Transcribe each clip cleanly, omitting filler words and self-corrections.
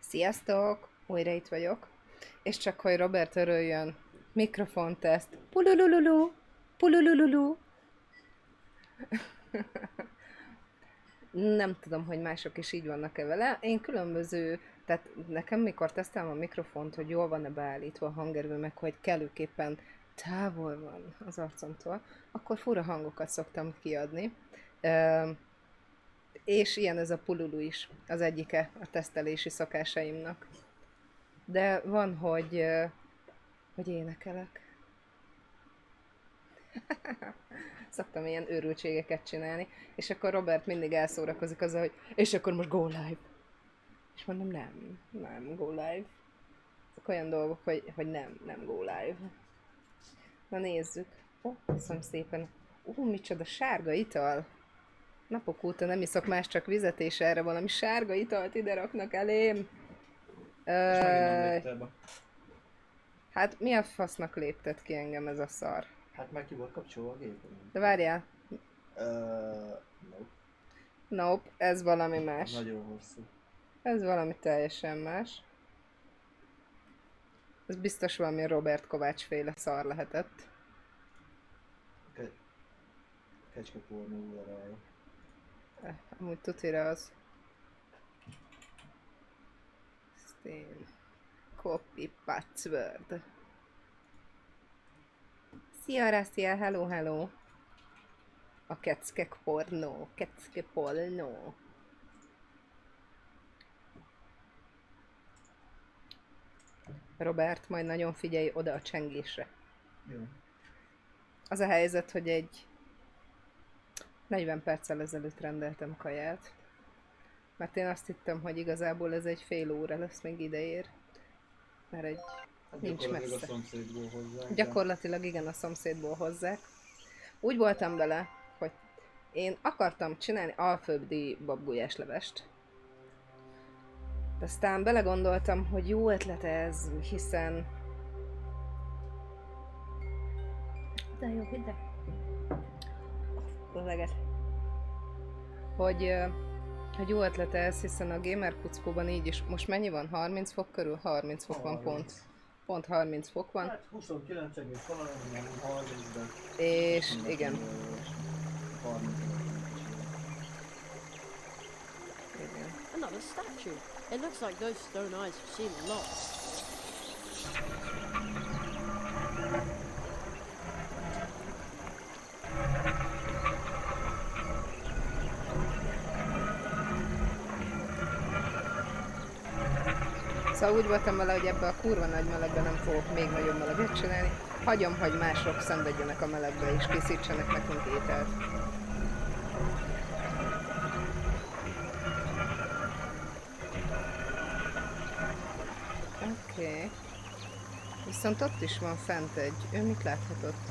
Sziasztok! Újra itt vagyok. És csak hogy Robert örüljön, mikrofonteszt. Pululululu, pululululu. Nem tudom, hogy mások is így vannak-e vele. Én különböző, tehát nekem mikor tesztelem a mikrofont, hogy jól van-e beállítva a hangerő, meg hogy kellőképpen távol van az arcomtól, akkor fura hangokat szoktam kiadni. És ilyen ez a pululu is, az egyike a tesztelési szokásaimnak. De van, hogy énekelek. Szoktam ilyen őrültségeket csinálni, és akkor Robert mindig elszórakozik azzal, hogy és akkor most go live. És mondom, nem go live. Ezek olyan dolgok, hogy nem go live. Na nézzük. Köszönöm szépen. Micsoda sárga ital. Napok óta nem iszok más, csak vizet, és erre valami sárga italt ide raknak elém. Hát mi a fasznak léptet ki engem ez a szar? Hát már ki volt kapcsolva a gépen. De várjál. Nope. Nope, ez valami más. Nagyon hosszú. Ez valami teljesen más. Ez biztos valami Robert Kovács féle szar lehetett. Kecskepornó URL. Amúgy tutira az. Steam. Copy password. Szia Rászia, hello. A keckek pornó, kecke pornó. Robert, majd nagyon figyelj oda a csengésre. Jó. Az a helyzet, hogy egy 40 perccel ezelőtt rendeltem kaját. Mert én azt hittem, hogy igazából ez egy fél óra lesz, még ideér. Mert egy nincs messze. A szomszédból hozzák. Gyakorlatilag igen, a szomszédból hozzák. Úgy voltam vele, hogy én akartam csinálni alföldi babgulyáslevest. De aztán belegondoltam, hogy jó ötlet ez, hiszen... De jó, ide. Leget. Hogy jó ötlet ez, hiszen a gamer kuckóban így is, most mennyi van? 30 fok körül? 30 fok van pont. Pont 30 fok van. Hát 29 egész valami, 30, de... És igen. 30. Igen. Another statue. It looks like those stone eyes have seen a lot. Szóval úgy voltam vele, hogy ebbe a kurva nagy melegbe nem fogok még nagyobb meleget csinálni. Hagyom, hogy mások szenvedjenek a melegbe és készítsenek nekünk ételt. Oké. Viszont ott is van fent egy... Ő mit láthatott?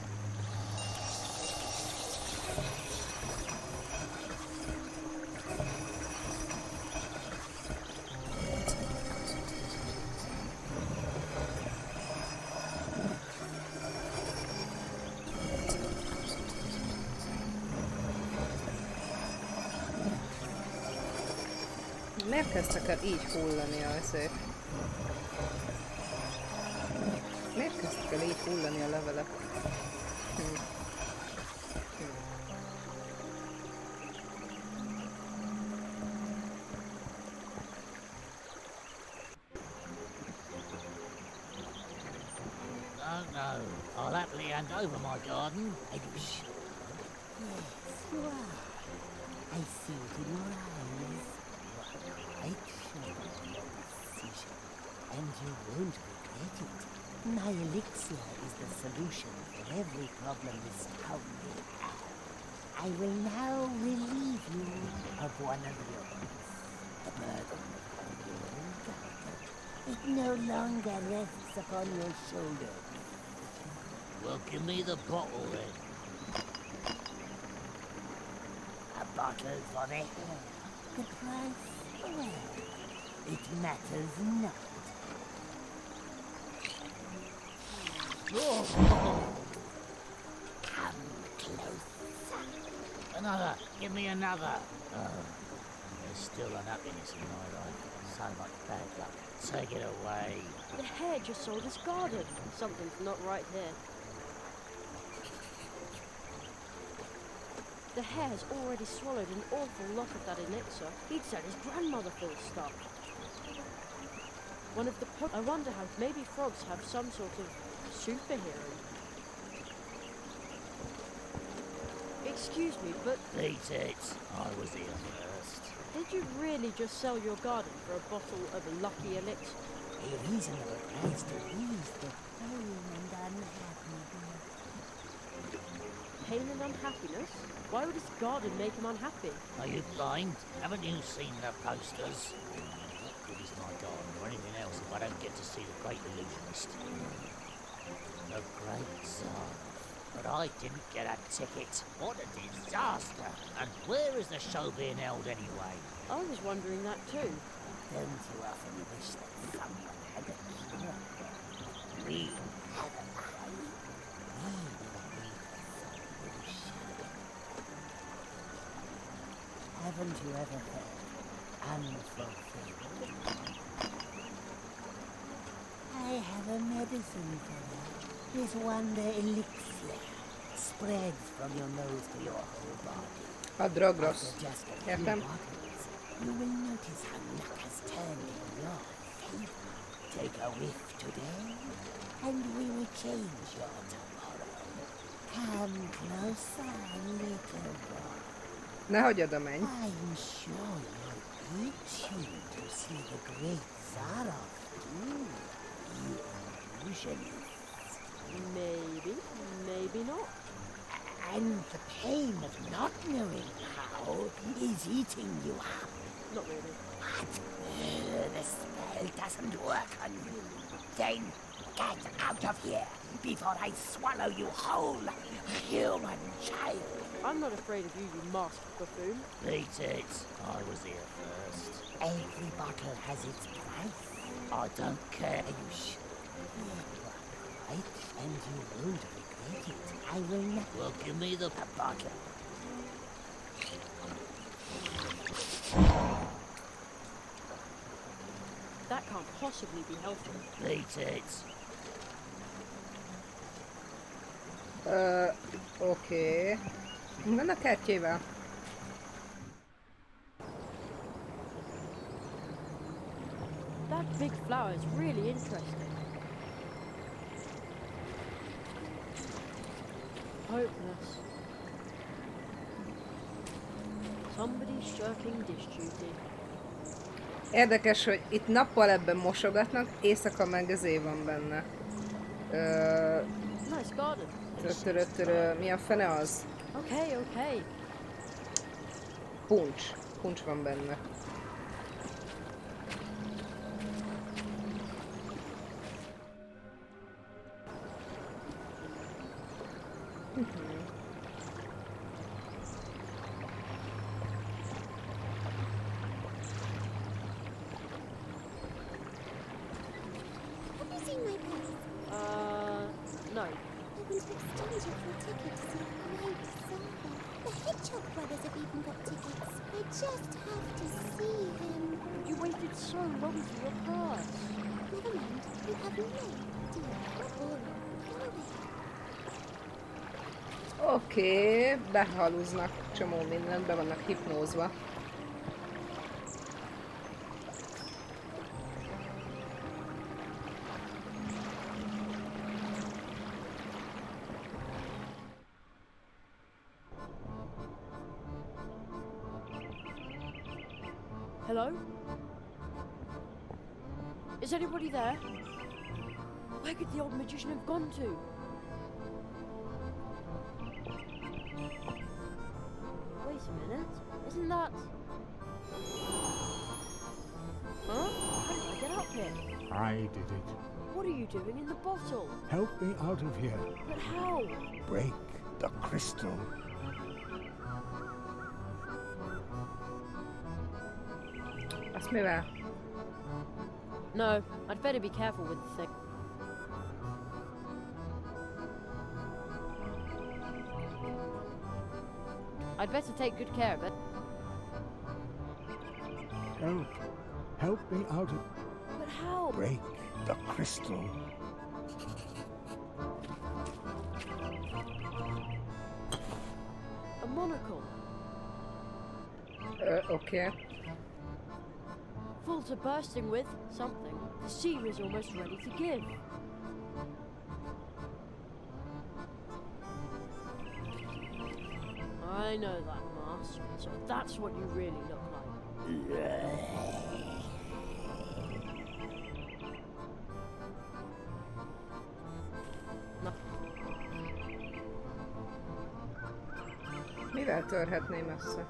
Miért kezdtek el így hullani a szép? Miért kezdtek el így hullani a levelek? No, I'll happily hand over my garden. Yes, you are. I see it in your eyes. Right decision, and you won't regret it. My elixir is the solution for every problem this town may have. I will now relieve you of one of yours. The burden of your own garden. It no longer rests upon your shoulders. Well, give me the bottle then. A bottle for the hair. The price, well, it matters not. Oh. Come closer. Another. Give me another. Oh, there's still unhappiness in my life. so much bad luck. Take it away. The hare just sold his garden. Something's not right here. The hare has already swallowed an awful lot of that elixir. He'd said his grandmother full stuff. One of the I wonder how maybe frogs have some sort of superhero. Excuse me, but Beat it. I was here first. did you really just sell your garden for a bottle of lucky elixir? A reasonable price to ease the pain and unhappiness. Pain and unhappiness? Why would his garden make him unhappy? Are you blind? Haven't you seen the posters? What good is my garden or anything else if I don't get to see the Great Illusionist? The Great Tsar. But I didn't get a ticket. What a disaster! And where is the show being held anyway? I was wondering that too. Don't you often wish that someone had a cure? We have a way. We will be the solution. Haven't you ever felt unfulfilled? I have a medicine for you. This wonder elixir spreads from your nose to your whole body. A drog rossz. After just a few Értem? bottles, you will notice how luck has turned in your favor. Take a whiff today, and we will change your tomorrow. Come closer, little boy. Ne hagyjad a menny. I'm sure you're itching to see the great Tsar of Doom. You illusionist. Maybe, maybe not. And the pain of not knowing how is eating you up. Not really. What? The spell doesn't work on you. Then get out of here before I swallow you whole, human child. I'm not afraid of you, you masked buffoon. Beat it. I was here first. Every bottle has its price. I don't care. You should. You are right, and you won't regret it. I will not. Well, give me the bottle. That can't possibly be healthy. Beat it. Oké. Mi van a kertjével? That big flower is really interesting. Hopeless. Somebody's shirking dish duty. Érdekes, hogy itt nappal ebben mosogatnak, éjszaka meg ezé van benne. Nice garden. Mi a fene az? Okay, okay. Puncs. Puncs van benne. Have you seen my purse? No. I want to exchange it for a ticket to see the great Tsar. The Hedgehog brothers have even got tickets. I just have to see him. You waited so long for your purse. Never mind, you have no idea. Not boring. Go away. Oké, behaluznak csomó mindent, be vannak hipnózva. Hello? Is anybody there? Where could the old magician have gone to? Wait a minute. Isn't that... Huh? How did I get up here? I did it. What are you doing in the bottle? Help me out of here. But how? Break the crystal. Azt mivel? No, I'd better be careful with the thing. I'd better take good care of it. Help. Help me out of... But how? Break the crystal. A monocle. Oké. Full to bursting with something. The seam is almost ready to give. I know that mask. So that's what you really look like. Mivel törhetném össze?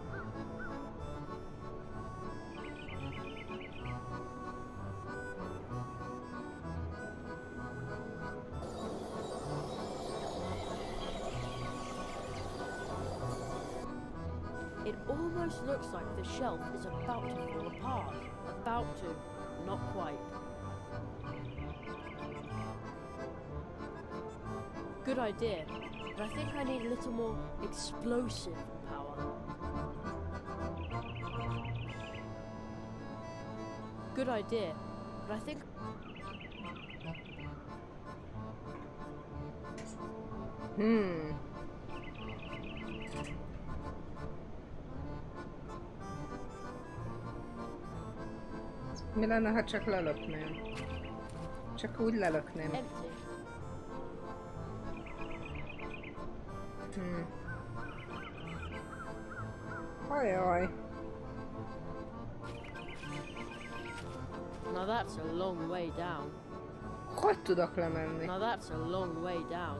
It almost looks like the shelf is about to fall apart. About to. Not quite. Good idea, but I think I need a little more explosive power. Good idea, but I think... Mi lenne, ha csak lelökném? Csak úgy lelökném. Empty. Ajaj. Now that's a long way down. Hogy tudok lemenni? Now that's a long way down.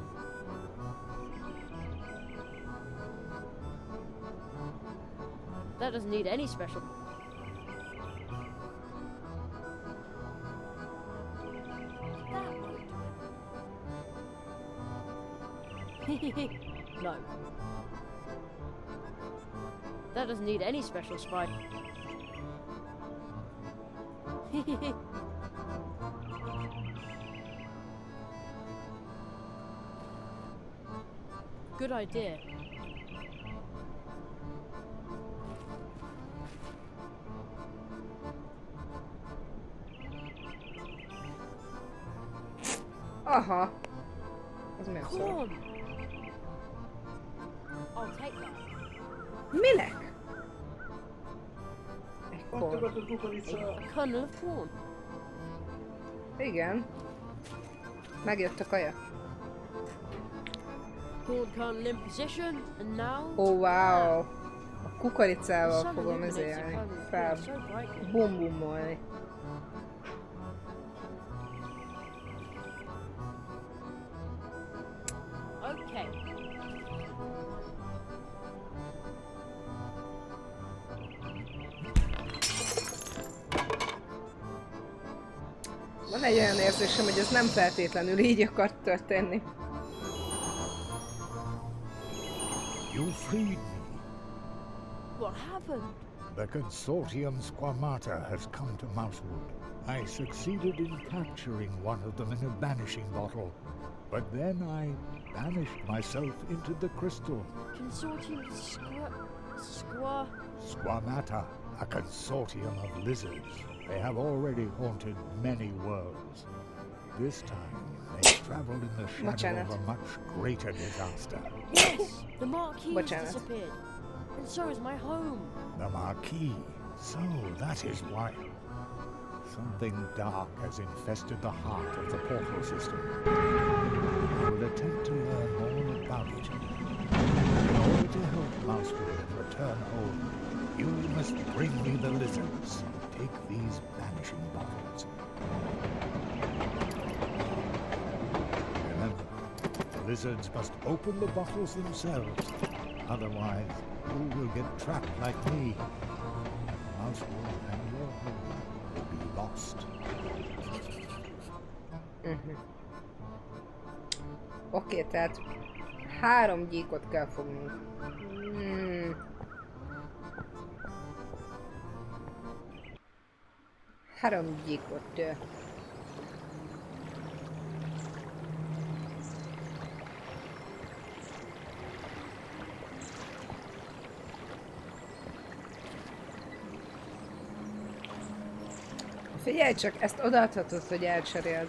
That doesn't need any special... That won't do it. No. That doesn't need any special spike. Good idea. Aha. Az miért szól? Corn. I'll take that. Minek? Egy Ott kor. ugrott a kukorica. A kernel of corn. Igen. Megjött a kaja. Corn kernel in position, and now... Ó, wow. A The kukoricával sun fogom illuminates the ezélni. kernel of Fel corn so brightly. bumbumolni. Okay. Van egy olyan érzésem, hogy ez nem feltétlenül így akart történni. You freed me. What happened? The consortium Squamata has come to Mousewood. I succeeded in capturing one of them in a banishing bottle. But then I banished myself into the crystal. Consortium Squamata, a consortium of lizards. They have already haunted many worlds. This time, they traveled in the shadow of a much greater disaster. Yes! The marquee has Bocsánat. disappeared. And so is my home. The Marquis. So that is why. Something dark has infested the heart of the portal system. I will attempt to learn more about it. In order to help Mousewood return home, you must bring me the lizards. Take these banishing bottles. Remember, the lizards must open the bottles themselves. Otherwise, you will get trapped like me. Mousewood and your home will be lost. Oké, tehát 3 gyíkot kell fognunk. 3 gyíkot. Figyelj csak, ezt odaadhatod, hogy elcseréld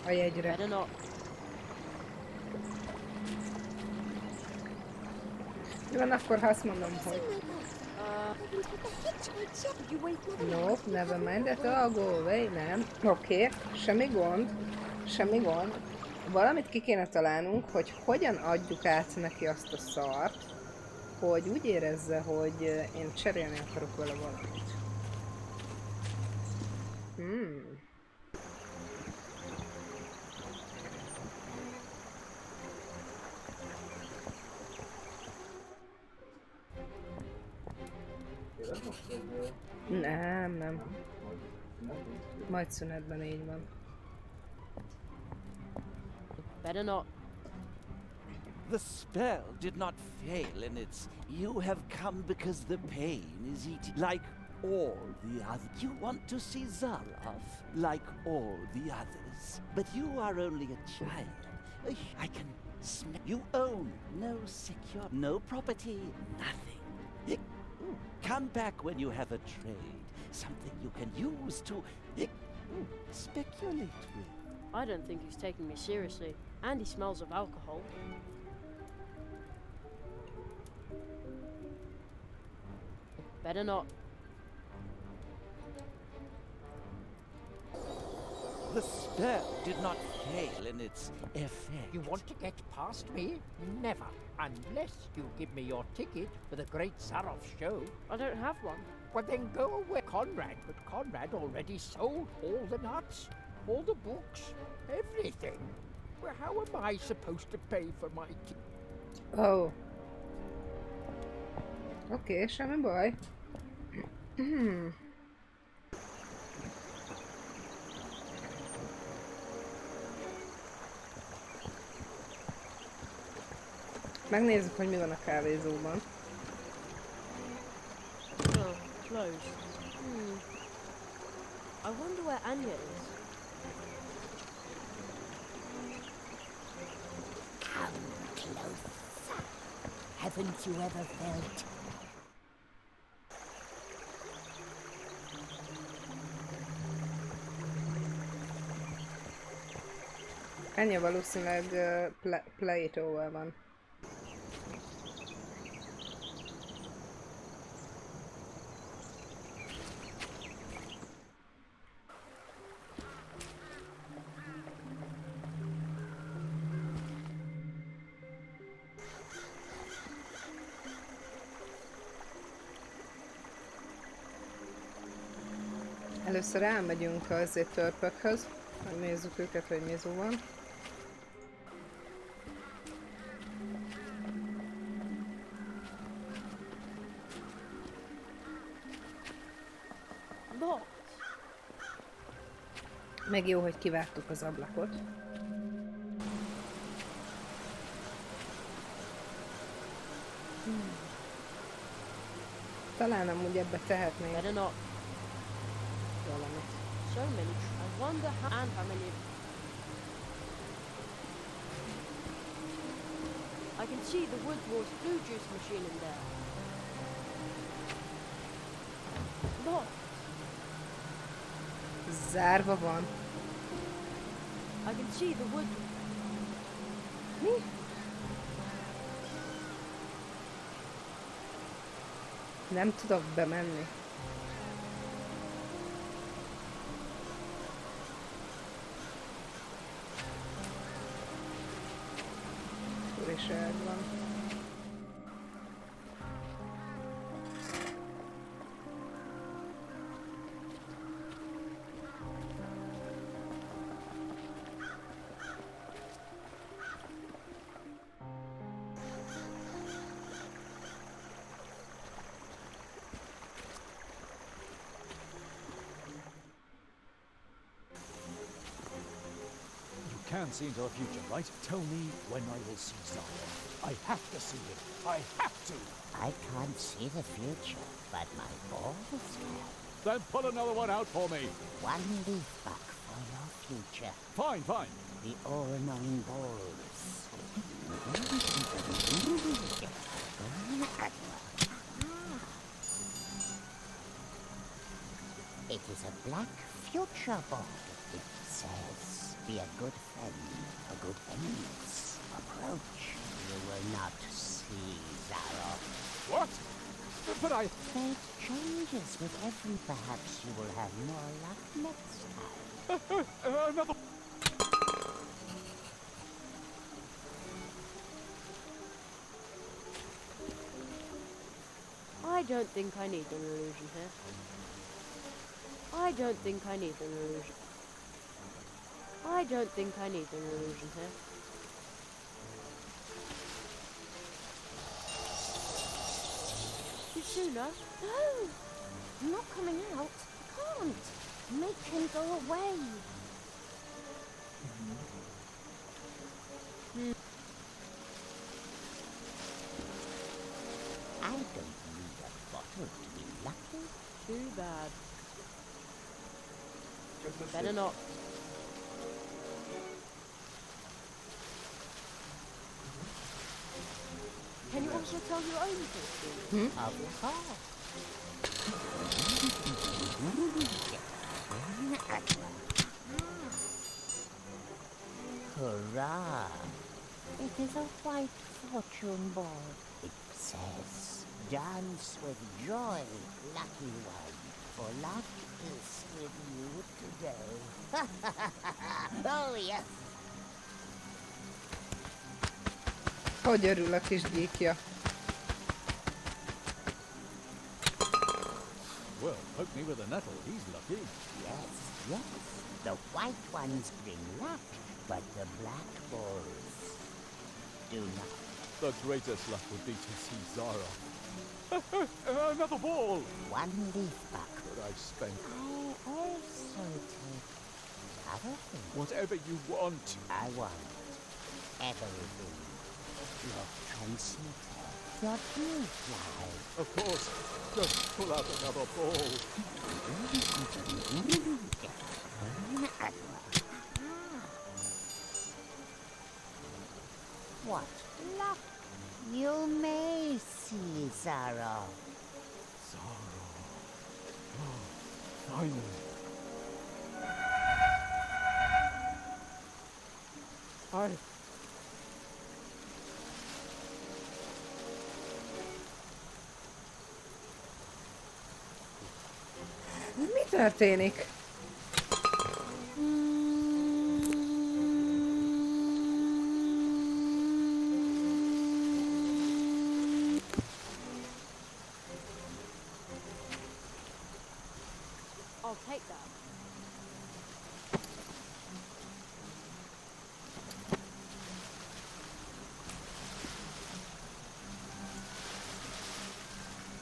a jegyre. Better not. Mi van akkor, ha azt mondom, hogy You wait, nope, never mind, that all go away, nem. Oké, semmi gond, semmi gond. Valamit ki kéne találnunk, hogy hogyan adjuk át neki azt a szart, hogy úgy érezze, hogy én cserélni akarok vele valamit. Tényleg most egy... Nem, nem. Nem? Majd szünetben így van. Better not. The spell did not fail in its. You have come because the pain is eating like all the others. You want to see Zalaf like all the others. But you are only a child. I can smell. You own no secure, no property, nothing. Come back when you have a trade, something you can use to speculate with. I don't think he's taking me seriously. And he smells of alcohol. Better not. The spell did not fail in its effect. You want to get past me? Never. Unless you give me your ticket for the Great Zaroff show. I don't have one. Well, then go away, Conrad. But Conrad already sold all the nuts, all the books, everything. Well, how am I supposed to pay for my ticket? Oh. Oké, semmi baj. Megnézzük, hogy mi van a kávézóban. Oh, closed. I wonder where Anya is. Come closer. Haven't you ever felt Ennyi valószínűleg Plato-val van. Először elmegyünk az törpökhöz, megnézzük őket, hogy mi van. Locked. Meg jó, hogy kivártuk az ablakot. Talán amúgy ebbe tehetnénk Better not. valamit. So many. I wonder how many. I can see the Woodward's blue juice machine in there. Locked. Zárva van. I can see the wood. Mi? Nem tudok bemenni. Furiság van. You can see into the future, right? Tell me when I will see Zion. I have to see it. I have to. I can't see the future, but my balls can. Then pull another one out for me. One leaf back for your future. Fine, fine. The all-knowing balls. It's is a black future board. It says, be a good friend for good enemies. Approach. You will not see Zarok. What? But I... Fate changes with every. Perhaps you will have more luck next time. Another... I don't think I need an illusion here. I don't think I need an illusion. I don't think I need an illusion here. Sooner? No! I'm not coming out. I can't. Make him go away. I don't need a bottle to be lucky. Too bad. Better not. Can you also tell your own thoughts? Of course. Hurrah! It is a white fortune ball. It says, dance with joy, lucky one, for luck is with you today. Oh, yes. Hogy örül a kis gyíkja. Well, poke me with a nettle, he's lucky. Yes, yes. The white ones bring luck, but the black balls do not. The greatest luck would be to see Zara. Another ball! One leaf buck. But I've spent I also take other things. whatever you want. I want everything. Your transmitter, your blue fly. Of course, just pull out another ball. What luck! You may see Zara. Zara. Oh, finally. Mi történik? I'll take that.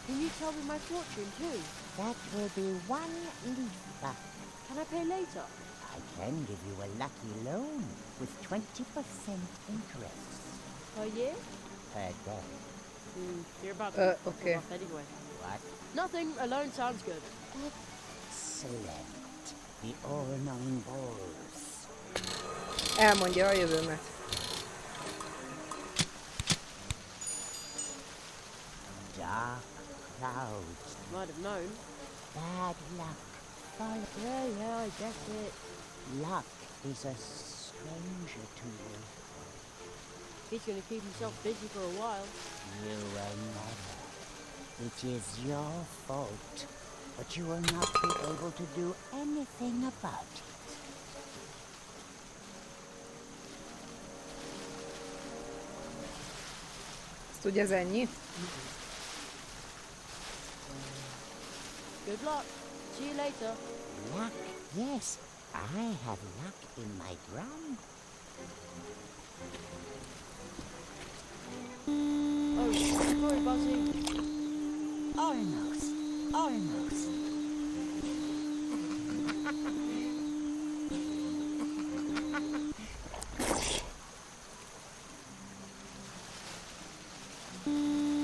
Can you tell me my fortune too? That will be one leaf buck. Can I pay later? I can give you a lucky loan with 20% interest Per year? per day. You're about to okay. off anyway. What? Nothing. A loan sounds good. Excellent. The all-knowing balls. Elmondja a jövőmet. Dark clouds. Might have known. Bad luck. Follow. Yeah, I guess it. Luck is a stranger to you. He's gonna keep himself busy for a while. You will never. It is your fault. But you will not be able to do anything about it. Azt tudja, ez ennyi? Good luck. See you later. Luck? Yes, I have luck in my drum. Oh, sorry, Buzzy. Almost. Almost.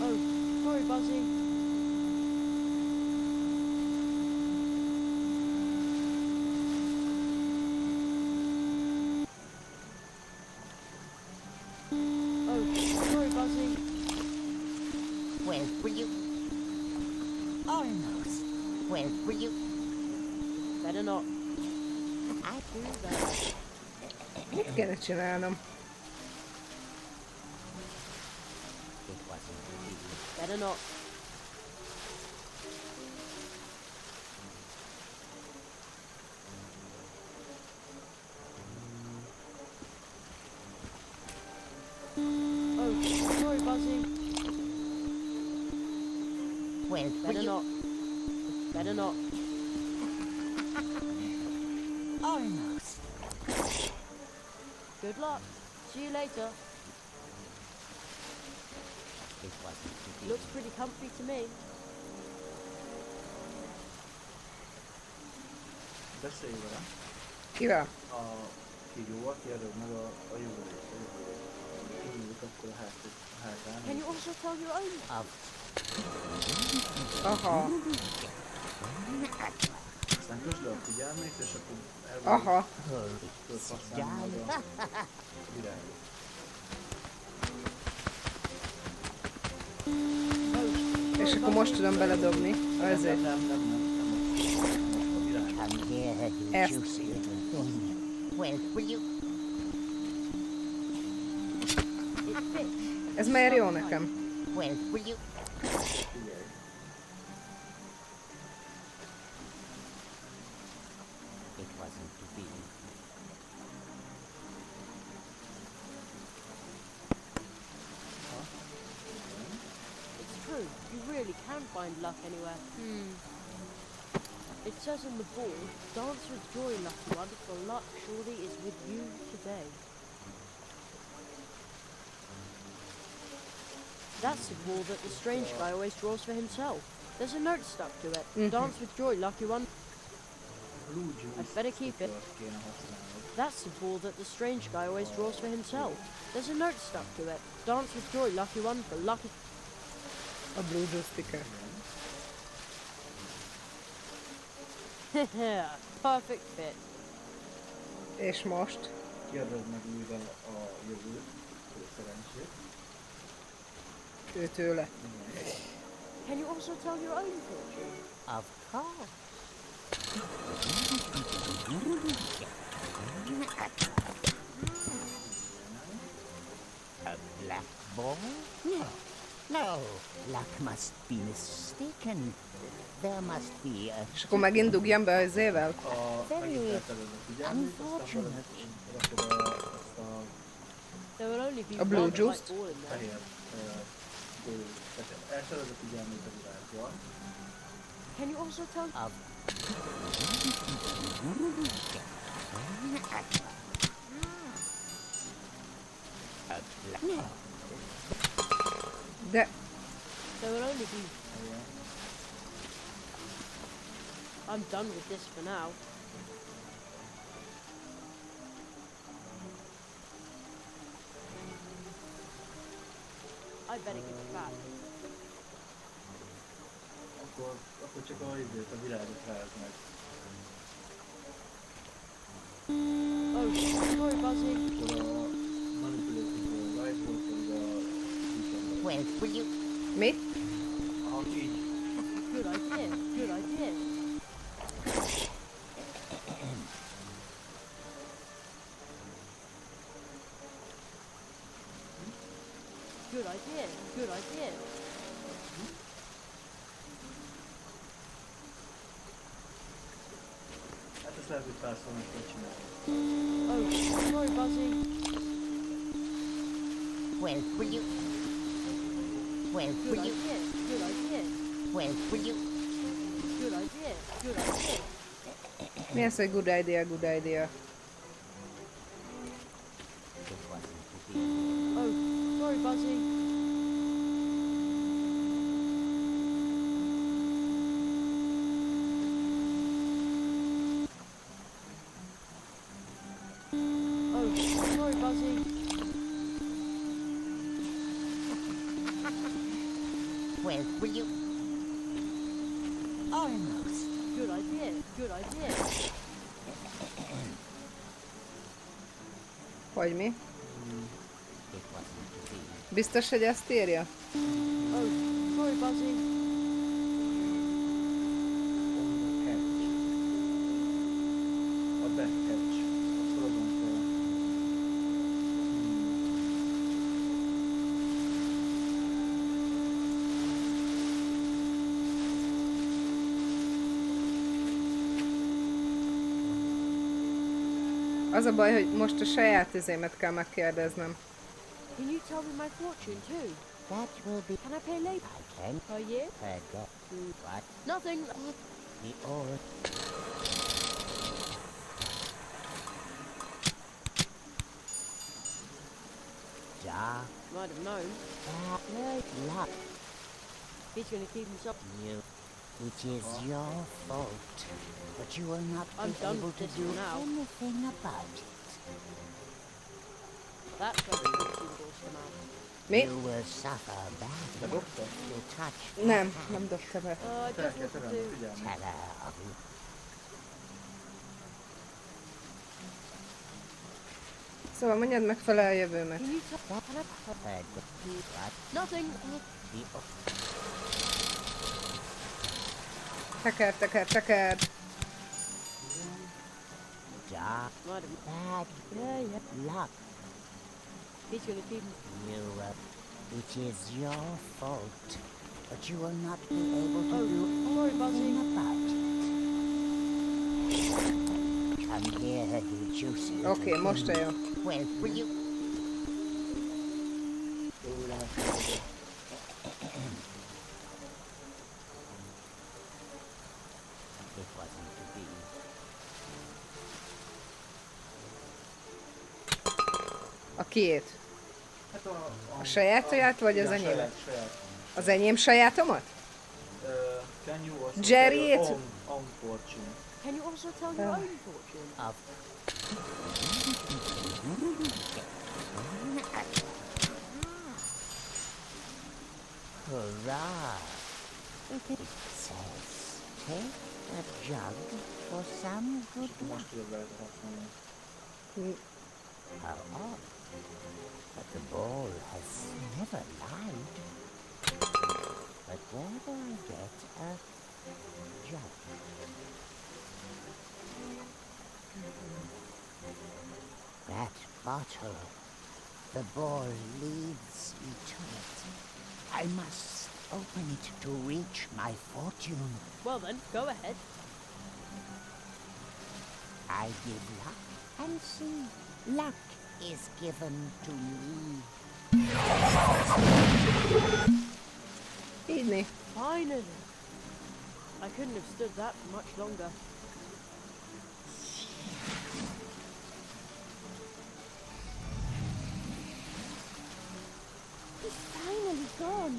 Oh, sorry, Buzzy. Oh, sorry, Buzzy. Where were you? Almost. Where were you? Better not. I do that. Mit kéne csinálnom? It wasn't easy. Better not. Oh, sorry, Buzzy. Well, will Better you... not. Better not. Almost. Good luck. See you later. It wasn't easy. Looks pretty comfy to me. Beszélj vele. Kivel? A kígyó, aki előbb meg a jövő. Induljuk akkor a hátán. Can you also tell your own? Of Aha. Aztán közd le a figyelmét, és akkor Aha. tudod használni majd a virágot. És akkor most tudom beledobni. Azért. Nem. A virág. come here, you F. juicy little thing. Well, will you... It fits. Ez már jó nekem. Well, will you... Figyelj. It wasn't to be. It's true. You really can find luck anywhere. It says on the board, dance with joy, lucky one, for luck surely is with you today. That's the ball that the strange guy always draws for himself. There's a note stuck to it. Dance with joy, lucky one. Blue juice. I'd better keep it. Kéne használnod. That's the ball that the strange guy always draws for himself. There's a note stuck to it. Dance with joy, lucky one, for lucky... A Blue Juice sticker. Perfect fit. És most? Kérdezd meg újra a jövőt, hogy szerencsét. Ő tőle. Can you also tell your own fortune? Of course. A black ball? No. No. Luck must be mistaken. There must be a... És akkor megint dugjam be az évvel? Megint eltered a figyelmét, aztán valahogy rakod azt a There will only be A blue one juice? white ball in there. fehér tehát eltered a figyelmét a virággal. Can you also tell... Of... A black... De There will only be... Igen. I'm done with this for now. I better give it back. Akkor csak a virágot rázd meg. Oh, sorry, Buzzy. Akkor a manipulative right-ból pedig a viszont. Well, will you... mi? Aha, így. Good idea. Good idea. Good idea. Good idea. Hát ezt lehet, hogy párszor meg kell csinálni. Oh, sorry, Buzzy. Well, will you... Well, Good will you... idea. Good idea. Well, will you... Good idea. Good idea. Mi az, hogy good idea, good idea? It wasn't to be. Oh, sorry, Buzzy. Oh, sorry, Buzzy. Well, will you... Almost. Good idea. Good idea. Hogy mi? It wasn't to be. Biztos, hogy ezt írja? Oh, sorry, Buzzy. Az a baj, hogy most a saját izémet kell megkérdeznem. Can you tell me my fortune too? That will be... Can I pay later? I can Per year? forget what Nothing. the old... Dark Might have known. luck. He's gonna keep himself. You. It is your fault, but you will not I'm be done able with to this do for now. anything about it. That's how the symbols come out. Mi? You will suffer badly. Bedobta? You touch Nem, nem dobta be. I Fel just kell want to terelni, do. figyelni. terror of you. Szóval mondjad meg fel a jövőmet. Can you tell? Can I Forget what Nothing. the Teker, teker, teker. dark Might have. bad luck. He's gonna keep. You it is your fault, but you will not be able to Oh, do sorry, anything Buzzy. about it. Come here, you juicy little Oké, most thing. jó. Well, will you? Jó lehet. It wasn't to be. A kiét? Hát A sajátoját, vagy az igen, enyémet? Saját. Az enyém sajátomat? Can you also Jerry, tell it's- your own fortune? Can you also tell your own fortune? Of hurrah! It says, take a jug for some good luck. Most tudod rajta használni. How odd. But the ball has never lied. But where do I get a jug? That bottle. The ball leads me to it. I must open it to reach my fortune. Well then, go ahead. I give luck and see. Luck is given to me. Így né. Finally. I couldn't have stood that for much longer. He's finally gone.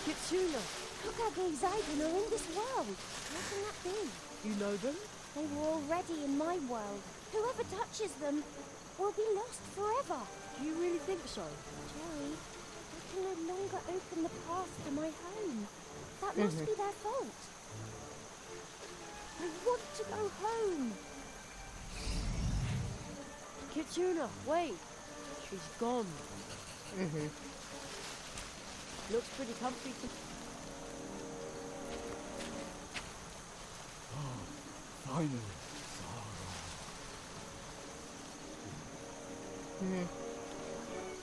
Kitsuna, Hokage Zaidan are in this world. How can that be? you know them? They were already in my world. Whoever touches them will be lost forever. Do you really think so? Jerry, I can no longer open the path to my home. That must be their fault. I want to go home. Kitsuna, wait. She's gone. Looks pretty comfy to... Finally.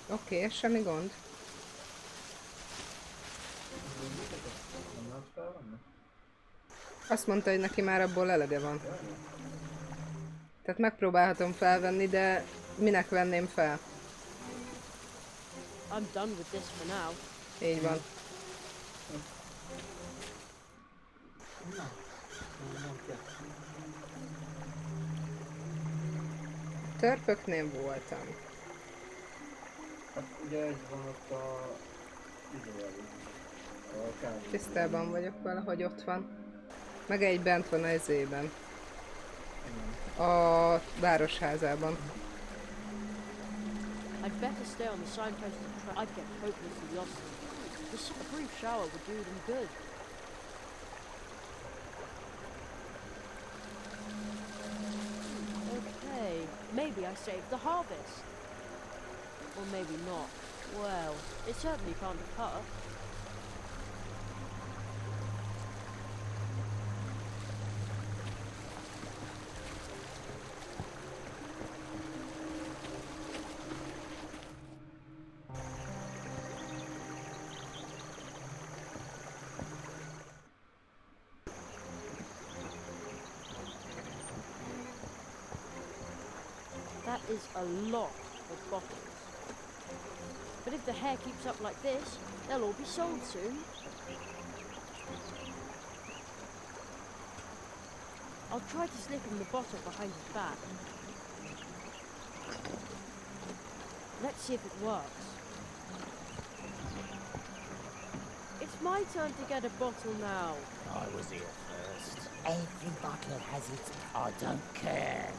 Oké, semmi gond. Nem lehet felvenni? Azt mondta, hogy neki már abból elege van. Tehát megpróbálhatom felvenni, de minek venném fel? I'm done with this for now. Így van. Nem kell. Törpöknél voltam. Hát ugye egy van ott a... Időjelű. A kávé. Tisztában vagyok vele, hogy ott van. Meg egy bent van az izében. Igen. A városházában. I'd better stay on the signposted track. I'd get hopelessly lost. Just a brief shower would do them good. Okay, maybe I saved the harvest. Or maybe not. Well, it certainly can't have hurt. is a lot of bottles. But if the hare keeps up like this, they'll all be sold soon. I'll try to slip him the bottle behind his back. Let's see if it works. It's my turn to get a bottle now. I was here first. Every bottle has its... I don't care.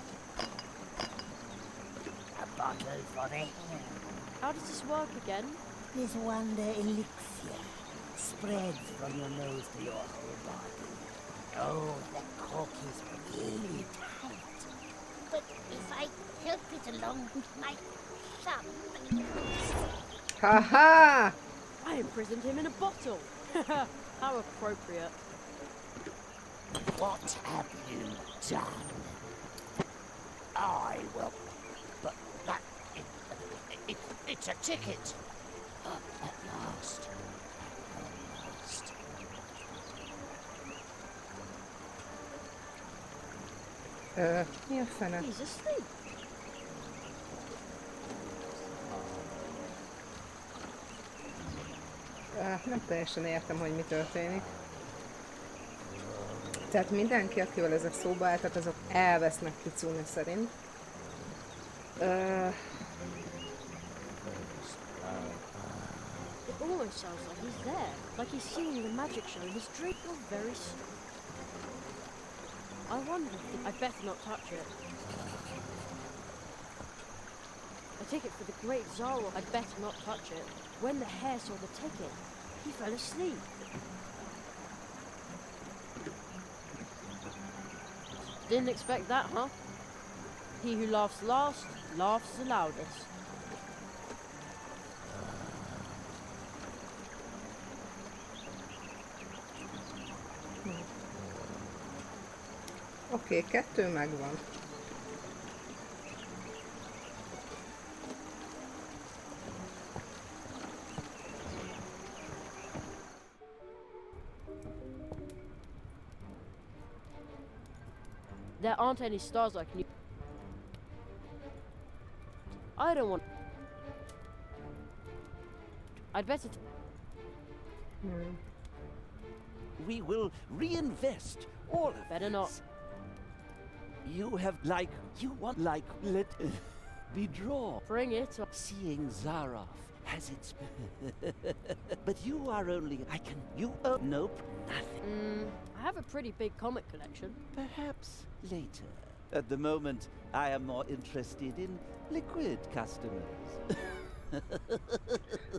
A bottle for the hair. How does this work again? This wonder elixir spreads from your nose to your whole body. Oh, the cork is really tight. But if I help it along with my thumb... Haha! I imprisoned him in a bottle. How appropriate. What have you done? I will... But that... It's a ticket. At last. At last. Mi a fene? He's asleep. Nem teljesen értem, hogy mi történik. Tehát mindenki, akivel ezek szóba álltak, azok elvesznek Kitsune szerint. It almost sounds like he's there, like he's seeing the magic show in his dream. You're very I wonder if I better not touch it. A ticket for the great Zara. I better not touch it. When the hare saw the ticket, he fell asleep. Didn't expect that, huh? He who laughs last, laughs the loudest. Oké, 2 megvan. There aren't any stars like Nyúl. I don't want... I'd better... We will reinvest all of Better this. not. You have, like, you want, like, let be drawn. Bring it on. Seeing Zaroff has its... But you are only, you own, nope, nothing. I have a pretty big comic collection. Perhaps later. At the moment, I am more interested in liquid customers.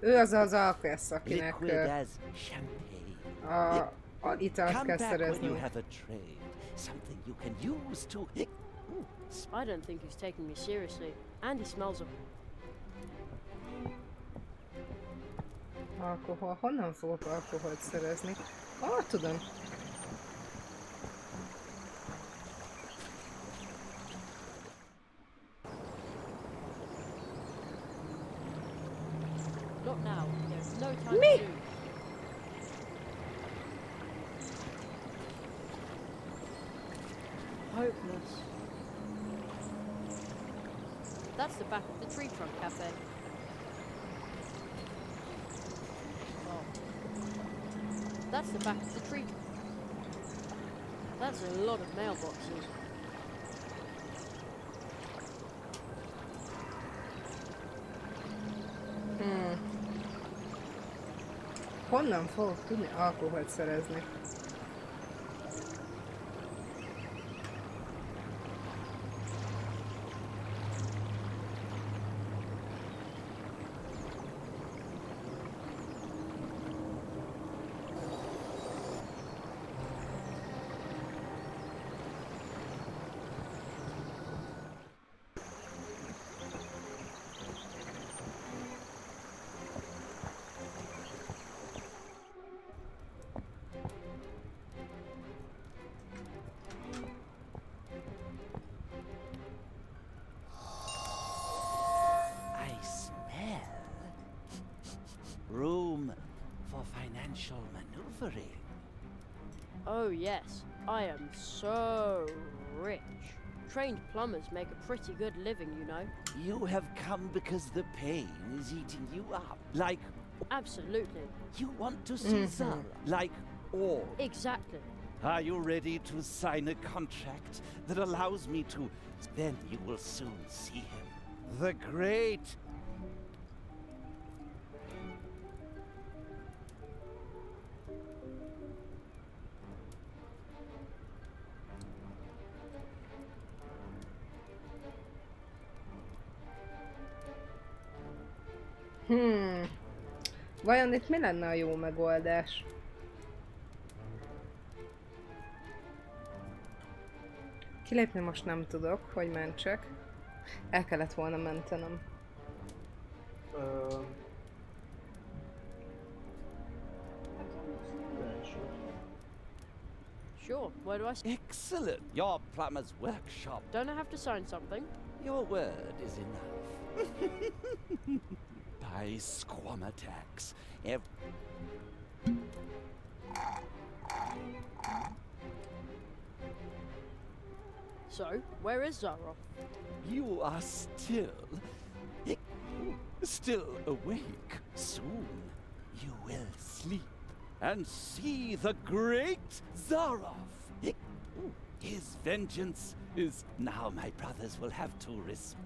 Ő az az alkesz, akinek Liquid as champagne. a italt Come kell back when you szerezni. have a trade. Something you can use to... I don't think he's taking me seriously. And he smells of... Alkohol. Honnan fogok alkoholt szerezni? Tudom. Not now. There's no time Me? to lose. Hopeless. That's the back of the tree trunk cafe. Oh. That's the back of the tree. That's a lot of mailboxes. Honnan fogok tudni alkoholt szerezni? Room for financial maneuvering. Oh yes, I am so rich. Trained plumbers make a pretty good living, you know. You have come because the pain is eating you up. Like, Absolutely. you want to see Zara. Like all. Exactly. Are you ready to sign a contract that allows me to... Then you will soon see him. The great... Vajon itt mi lenne a jó megoldás? Kilépni most nem tudok, hogy mentsek. El kellett volna mentenem. Sure, where do I... Excellent! Your plumber's workshop. Don't I have to sign something? Your word is enough. By Squamatax. So, where is Zara? You are still awake. Soon you will sleep and see the great Zarov. His vengeance is now my brothers will have to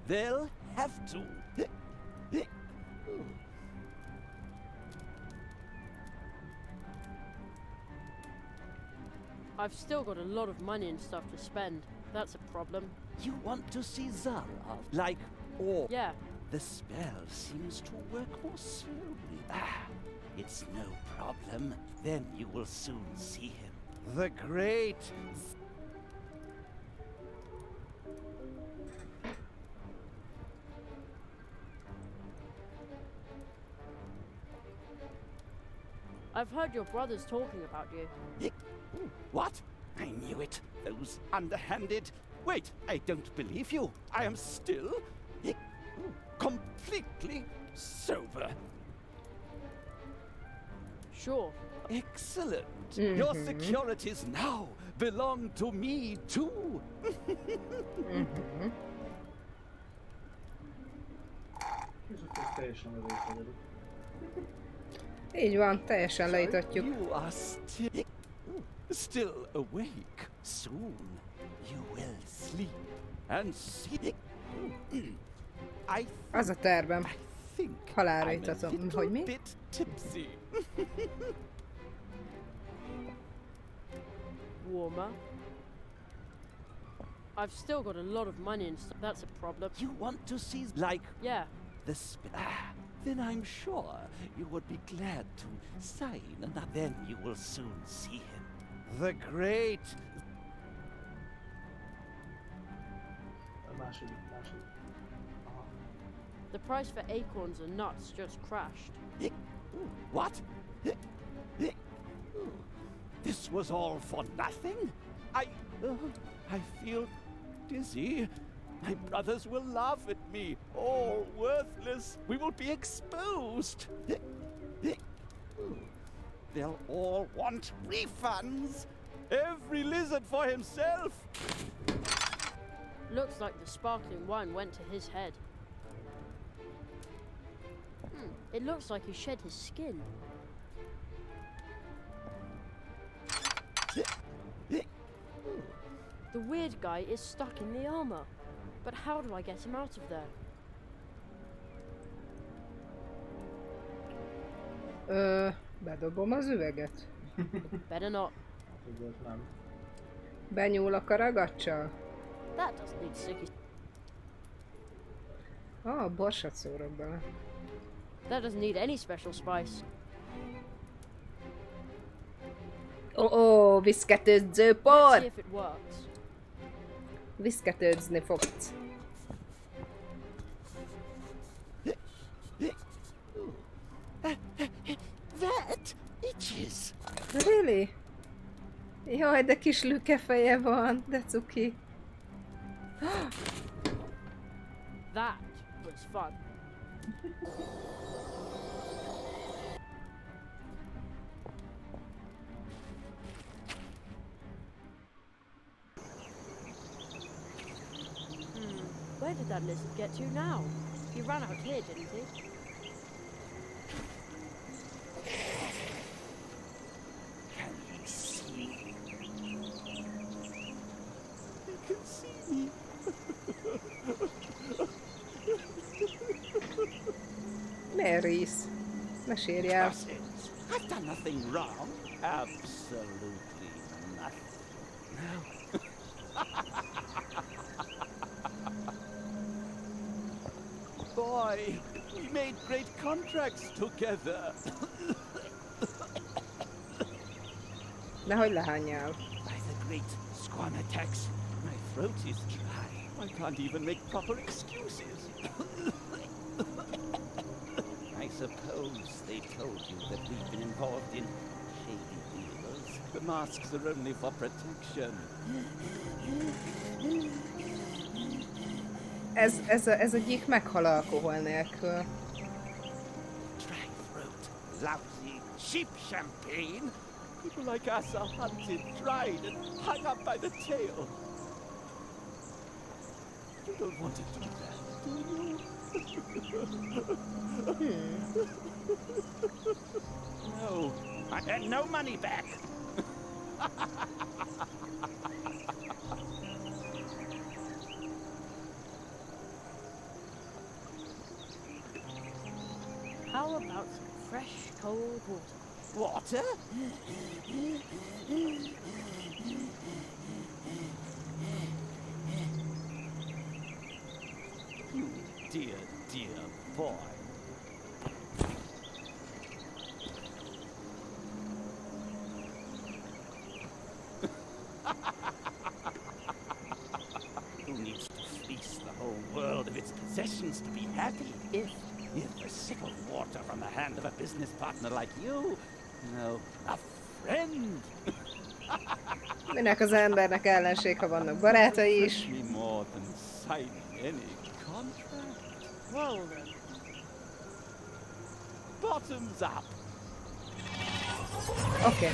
they'll have to. I've still got a lot of money and stuff to spend. That's a problem. You want to see Zarov? Like all. Yeah, The spell seems to work more slowly. It's no problem. Then you will soon see him. The great... I've heard your brothers talking about you. What? I knew it. Those underhanded... Wait, I don't believe you. I am still... completely sober. Sure. Excellent. Your securities now belong to me too. És akkor teljesen levételődik. Így van, teljesen leítatjuk. You are still awake. Soon you will sleep and see. Az a tervem. I think Halálra I'm a itatom. little Hogy mi? bit tipsy. Warmer. I've still got a lot of money and stuff. That's a problem. You want to see like Yeah, the then I'm sure you would be glad to sign another. Then you will soon see him. The great. A második. Aha. the price for acorns and nuts just crashed. What? This was all for nothing? I feel dizzy. My brothers will laugh at me. All worthless. We will be exposed. They'll all want refunds. Every lizard for himself. Looks like the sparkling wine went to his head. It looks like he shed his skin. The weird guy is stuck in the armor. But how do I get him out of there? Bedobom az üveget. Better not. Tudod, nem. Benyúlok a ragacsal. That doesn't need sticky. Borsot szórok bele. That doesn't need any special spice. Viszketődző Let's por! see if it works. Viszketődzni fogsz. That itches. Really? Jaj, de kis lükefeje van, de cuki. That was fun. did that lizard get to now? He ran out here, didn't he? Can he see? He can see me. Miért rész? Ne sírj el. Nonsense. I've done nothing wrong. Absolutely nothing. No. Boy, we made great contracts together. Nehogy lehányjál. By the great Squamatex, my throat is dry. I can't even make proper excuses. I suppose they told you that we've been involved in shady deals. The masks are only for protection. Ez a gyík meghal alkohol nélkül. Dry throat, lousy, cheap champagne. People like us are hunted, dried, and hung up by the tail. You don't want to do that, do you? No, I had no money back. How about some fresh, cold water? Water? You dear, dear boy. Who needs to fleece the whole world of its possessions to be happy? If a sip of water from the hand of a business partner like you, no, a friend. Minek az embernek ellenség, ha vannak barátai is. Me more than signing any contract. Well then, Bottoms up. Oké.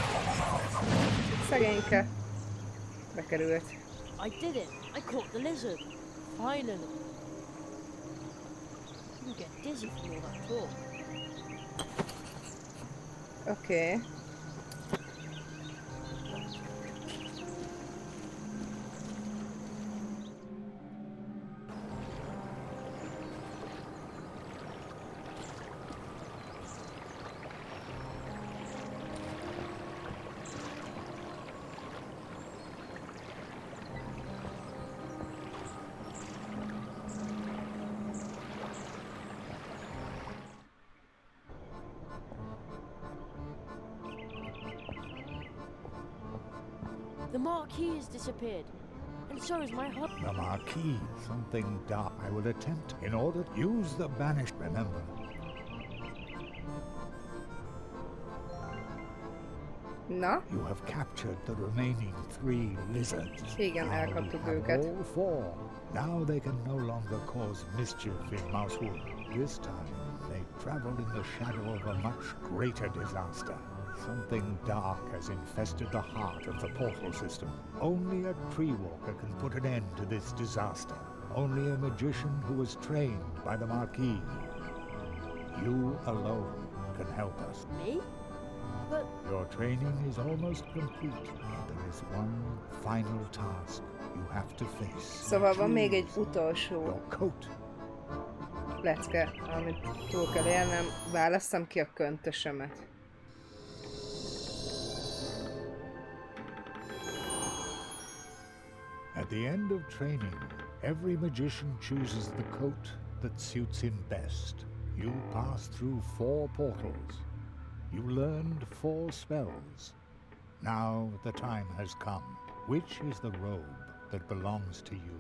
Szegényke. Bekerült. I did it. I caught the lizard. Finally. You get dizzy from all that talk. Oké. The marquee has disappeared, and so has my hut. The marquee, something dark. I will attempt in order to use the banished. Remember, Na? you have captured the remaining 3 lizards. Igen, Now we elkaptuk have őket. all 4. Now they can no longer cause mischief in Mousewood. This time, they travel in the shadow of a much greater disaster. Something dark has infested the heart of the portal system. Only a tree walker can put an end to this disaster. Only a magician who was trained by the Marquis. You alone can help us. Me? But Your training is almost complete. There is one final task you have to face. Szóval van még egy Choose utolsó your coat. lecke, amit túl kell élnem. Válasszam ki a köntösömet. At the end of training, every magician chooses the coat that suits him best. You pass through 4 portals. You learned 4 spells. Now the time has come. Which is the robe that belongs to you?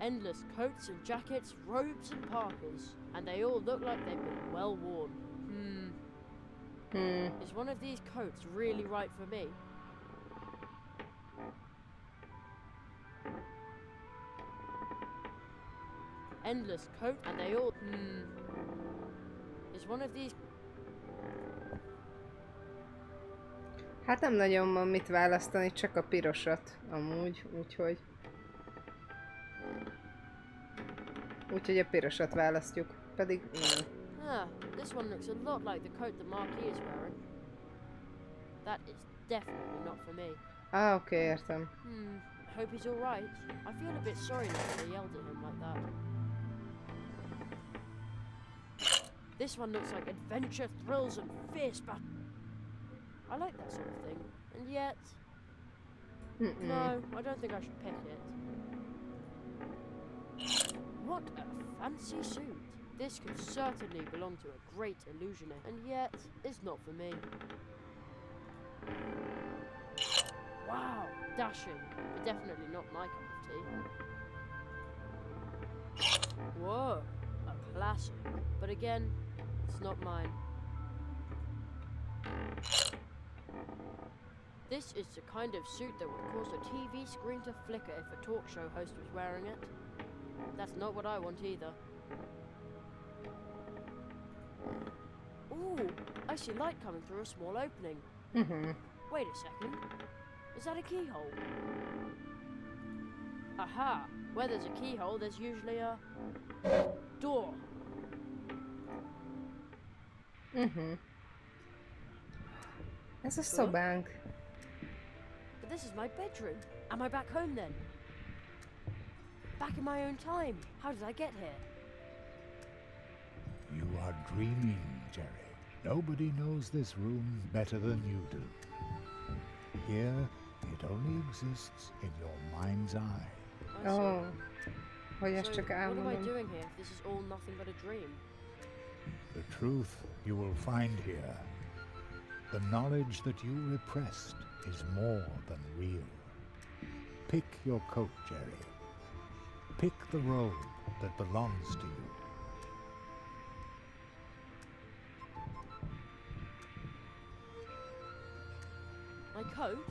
endless coats and jackets, robes and parkas, and they all look like they've been well worn. Is one of these coats really right for me? endless coat, and they all. Is one of these. Hát nem nagyon van mit választani, csak a pirosat amúgy, úgyhogy... Úgyhogy a pirosat választjuk, pedig nem. Ah, this one looks a lot like the coat the Marquis is wearing. That is definitely not for me. Ah, oké, értem. I hope he's alright. I feel a bit sorry now that I yelled at him like that. This one looks like adventure, thrills, and fierce battle. I like that sort of thing, and yet... No, I don't think I should pick it. What a fancy suit! This could certainly belong to a great illusionist, and yet it's not for me. Wow, dashing, but definitely not my cup of tea. Whoa, a classic, but again, it's not mine. This is the kind of suit that would cause a TV screen to flicker if a talk show host was wearing it. That's not what I want either. Ooh, I see light coming through a small opening. Wait a second. Is that a keyhole? Aha! Where there's a keyhole, there's usually a door. Ez a szobánk. But this is my bedroom. Am I back home then? Back in my own time. How did I get here? You are dreaming, Jerry. Nobody knows this room better than you do. Here, it only exists in your mind's eye. I see. Oh. Hogy ezt So, csak what am I álmodom. doing here if this is all nothing but a dream? The truth you will find here. The knowledge that you repressed is more than real. Pick your coat, Jerry. Pick the robe that belongs to you. My coat?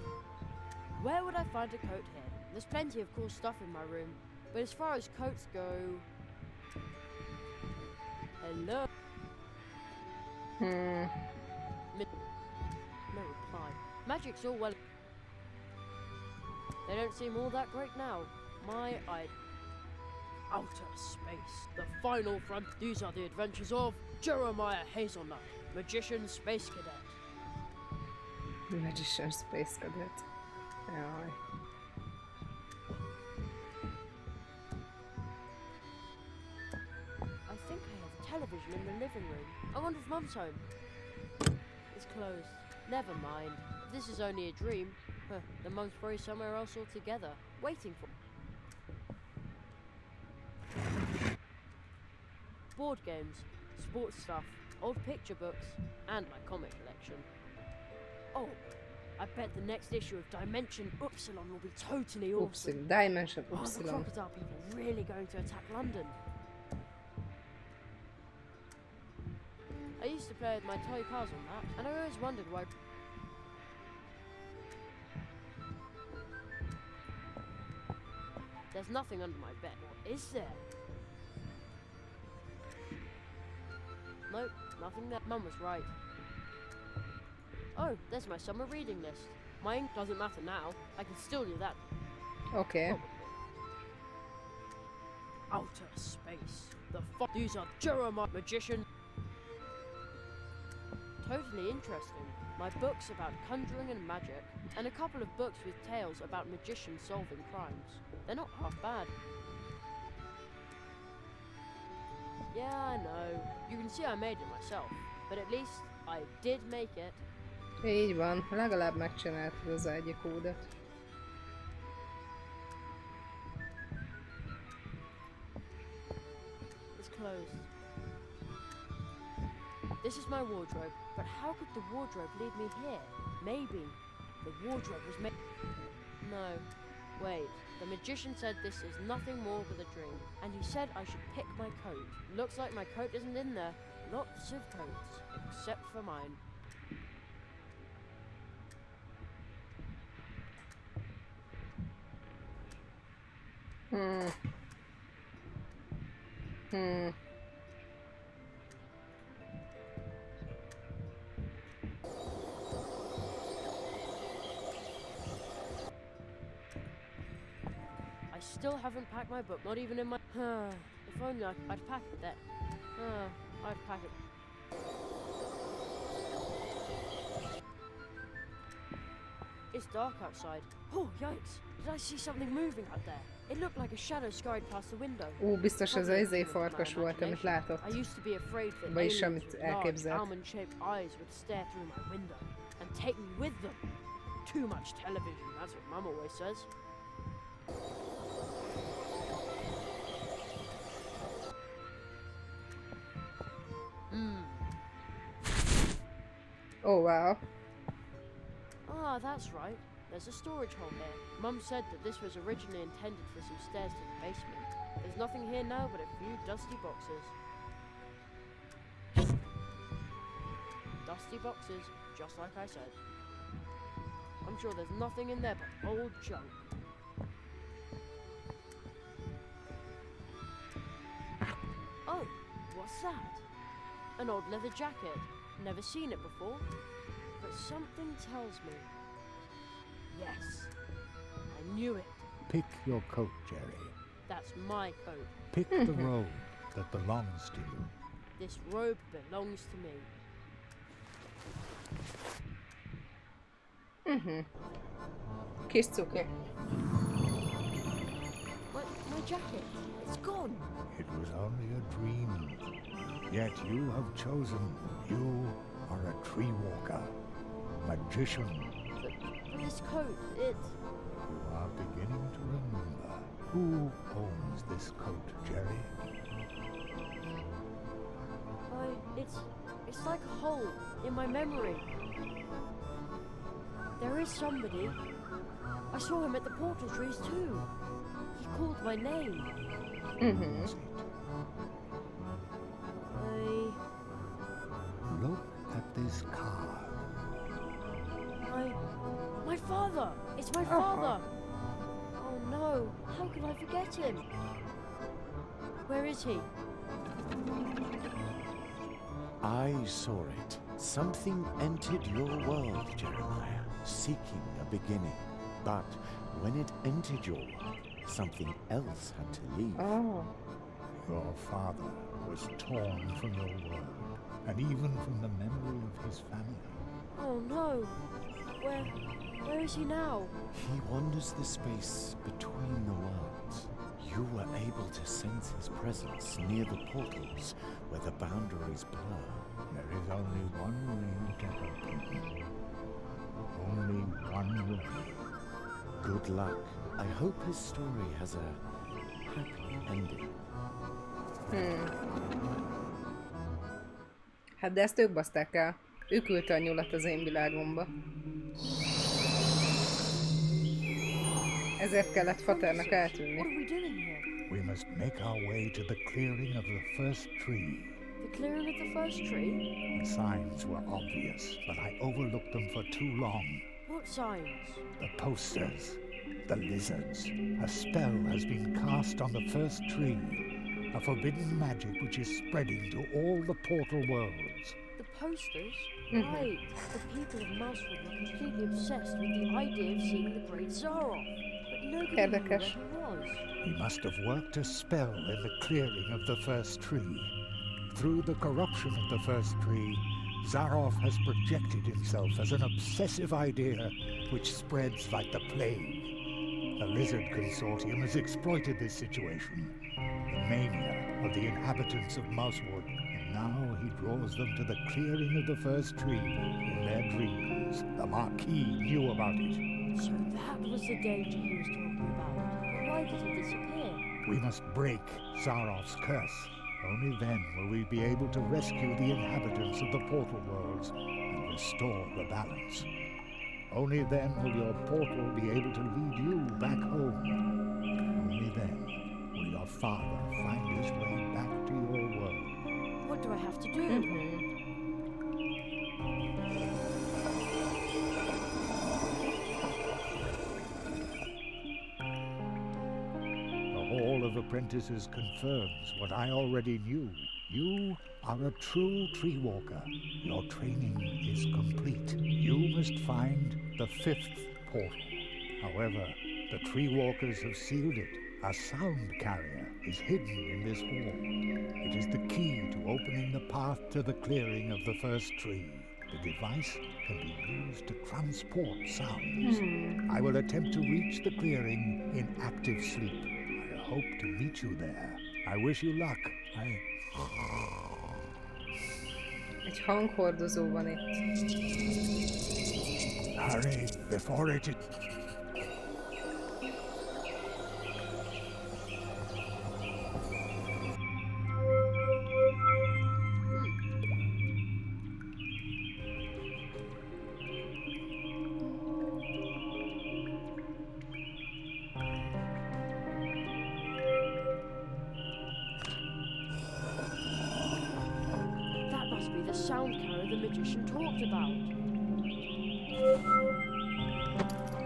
Where would I find a coat here? There's plenty of cool stuff in my room, but as far as coats go... Hello? No reply. Magic's all well... They don't seem all that great now. My outer space. The final front. These are the adventures of Jeremiah Hazelnut, Magician Space Cadet. Magician Space Cadet. Jaj. I think I have a television in the living room. I wonder if Mum's home. It's closed. Never mind. If this is only a dream, then Mum's probably somewhere else altogether, waiting for... Board games, sports stuff, old picture books, and my comic collection. Oh, I bet the next issue of Dimension Upsilon will be totally awesome. Dimension Oh, the Upsilon. crocodile people really going to attack London. I used to play with my toy cars on that, and I always wondered why... There's nothing under my bed, or is there? Nope, nothing there. Mum was right. Oh, there's my summer reading list. My ink doesn't matter now. I can still do that. Oké. Outer space. These are Jeremiah Magician. Totally interesting. My books about conjuring and magic, and a couple of books with tales about magicians solving crimes. They're not half bad. Yeah, I know. You can see I made it myself, but at least I did make it. Így van, legalább megcsináltad az egyik kódot. It's closed. This is my wardrobe, but how could the wardrobe lead me here? Maybe the wardrobe was made... No, wait. The magician said this is nothing more but a dream, and he said I should pick my coat. Looks like my coat isn't in there. Lots of coats, except for mine. I still haven't packed my book, not even in my... if only I'd pack it there. I'd pack it. It's dark outside. Oh, yikes. Did I see something moving out there? It looked like a shadow scurried past the window. Biztos ez az farkas volt, amit látott. I used to be afraid that Vagyis aliens amit with large elképzelt. almond-shaped eyes would stare through my window and take me with them. Too much television, that's what Mum always says. Oh, wow. Ah, that's right. There's a storage hole here. Mum said that this was originally intended for some stairs to the basement. There's nothing here now but a few dusty boxes. Dusty boxes, just like I said. I'm sure there's nothing in there but old junk. Oh, what's that? An old leather jacket. Never seen it before. But something tells me... Yes, I knew it. Pick your coat, Jerry. That's my coat. Pick the robe that belongs to you. This robe belongs to me. Kis cuki. My jacket, it's gone. It was only a dream. Yet you have chosen. You are a tree walker, magician. But this coat, it... You are beginning to remember. Who owns this coat, Jerry? It's like a hole in my memory. There is somebody. I saw him at the portal trees too. He called my name. Who was it? Look at this card. My father! It's my father! Oh no, how could I forget him? Where is he? I saw it. Something entered your world, Jeremiah, seeking a beginning. But when it entered your world, something else had to leave. Oh. Your father was torn from your world, and even from the memory of his family. Oh no! Where is he now? He wanders the space between the worlds. You were able to sense his presence near the portals where the boundaries blur. There is only one way to help him. Only one way. Good luck. I hope his story has a happy ending. Hát de ezt ők baszták el. Ő küldte a nyulat az én világomba. Ezért kellett Faternak eltűnni. What are we doing here? We must make our way to the clearing of the first tree. The clearing of the first tree? The signs were obvious, but I overlooked them for too long. What signs? The posters, the lizards. A spell has been cast on the first tree. A forbidden magic which is spreading to all the portal worlds. The posters? Right. The people of Mousewood were completely obsessed with the idea of seeing the great Zaroff. But nobody knew where Érdekes. he was. He must have worked a spell in the clearing of the first tree. Through the corruption of the first tree, Zaroff has projected himself as an obsessive idea which spreads like the plague. The Lizard Consortium has exploited this situation, the mania of the inhabitants of Mousewood, and now he draws them to the clearing of the first tree in their dreams. The Marquis knew about it. So that was the danger he was talking about. But why did he disappear? We must break Zaroff's curse. Only then will we be able to rescue the inhabitants of the portal worlds and restore the balance. Only then will your portal be able to lead you back home. Only then will your father find his way back to your world. What do I have to do? The Hall Hall of Apprentices confirms what I already knew. You are a true tree walker. Your training is complete. You must find the 5th portal. However, the tree walkers have sealed it. A sound carrier is hidden in this hall. It is the key to opening the path to the clearing of the first tree. The device can be used to transport sounds. I will attempt to reach the clearing in active sleep. I hope to meet you there. I wish you luck. Egy hanghordozó van itt. Hurry, before it... That must be the sound carrier the magician talked about.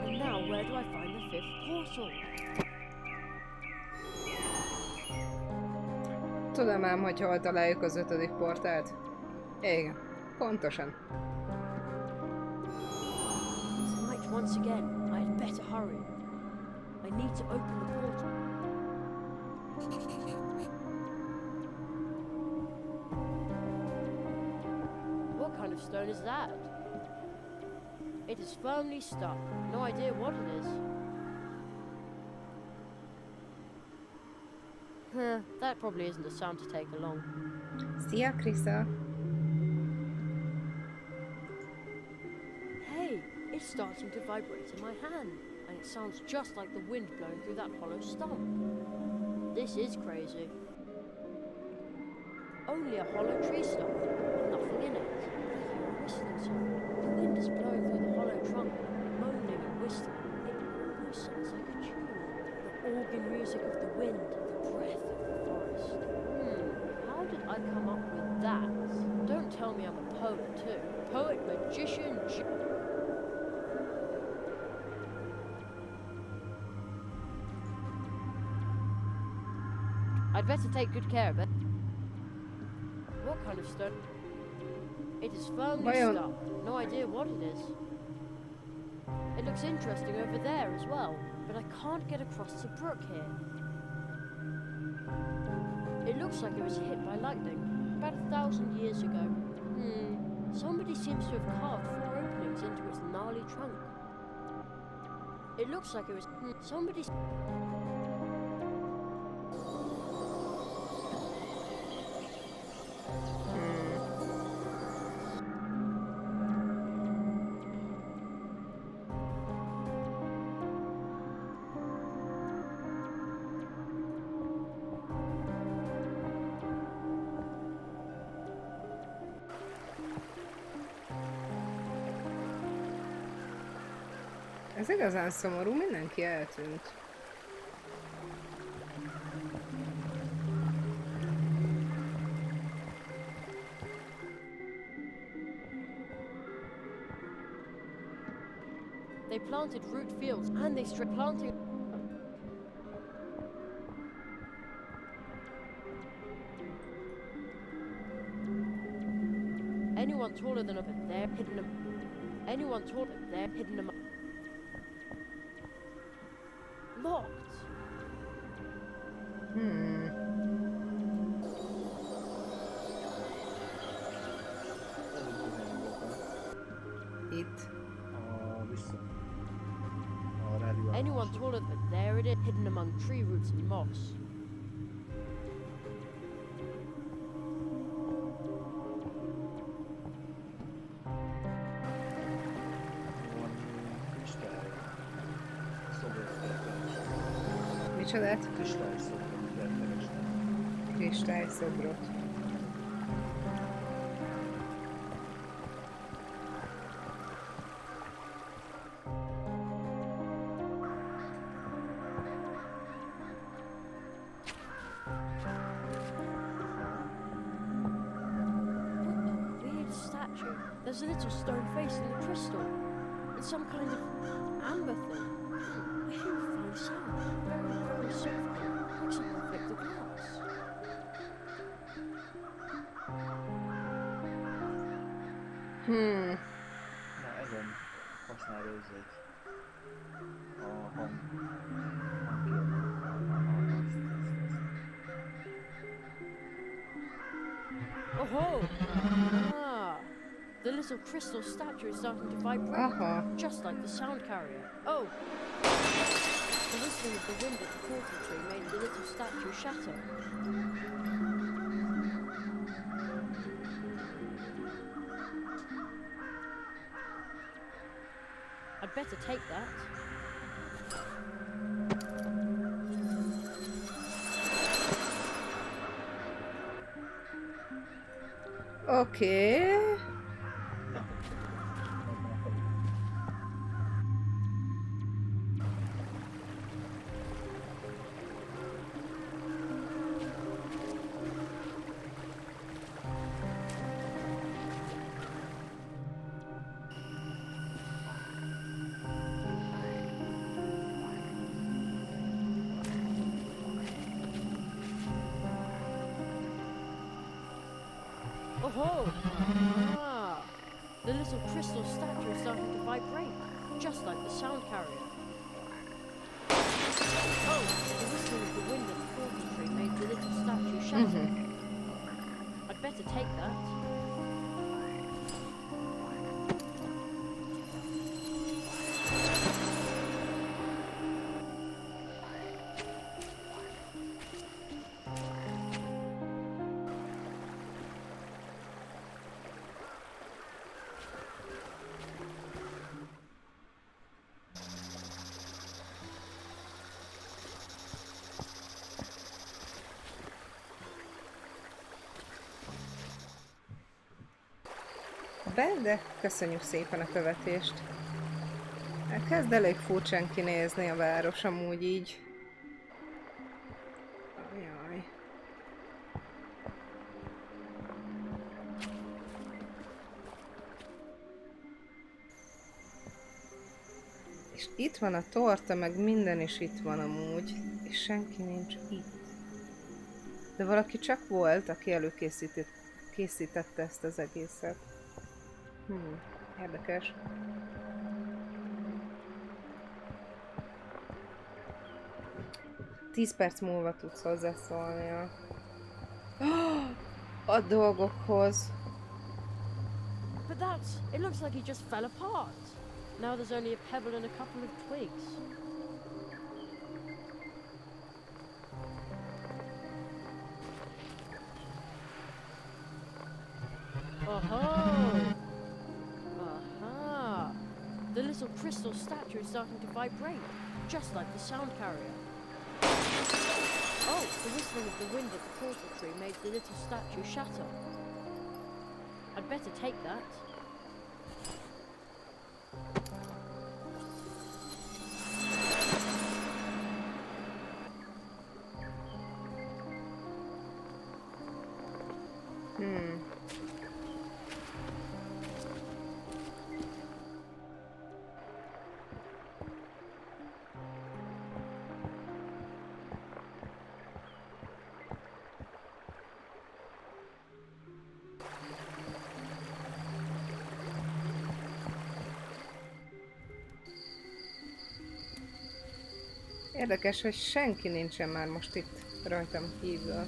And now, where do I find the 5th portal? Tudom ám, hogy hol találjuk az 5. portált? Igen, pontosan. It's night once again. I had better hurry. I need to open the portal. What kind of stone is that? It is firmly stuck. No idea what it is. That probably isn't a sound to take along. Szia, Krisza! Hey, it's starting to vibrate in my hand, and it sounds just like the wind blowing through that hollow stump. This is crazy. Only a hollow tree stump, and nothing in it. I hear a whistling sound. The wind is blowing through the hollow trunk, moaning and whistling. It almost sounds like a tune. The organ music of the wind, the breath of the forest. How did I come up with that? Don't tell me I'm a poet too. Poet, magician, I'd better take good care of it. What kind of stone? It is firmly stuck. No idea what it is. It looks interesting over there as well, but I can't get across the brook here. It looks like it was hit by lightning about 1,000 years ago. Somebody seems to have carved 4 openings into its gnarly trunk. It looks like it was somebody. Ez igazán szomorú, mindenki eltűnt. They planted root fields and they stripped planting. Anyone taller than a they're hidden them. Anyone taller they're hidden them. Locked. Itt. Anyone taller than there it is, hidden among tree roots and moss. Micsodát? Kristályszobrot. There's a little stone face in the crystal. It's some kind of amber thing. I hear a fine sound. Very, very soft. Someone flicked the glass. Na ezen használja őzét. A hangkérnek. Oh! Ah! The little crystal statue is starting to vibrate, Aha. just like the sound carrier. Oh! The whistling of the wind at the portal tree made the little statue shatter. I'd better take that. Oké. Oh! Ah! The little crystal statue is starting to vibrate, just like the sound carrier. Oh! The whistling of the wind at the portal tree made the little statue shatter. I'd better take that. De köszönjük szépen a követést. Kezd elég furcsán kinézni a város amúgy így. Jaj. És itt van a torta, meg minden is itt van amúgy, és senki nincs itt. De valaki csak volt, aki készítette ezt az egészet. Érdekes. Tíz perc múlva tudsz hozzászólni a dolgokhoz. But it looks like he just fell apart. Now there's only a pebble and a couple of twigs. Oh! Aha! The little crystal statue is starting to vibrate, just like the sound carrier. Oh, the whistling of the wind at the portal tree made the little statue shatter. I'd better take that. Érdekes, hogy senki nincsen már most itt rajtam kívül.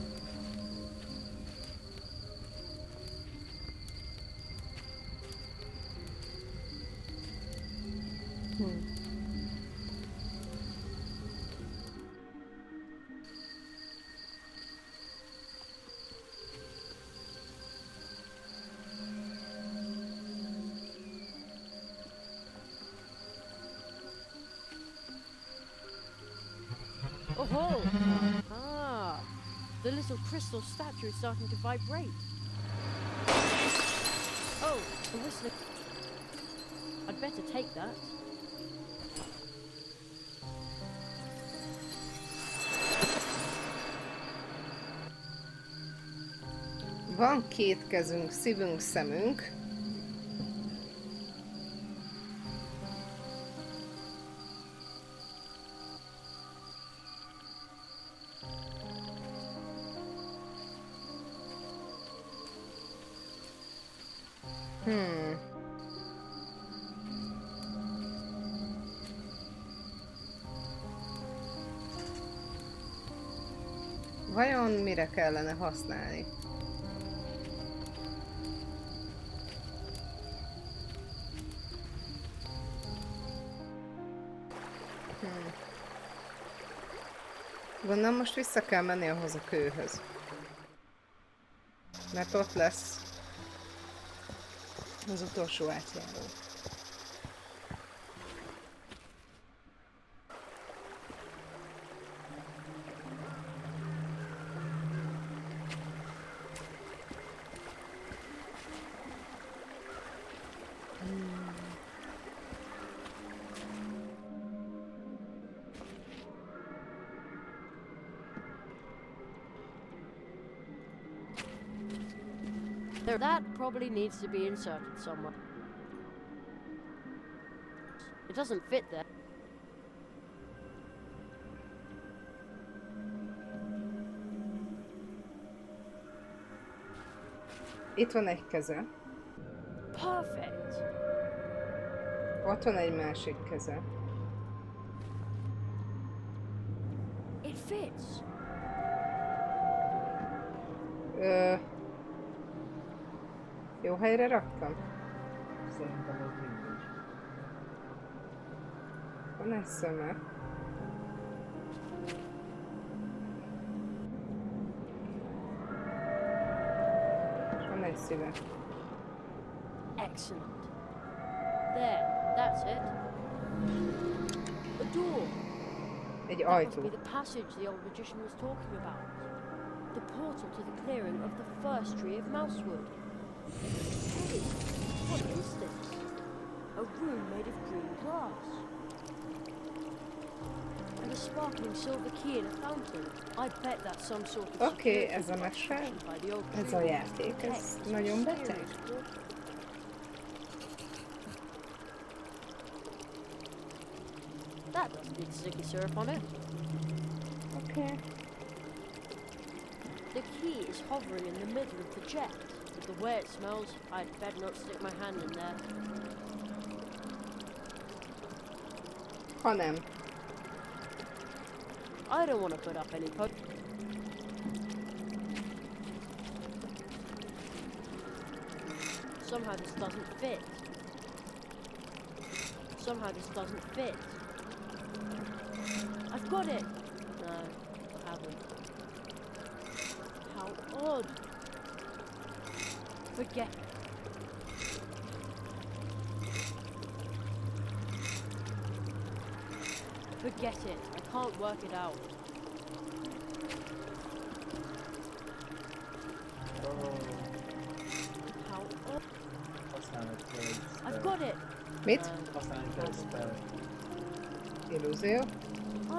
Oh! Ah! The little crystal statue is starting to vibrate. Oh, the whistling. I'd better take that. Van két kezünk, szívünk, szemünk. Vajon mire kellene használni? Gondolom most vissza kell menni ahhoz a kőhöz. Mert ott lesz az utolsó átjáró. That probably needs to be inserted somewhere. It doesn't fit there. Itt van egy keze. Perfect. Ott van egy másik keze. It fits. Jó helyre raktam? Szerintem az mindegy. Van egy szeme. És van egy szíve. Excellent. There, that's it. A door. Egy That must ajtó. be the passage the old magician was talking about. The portal to the clearing of the first tree of mousewood. Hey, what is this? A room made of green glass. And a sparkling silver key in a fountain. I bet that's some sort of Oké, security ez a device mese, fashioned by the old ez a tree játék, to ez protect this nagyon beteg. mysterious portal. That doesn't need sticky syrup on it. Oké. The key is hovering in the middle of the jet. With the way it smells, I'd better not stick my hand in there. Ha nem. I don't want to put up any Somehow this doesn't fit. Somehow this doesn't fit. I've got it! No, I haven't. How odd. Forget it. Forget it. I can't work it out. How odd. Használni kell egy I've spell. got it! Mit? No, Használni kell egy spell. Illúzió.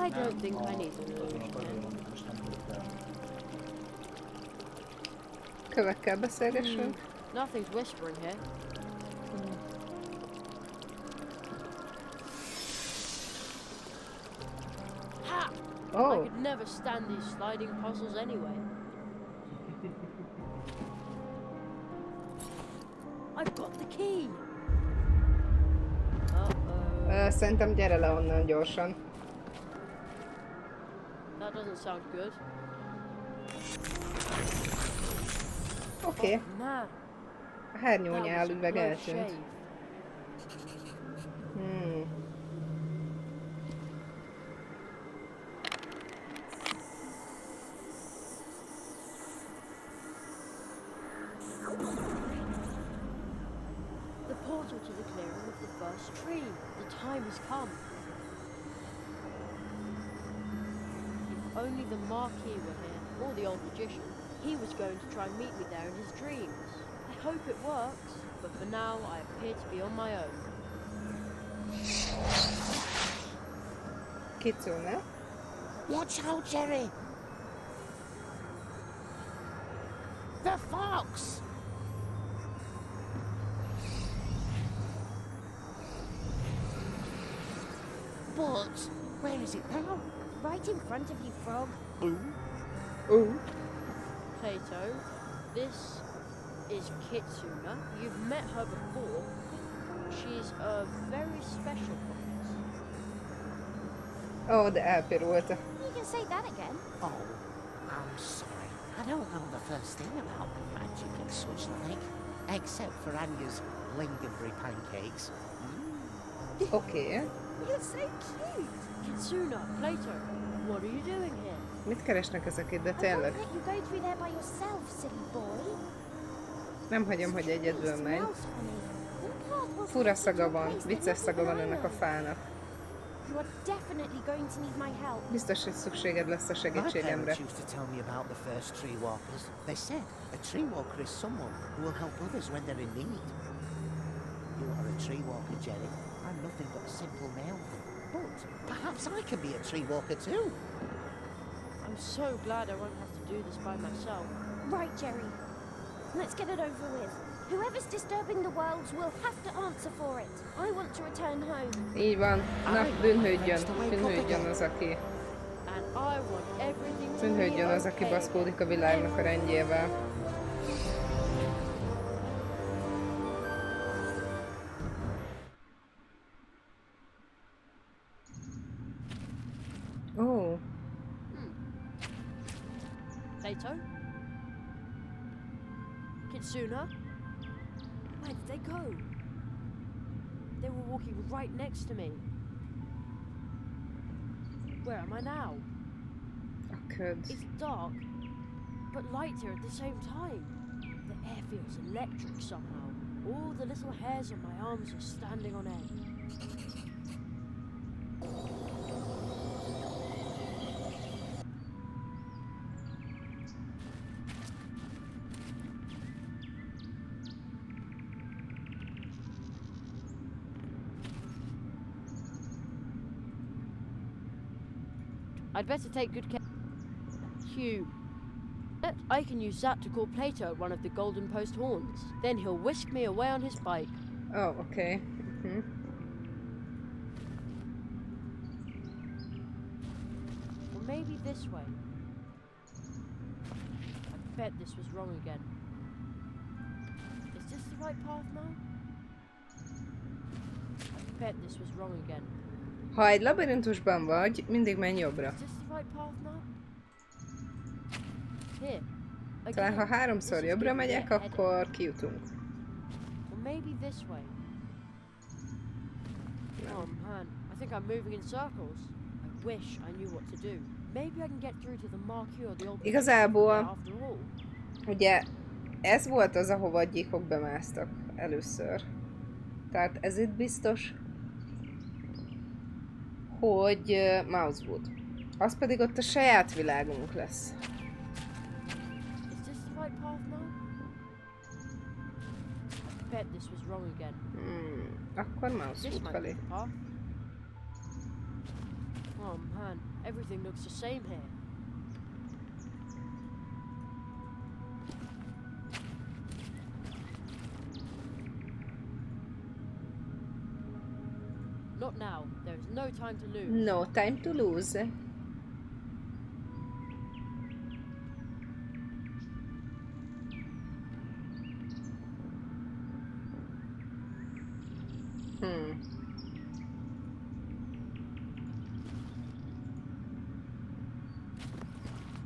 I don't think I need an Azon a illusion. pavilon, most nem tudok el. Kövekkel beszélgessünk. Nothing's whispering here. Ha! I Oh, could never stand these sliding puzzles anyway. I've got the key! Uh-oh. Szerintem gyere le onnan gyorsan. That doesn't sound good. Oké. Oh, man. A hernyónyál That was a üveg close eltűnt. shave. The portal to the clearing of the first tree. The time has come. If only the Marquis were here, or the old magician, he was going to try and meet me there in his dreams. I hope it works, but for now I appear to be on my own. Kitsune. Watch out, Jerry! The fox! But where is it now? Right in front of you, Frog. Ooh. Plato, this is Kitsuna. You've met her before. She's a very special goddess. Ó, de elpirulta. You can say that again. Oh, I'm sorry. I don't know the first thing about magic and such like, except for Anya's lingonberry pancakes. Oké. You're so cute. Kitsuna, Plato, what are you doing here? Mit keresnek ezek itt, de I won't tényleg? let you go through there by yourself, silly boy. Nem hagyom, hogy egyedül megy. Smells funny. Your path wasn't Fura leading to szaga a van, place vicces that szaga van wasn't ennek a an fának. island. You are definitely going to need my help. Biztos, hogy szükséged lesz a My segítségemre. parents used to tell me about the first tree walkers. They said a tree walker is someone who will help others when they're in need. You are a tree walker, Jerry. I'm nothing but a simple mailman. But perhaps I can be a tree walker too. I'm so glad I won't have to do this by myself. Right, Jerry. Let's get it over with. Whoever's disturbing the worlds will have to answer for it. I want to return home. Így van. Na, bűnhődjön. Bűnhődjön az, aki... And I want everything to Bűnhődjön be az, aki okay. baszkódik a világnak a rendjével. Ó, Plato? Kitsuna? Where did they go? They were walking right next to me. Where am I now? a köd. It's dark, but light here at the same time. The air feels electric somehow. All the little hairs on my arms are standing on end. I'd better take good care. Hugh. I can use that to call Plato at one of the Golden Post horns. Then he'll whisk me away on his bike. Ó, oké. Or maybe this way. I bet this was wrong again. Is this the right path now? I bet this was wrong again. Ha egy labirintusban vagy, mindig menj jobbra. Is this the right path now? Here. Talán ha Again. háromszor This is jobbra giving me megyek, a headache. akkor kijutunk. Or maybe this way. Oh man, I think I'm moving in circles. I wish I knew what to do. Maybe I can get through to the marquee or the old Igazából, after all. ugye, ez volt az, ahova a gyíkok bemásztak először. Tehát ez itt biztos, hogy Mousewood. Az pedig ott a saját világunk lesz. Is this the right path now? I bet this was wrong again. Akkor This Mousewood might be felé. the path. Oh man, everything looks the same here. Not now. There is no time to lose. No time to lose.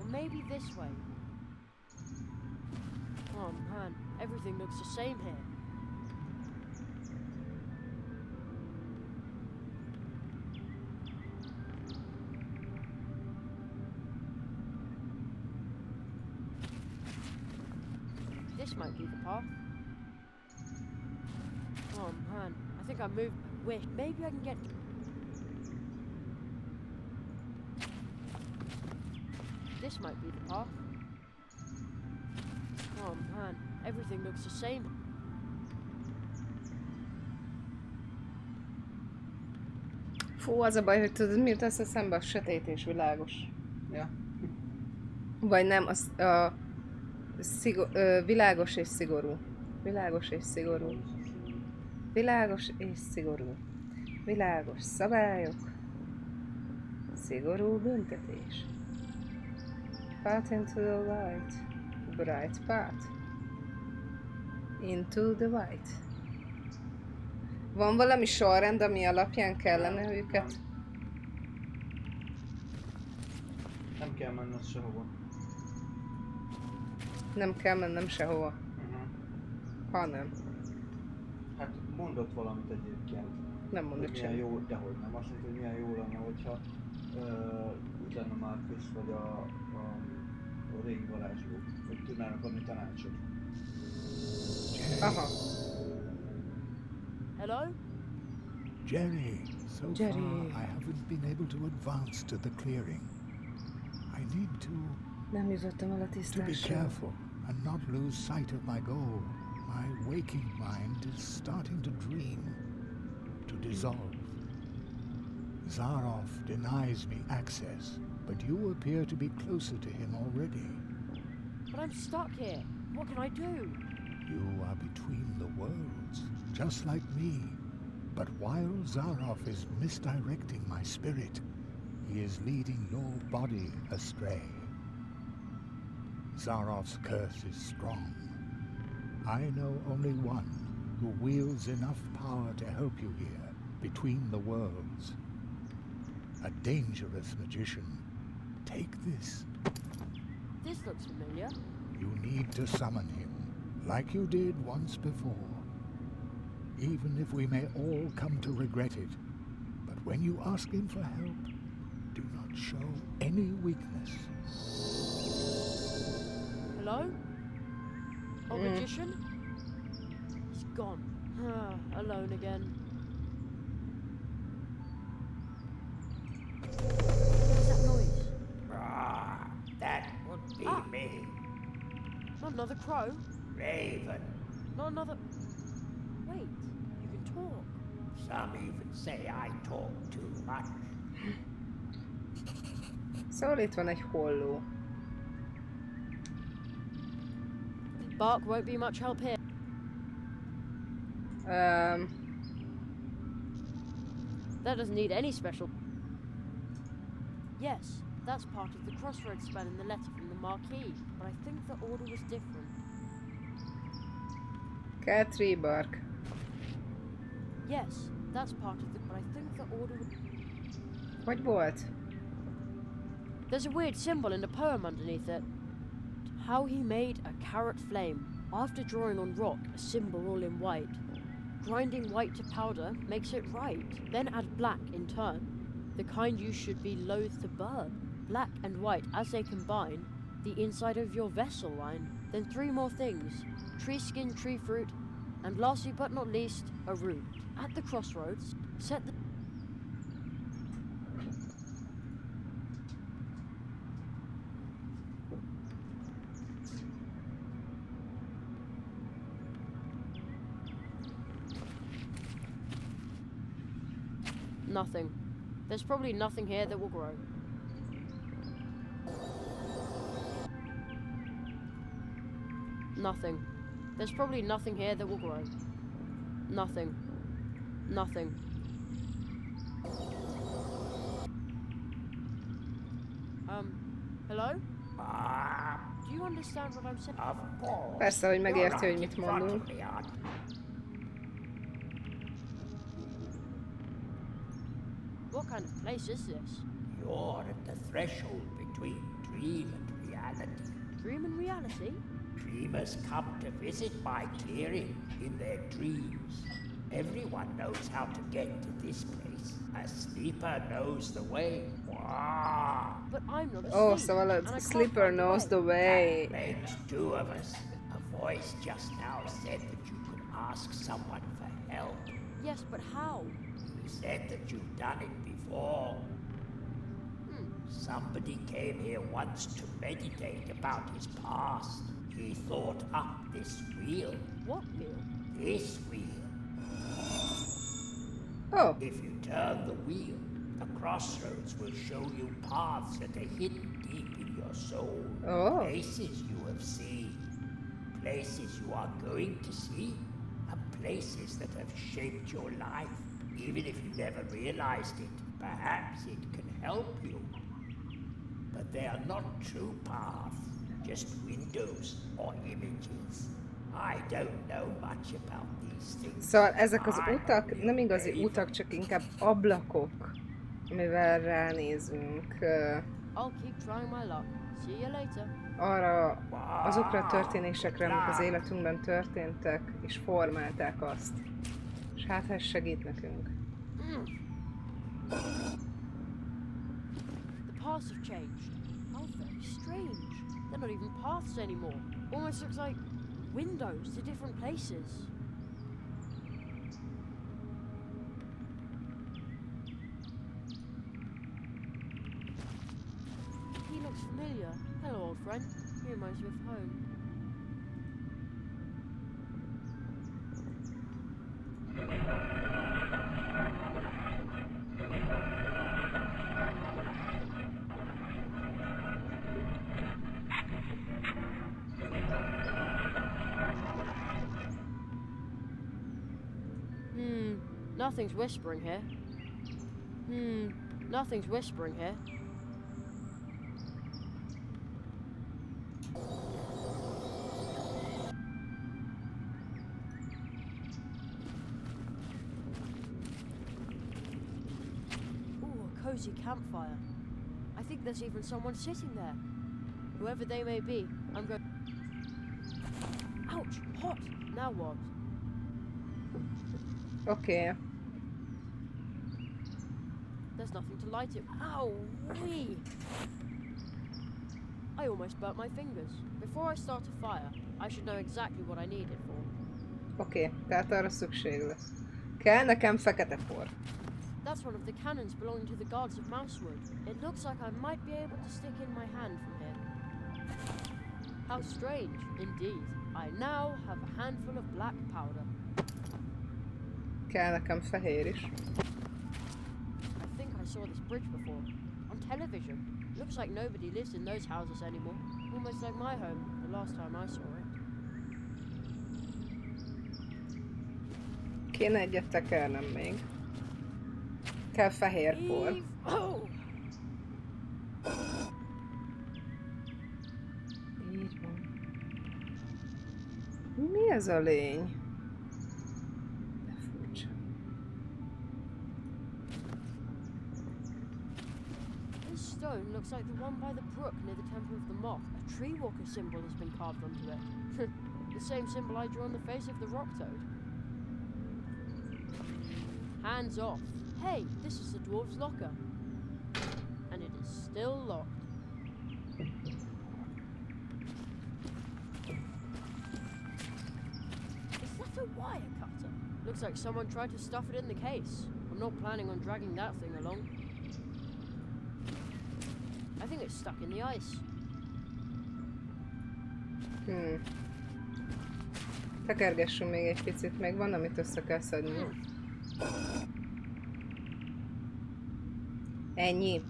Or maybe this way. Oh man, everything looks the same here. This might be the path. Oh man, I think I moved. Wait, maybe I can get. This might be the path. Oh man, everything looks the same. Fú, az a baj, hogy tudod, mi jut eszembe? A sötét és világos. Ja. Vagy nem, az a világos és szigorú. Világos és szigorú. Világos és szigorú. Világos szabályok. Szigorú büntetés. Path into the light. Bright path. Into the White. Van valami sorrend, ami alapján kellene őket? Nem kell menned sehova. Nem kell mennem sehova. Hanem. Hát mondott valamit egyébként. Nem Hogy mondok milyen semmit. jó, dehogy nem. Azt mondta, hogy milyen jó lenne, hogyha úgy lenne Marcus vagy a régi varázslók, hogy tudnának adni tanácsot. Aha. Hello? Jerry, so Jerry. far I haven't been able to advance to the clearing. I need Nem jutottam el a to be tisztásra. careful and not lose sight of my goal. My waking mind is starting to dream, to dissolve. Zaroff denies me access, but you appear to be closer to him already. But I'm stuck here. What can I do? You are between the worlds, just like me. But while Zaroff is misdirecting my spirit, he is leading your body astray. Zaroff's curse is strong. I know only one who wields enough power to help you here, between the worlds. A dangerous magician. Take this. This looks familiar. You need to summon him, like you did once before. Even if we may all come to regret it, but when you ask him for help, do not show any weakness. Hello? Old magician? He's gone. Alone again. What's that noise? That would be me, Not another crow? Raven. Not another... Wait, you can talk. Some even say I talk too much. Szóval itt van egy holló. Bark won't be much help here. That doesn't need any special... Yes, that's part of the crossroads spell in the letter from the Marquis, but I think the order was different. Kell tree bark. Yes, that's part of the... but I think the order was... Hogy volt? There's a weird symbol in the poem underneath it. How he made a carrot flame after drawing on rock a symbol all in white. Grinding white to powder makes it right. Then add black in turn, the kind you should be loath to burn. Black and white as they combine, the inside of your vessel line. Then 3 more things: tree skin, tree fruit, and lastly but not least, a root. At the crossroads, set the... Nothing. There's probably nothing here that will grow. Nothing. There's probably nothing here that will grow. Nothing. Nothing. Hello? Do you understand what I'm saying? Of course. Persze, hogy megérti, You're hogy right mit in front mondunk. of me, aren't you? What kind of place is this? You're at the threshold between dream and reality. Dream and reality? Dreamers come to visit my clearing in their dreams. Everyone knows how to get to this place. A sleeper knows the way. Wah! But I'm not asleep. Oh, szóval and I a can't sleeper find the knows way. the way. That makes 2 of us. A voice just now said that you could ask someone for help. Yes, but how? He said that you've done it before. Somebody came here once to meditate about his past. He thought up this wheel. What wheel? This wheel. Oh, If you turn the wheel, the crossroads will show you paths that are hidden deep in your soul. Oh. Places you have seen. Places you are going to see. And places that have shaped your life. Even if you never realized it, perhaps it can help you. But they are not true paths, just windows or images. I don't know much about these things. Szóval ezek az utak nem igazi utak, csak inkább ablakok, amivel ránézünk I'll keep trying my luck. See you later. arra, azokra a történésekre, amik az életünkben történtek, és formálták azt. És hát ez segít nekünk. The paths have changed. How very strange. They're not even paths anymore. Almost looks like windows to different places. He looks familiar. Hello, old friend. He reminds me of home. Nothing's whispering here. Nothing's whispering here. Ooh, a cozy campfire. I think there's even someone sitting there. Whoever they may be, I'm going... Ouch! Hot! Now what? Oké. There's nothing to light it. Ow! Wee! I almost burnt my fingers. Before I start a fire, I should know exactly what I need it for. Oké, tehát arra szükség lesz. Kell nekem fekete por. That's one of the cannons belonging to the guards of Mousewood. It looks like I might be able to stick in my hand from here. How strange, indeed. I now have a handful of black powder. Kell nekem fehér is. I think I saw this bridge before. On television. Looks like nobody lives in those houses anymore. Almost like my home, the last time I saw it. Kéne egyet tekernem még. Kell fehér por. Eve! Oh! Így van. Mi ez a lény? De furcsa. This stone looks like the one by the brook near the Temple of the Moth. A tree walker symbol has been carved onto it. The same symbol I drew on the face of the rock toad. Hands off. Hey, this is the dwarf's locker. And it is still locked. Is that a wire cutter? Looks like someone tried to stuff it in the case. I'm not planning on dragging that thing along. I think it's stuck in the ice. Tekergessünk még egy picit, még van, amit össze kell szedni. Ennyi.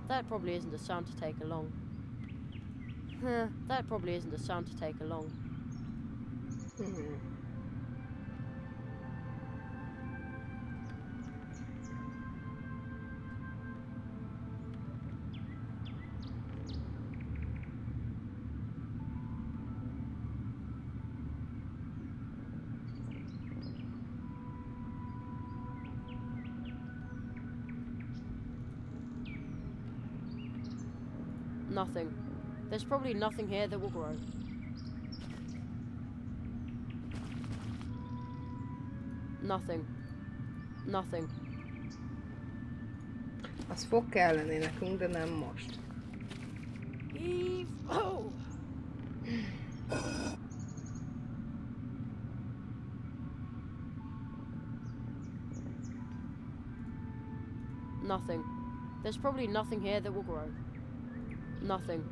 That probably isn't a sound to take along. That probably isn't a sound to take along. Nothing. There's probably nothing here that will grow. Nothing. Nothing. Az fog kelleni nekünk, de nem most. Eve! Oh! Nothing. There's probably nothing here that will grow. Nothing.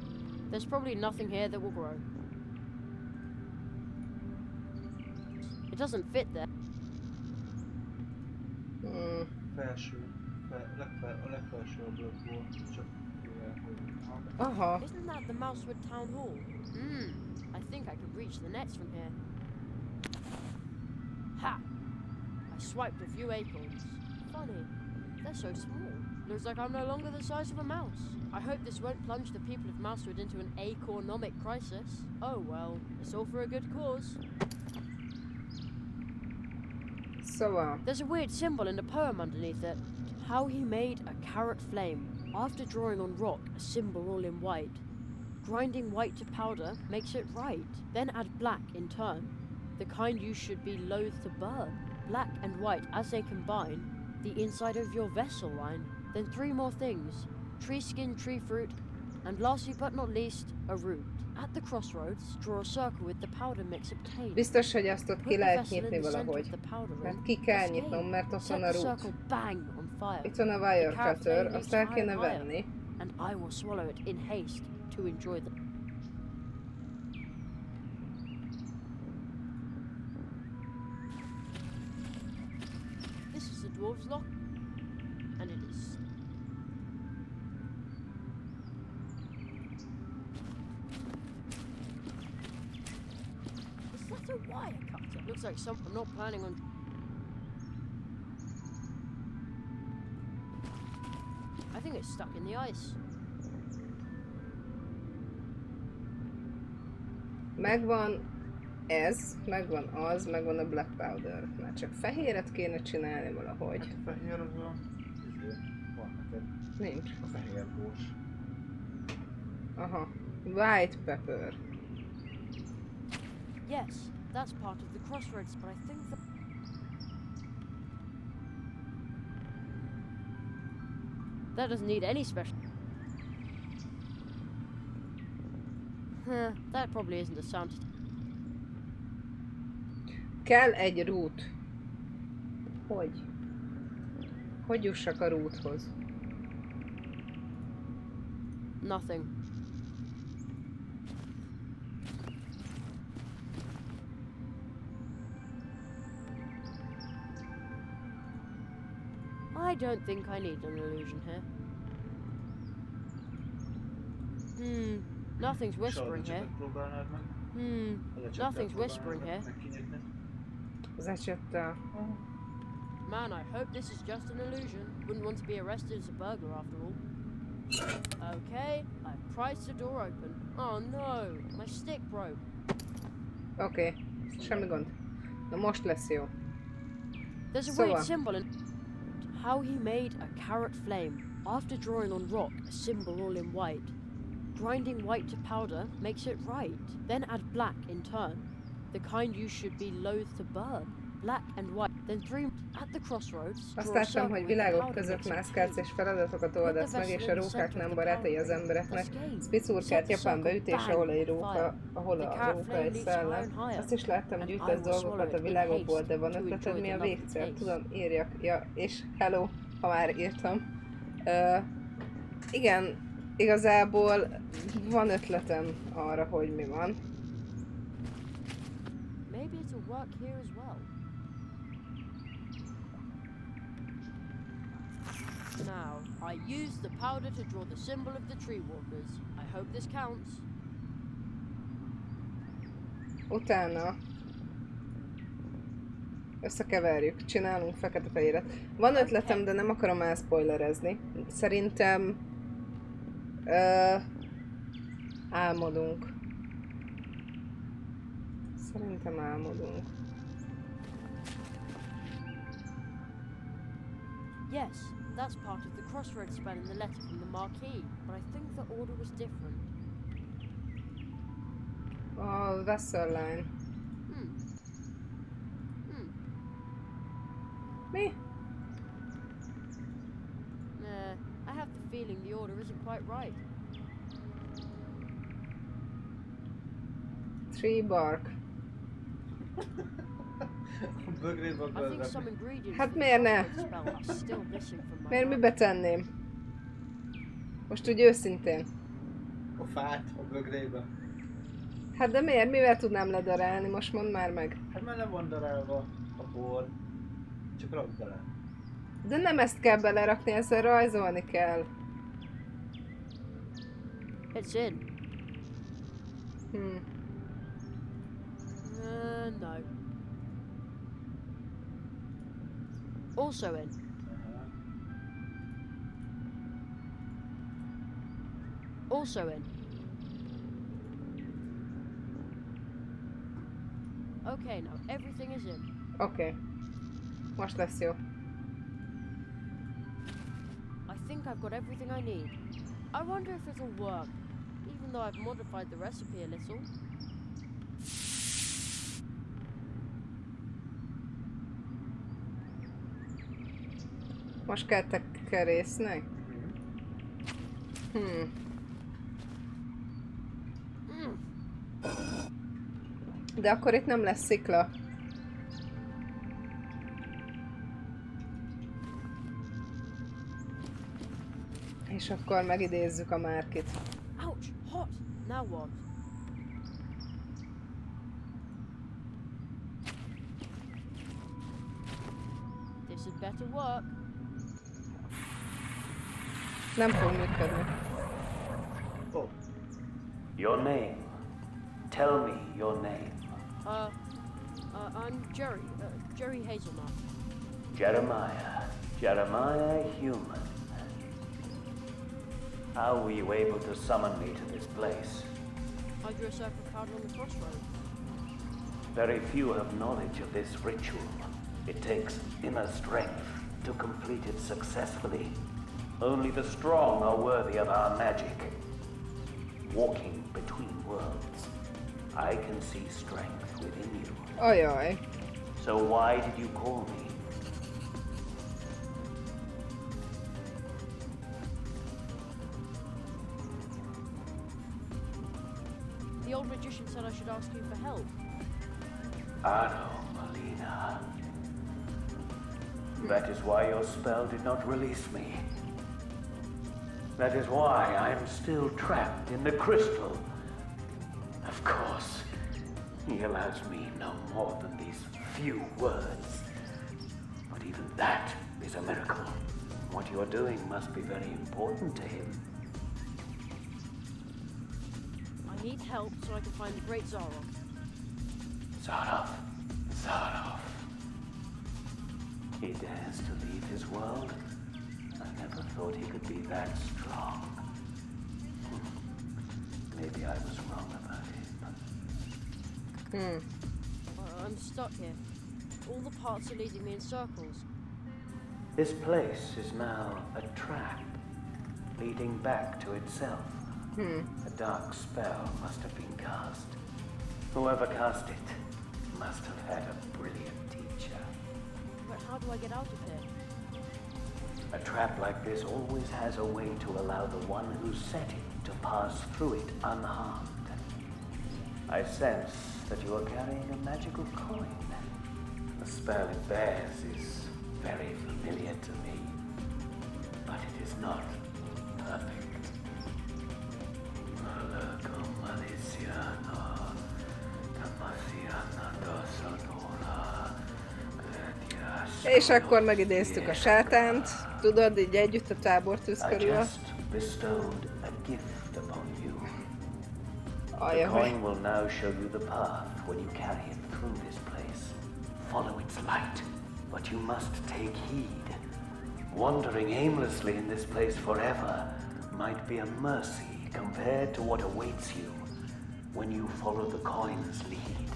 There's probably nothing here that will grow. It doesn't fit there. Felső, a legfelső ablakból, csak mivel, hogy... Aha. Isn't that the Mousewood Town Hall? I think I could reach the nets from here. Ha! I swiped a few acorns. Funny. They're so small. Looks like I'm no longer the size of a mouse. I hope this won't plunge the people of Mousewood into an economic crisis. Oh well, it's all for a good cause. Szóval, There's a weird symbol in the poem underneath it. How he made a carrot flame. After drawing on rock a symbol all in white. Grinding white to powder makes it right. Then add black in turn. The kind you should be loath to burn. Black and white as they combine. The inside of your vessel line. Then 3 more things. Tree skin, tree fruit. And lastly but not least, a root. At the crossroads, draw a circle with the powder mix obtained. biztos, hogy azt ott Put ki the lehet vessel in nyitni the center of valahogy. the powder Mert ring. ki kell Escape. nyitnom, mert ott Set van a the root. circle bang on fire. Itt van a The wire carrot cutter, flame azt leaps el higher kéne and higher, venni. and I will swallow it in haste to enjoy the... This is the dwarves' lock, and it is... Is that a wire cutter? Looks like some... I'm not planning on... I think it's stuck in the ice. Megvan ez, megvan az, megvan a black powder. Már csak fehéret kéne csinálni valahogy. Hát a fehér az a... Van neked Nincs. a fehér bors. Aha. White pepper. Yes, that's part of the crossroads, but I think that... That doesn't need any special... Huh, that probably isn't a sound... Kell egy root. Hogy? Hogy jussak a roothoz? Nothing. I don't think I need an illusion here. Nothing's whispering here. Próbálnád meg? Nothing's whispering here. Megkinyitni. Az ecsettel. Man, I hope this is just an illusion. Wouldn't want to be arrested as a burglar after all. Okay, I've prized the door open. Oh no, my stick broke. Oké, semmi gond. Na most lesz jó. There's a So, weird symbol in... How he made a carrot flame. After drawing on rock a symbol all in white. Grinding white to powder makes it right. Then add black in turn. The kind you should be loath to burn. Black and white. Then 3 at the crossroads. Azt draw a láttam, circle hogy with the világok powder között mix mászkálsz obtained. és feladatokat oldasz meg, és a rókák nem barátai az embereknek. Spicurkát japán beütés, ahol egy róka, ahol a róka egy szellem. Azt is láttam, gyűjtesz dolgokat a világokból, de van ötleted, mi a végcél? Tudom, írjak. Ja, és hello, ha már írtam. Igen, igazából van ötletem arra, hogy mi van. Maybe it'll work here as well. Now, I used the powder to draw the symbol of the tree walkers. I hope this counts. Utána összekeverjük, csinálunk fekete-fehéret. Van ötletem, de nem akarom elspoilerezni. Szerintem álmodunk. Szerintem álmodunk. Yes, that's part of the crossroads spell in the letter from the Marquis, but I think the order was different. A vessel line. Mi? I have the feeling the order isn't quite right. Tree bark. Bögrébe I think some ingredients Hát for the miért ne? crossroads spell are still missing from my Miért map. mibe tenném? Most úgy őszintén. A fát a bögrébe. Hát de miért? Mivel tudnám ledarálni? Most mondd már meg. Hát már le van darálva a bor. Csak rakd bele. De nem ezt kell belerakni, ezzel rajzolni kell. It's in. No. Also in. also in? Okay, now everything is in. Oké. Most lesz jó. I think I've got everything I need. I wonder if it'll work, even though I've modified the recipe a little. Most kell tekerészni? De akkor itt nem lesz szikla. És akkor megidézzük a Márkit. Ouch! Hot! Now what? This had better work. Nem fog működni. Oh, Your name. Tell me your name. I'm Jerry. Jerry Hazelnut. Jeremiah. Jeremiah Human. How were you able to summon me to this place? I drew a circle card on the crossroad. Very few have knowledge of this ritual. It takes inner strength to complete it successfully. Only the strong are worthy of our magic. Walking between worlds, I can see strength within you. Ajaj. So why did you call me? The old magician said I should ask you for help. Melina. That is why your spell did not release me. That is why I am still trapped in the crystal. Of course, he allows me no more than these few words. But even that is a miracle. What you are doing must be very important to him. I need help so I can find the great Zaroff. Zaroff. He dares to leave his world? I never thought he could be that strong. Maybe I was wrong about him. I'm stuck here. All the parts are leading me in circles. This place is now a trap, leading back to itself. A dark spell must have been cast. Whoever cast it must have had a brilliant teacher. But how do I get out of here? A trap like this always has a way to allow the one who set it to pass through it unharmed. I sense that you are carrying a magical coin. The spell it bears is very familiar to me, but it is not perfect. És akkor megidéztük a sátánt. Tudod, így együtt a tábortűz I körül. just bestowed a gift upon you. The Ajaj. coin will now show you the path when you carry it through this place. Follow its light, but you must take heed. Wandering aimlessly in this place forever might be a mercy compared to what awaits you when you follow the coin's lead.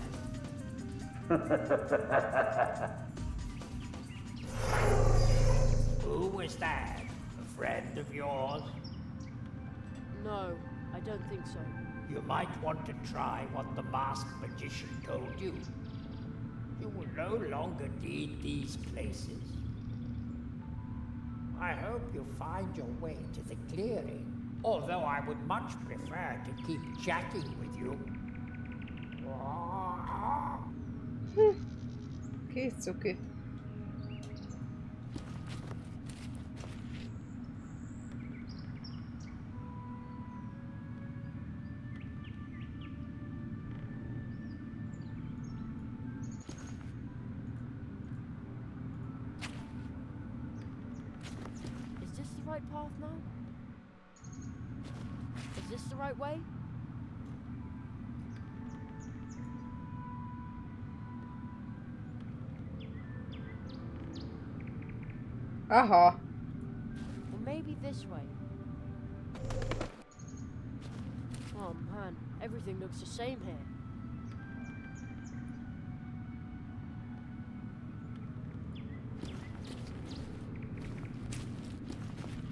Who was that? A friend of yours? No, I don't think so. You might want to try what the masked magician told you. You will no longer need these places. I hope you find your way to the clearing, although I would much prefer to keep chatting with you. Két cuki. Is this the right path now? Is this the right way? Aha. Or maybe this way. Oh man, everything looks the same here.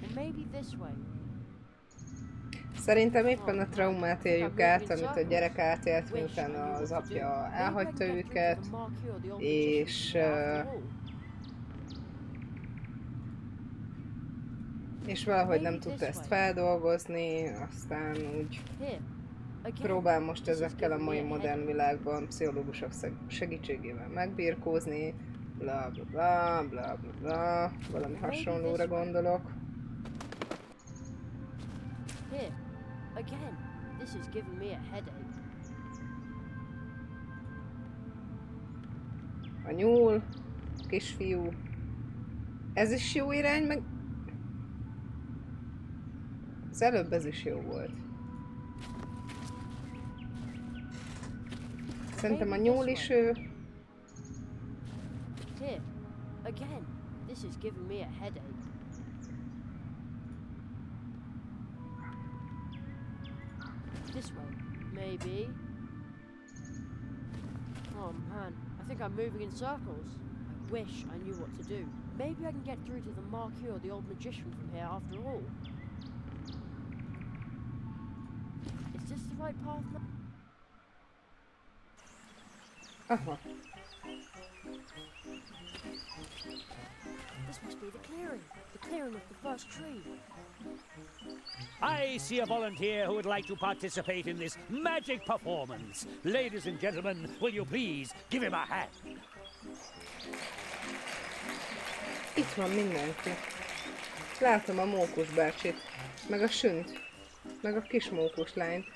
Well, maybe this way. Szerintem éppen a traumát éljük át, amit a gyerek átélt, miután az apja elhagyta őket, és valahogy nem tudta ezt feldolgozni, aztán úgy próbál most ezekkel a mai modern világban pszichológusok segítségével megbirkózni, bla bla bla bla bla bla, valami hasonlóra gondolok. Here, again, this is giving me a headache. A nyúl, a kisfiú. Ez is jó irány, meg... Az előbb ez is jó volt. Szerintem a nyúl is ő. Here, again, this is giving me a headache. This way, maybe. Oh man, I think I'm moving in circles. I wish I knew what to do. Maybe I can get through to the Marquis or the old magician from here after all. Is this the right path now? Aha. This must be the clearing of the first tree. I see a volunteer who would like to participate in this magic performance. Ladies and gentlemen, will you please give him a hand? Itt van mindenki. Látom a mókus bácsit, meg a sünt, meg a kis mókus lányt.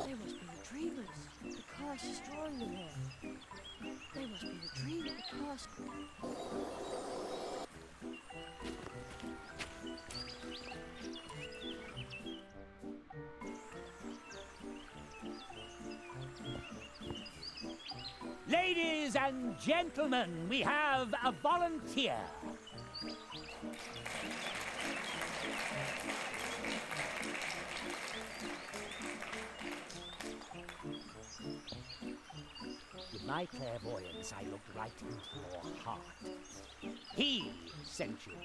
They must be the dreamers. The curse is drawing them here. They must be the dreamers. The curse. Ladies and gentlemen, we have a volunteer. With my clairvoyance, I looked right into your heart. He sent you.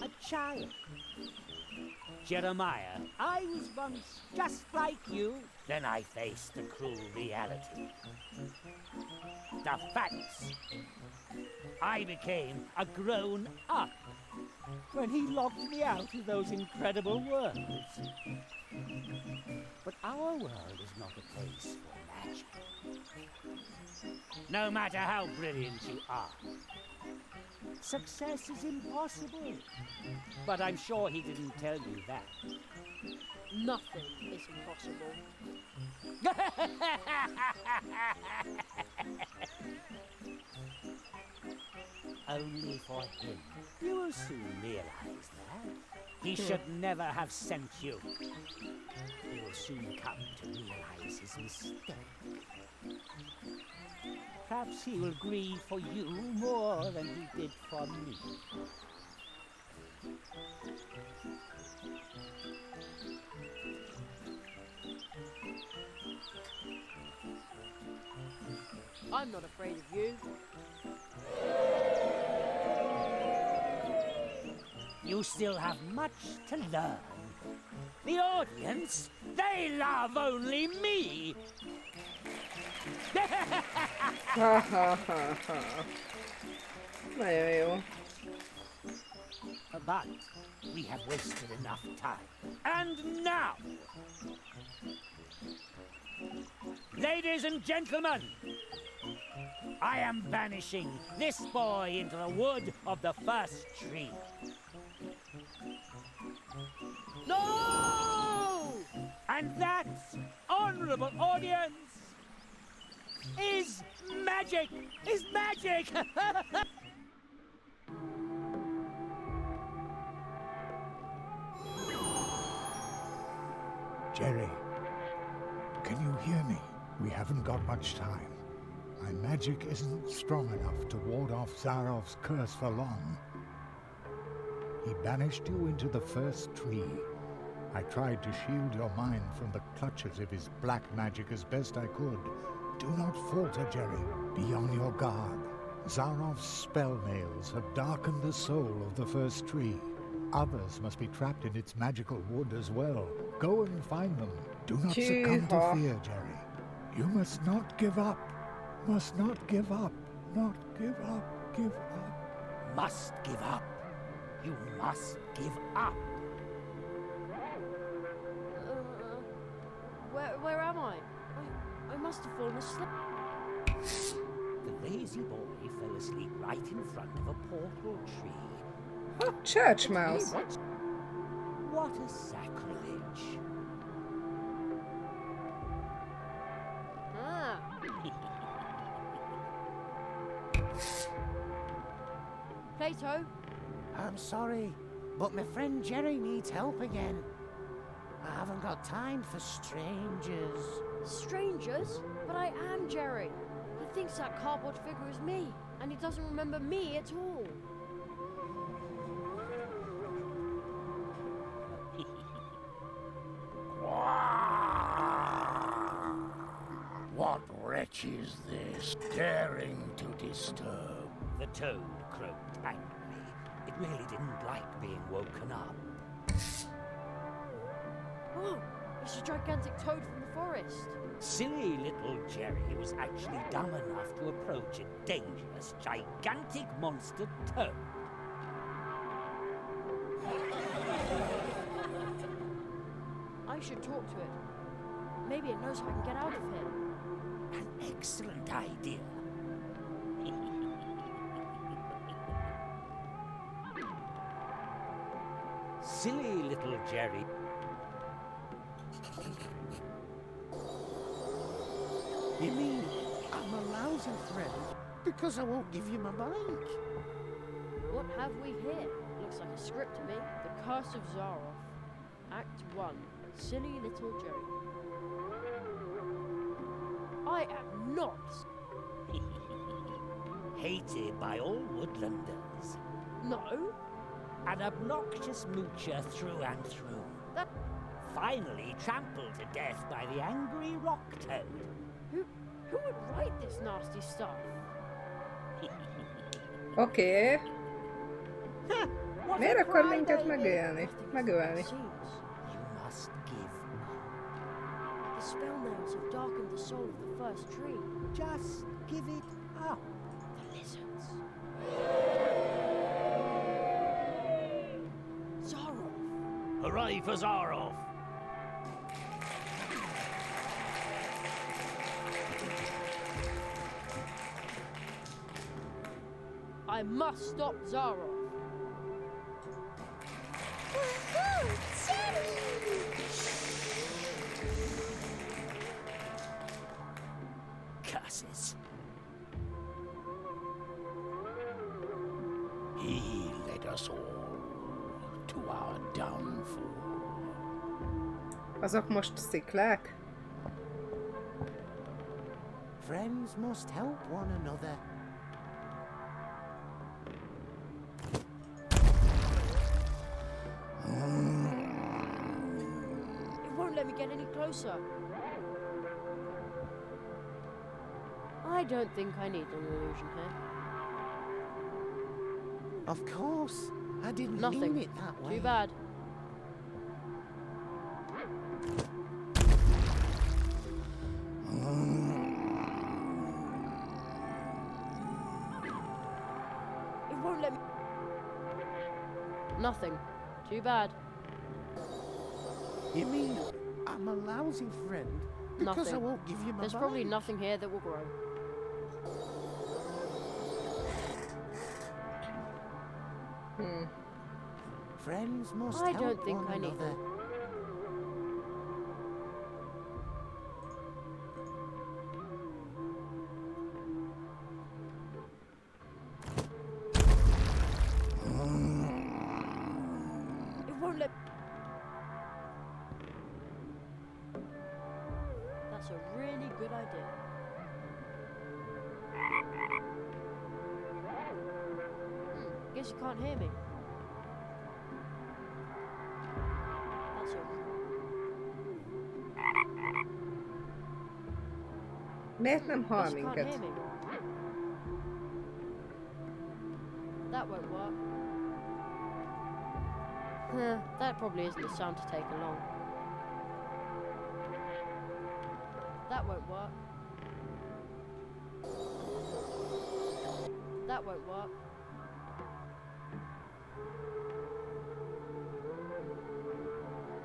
A child. Jeremiah, I was once just like you. Then I faced the cruel reality. The facts. I became a grown-up when he locked me out of those incredible worlds. But our world is not a place for magic. No matter how brilliant you are, success is impossible. But I'm sure he didn't tell you that. Nothing is impossible. Only for him. You will soon realize that. He should never have sent you. He will soon come to realize his mistake. Perhaps he will grieve for you more than he did for me. I'm not afraid of you. You still have much to learn. The audience, they love only me. Ha ha ha ha. Nagyon jó. But we have wasted enough time. And now, ladies and gentlemen, I am banishing this boy into the wood of the first tree. No! And that, honorable audience, is magic! Is magic! Jerry, can you hear me? We haven't got much time. My magic isn't strong enough to ward off Zarov's curse for long. he banished you into the first tree. I tried to shield your mind from the clutches of his black magic as best I could. Do not falter, Jerry. Be on your guard. Zarof's spell nails have darkened the soul of the first tree. Others must be trapped in its magical wood as well. Go and find them. Do not succumb to fear, Jerry. You must not give up. Must not give up. Not give up. Give up. Must give up. You must give up. Where am I? I must have fallen asleep. The lazy boy fell asleep right in front of a portal tree. Oh, church mouse. What a sacrilege. Ah. Plato? I'm sorry, but my friend Jerry needs help again. I haven't got time for strangers. Strangers? But I am Jerry. He thinks that cardboard figure is me, and he doesn't remember me at all. What wretch is this, daring to disturb? The toad croaked angrily. It really didn't like being woken up. Oh, it's a gigantic toad from the forest. Silly little Jerry was actually dumb enough to approach a dangerous, gigantic monster toad. I should talk to it. Maybe it knows how I can get out of here. An excellent idea. Silly little Jerry. You mean I'm a lousy friend because I won't give you my bike? What have we here? Looks like a script to me. The Curse of Zaroff. Act 1. Silly little Jerry. I am not. Hated by all woodlanders. No. An obnoxious moocher through and through. That. Finally trampled to death by the angry rock toad. Who would write this nasty stuff? Oké. What Miért a akar crybaby. minket megölni? Megölni. Seems. You must give up. The spell nails have darkened the soul of the first tree. Just give it up. The lizards. Zaroff. Hooray for Zaroff! I must stop Zaroff. Woohoo! Jerry! Curses. He led us all to our downfall. Azok most sziklák? Friends must help one another. It won't let me get any closer. I don't think I need an illusion here. Of course, I didn't Nothing. mean it that way. Too bad. It won't let me. Nothing. Too bad. You mean I'm a lousy friend because Nothing. I won't give you my There's bike? probably nothing here that will grow. Friends must I help don't think one I need another. It won't let. That's a really good idea. Guess you can't hear me. Miért nem hal Guess you can't minket? hear me. That won't work. That probably isn't a sound to take along. That won't work. That won't work.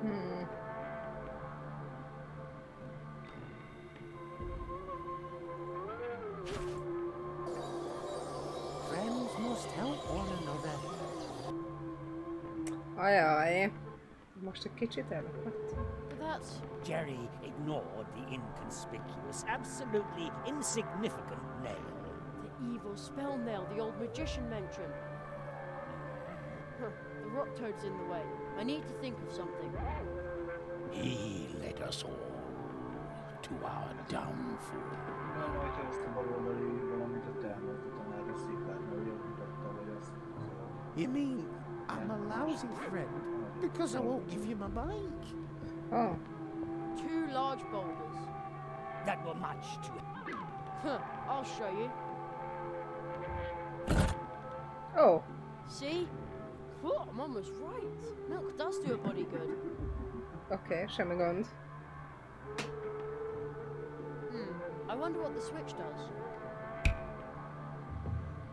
Hmm. Friends must help one another. Ajaj. Most egy kicsit elakadt. But that's... Jerry ignored the inconspicuous, absolutely insignificant nail. the evil spell nail the old magician mentioned. The rock toad's in the way. I need to think of something. He led us all to our downfall. Nem, hogyha ezt a baloldali valamit ott elmondhatom erre szépen, hogy ott mutatta, hogy azt... You mean I'm a lousy friend because I won't give you my bike? Oh. 2 large boulders. That were much too... I'll show you. Oh. See? I'm almost right. Milk does do a body good. Oké, semmi gond. I wonder what the switch does.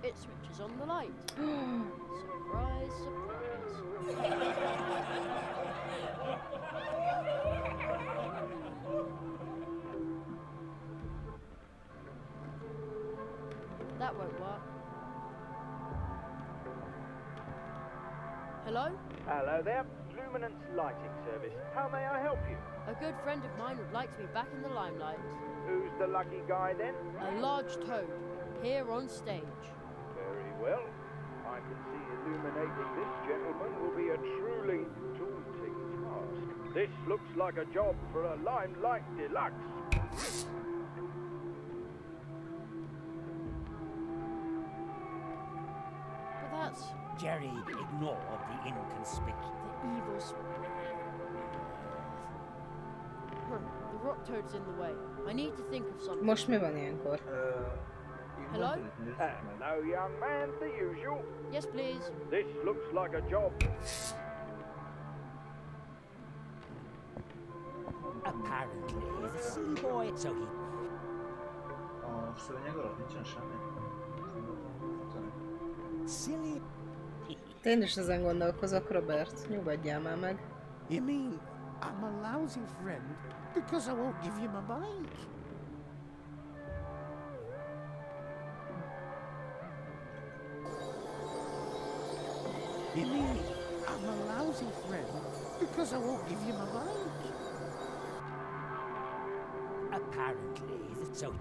It switches on the light. Surprise, surprise. That won't work. Hello? Hello there, Luminance Lighting Service. How may I help you? A good friend of mine would like to be back in the limelight. Who's the lucky guy then? A large toad, here on stage. Very well. I can see illuminating this gentleman will be a truly daunting task. This looks like a job for a Limelight Deluxe. But that's Jerry ignored the inconspicuous. the evil The rock toad's in the way. I need to think of something. Most mi van ilyenkor? Hello? Hello, young man, the usual. Yes, please. This looks like a job. Apparently, the sea boy, so he... A szőnyeg alatt nincsen semmi. Silly. Én is ezen gondolkozok, Robert. Nyugodjál már meg. You mean I'm a lousy friend because I won't give you my bike? You mean I'm a lousy friend because I won't give you my bike? Apparently, so...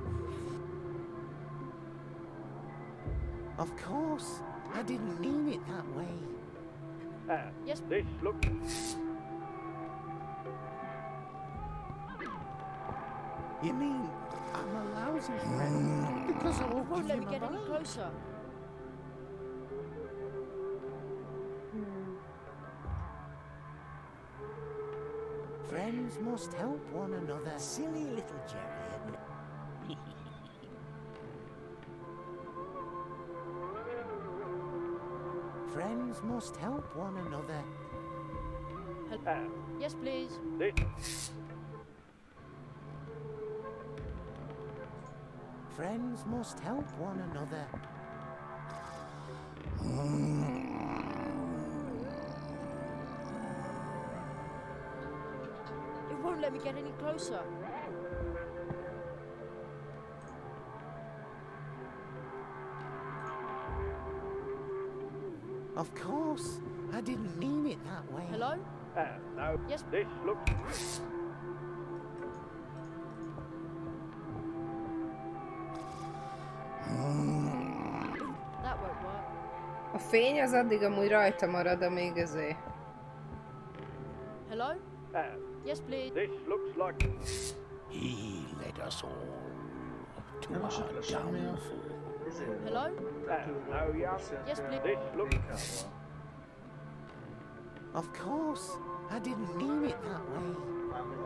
Of course, I didn't mean it that way. Yes. This looks... You mean I'm a lousy friend because I won't Won't give let you me my get any bike? closer. Friends must help one another. Silly little Jerry. Friends must help one another. Yes, please. This... Friends must help one another. It won't let me get any closer. Of course, I didn't mean it that way. Hello? No. Yes. This looks... That won't work. A fény az addig amúgy rajta marad, amíg ezé. Hello? Yes, please. This looks like... He led us all to Nem our esetleg semmi a... downfall. Hello? No, young... Yes, please. This looks... Of course, I didn't mean it that way.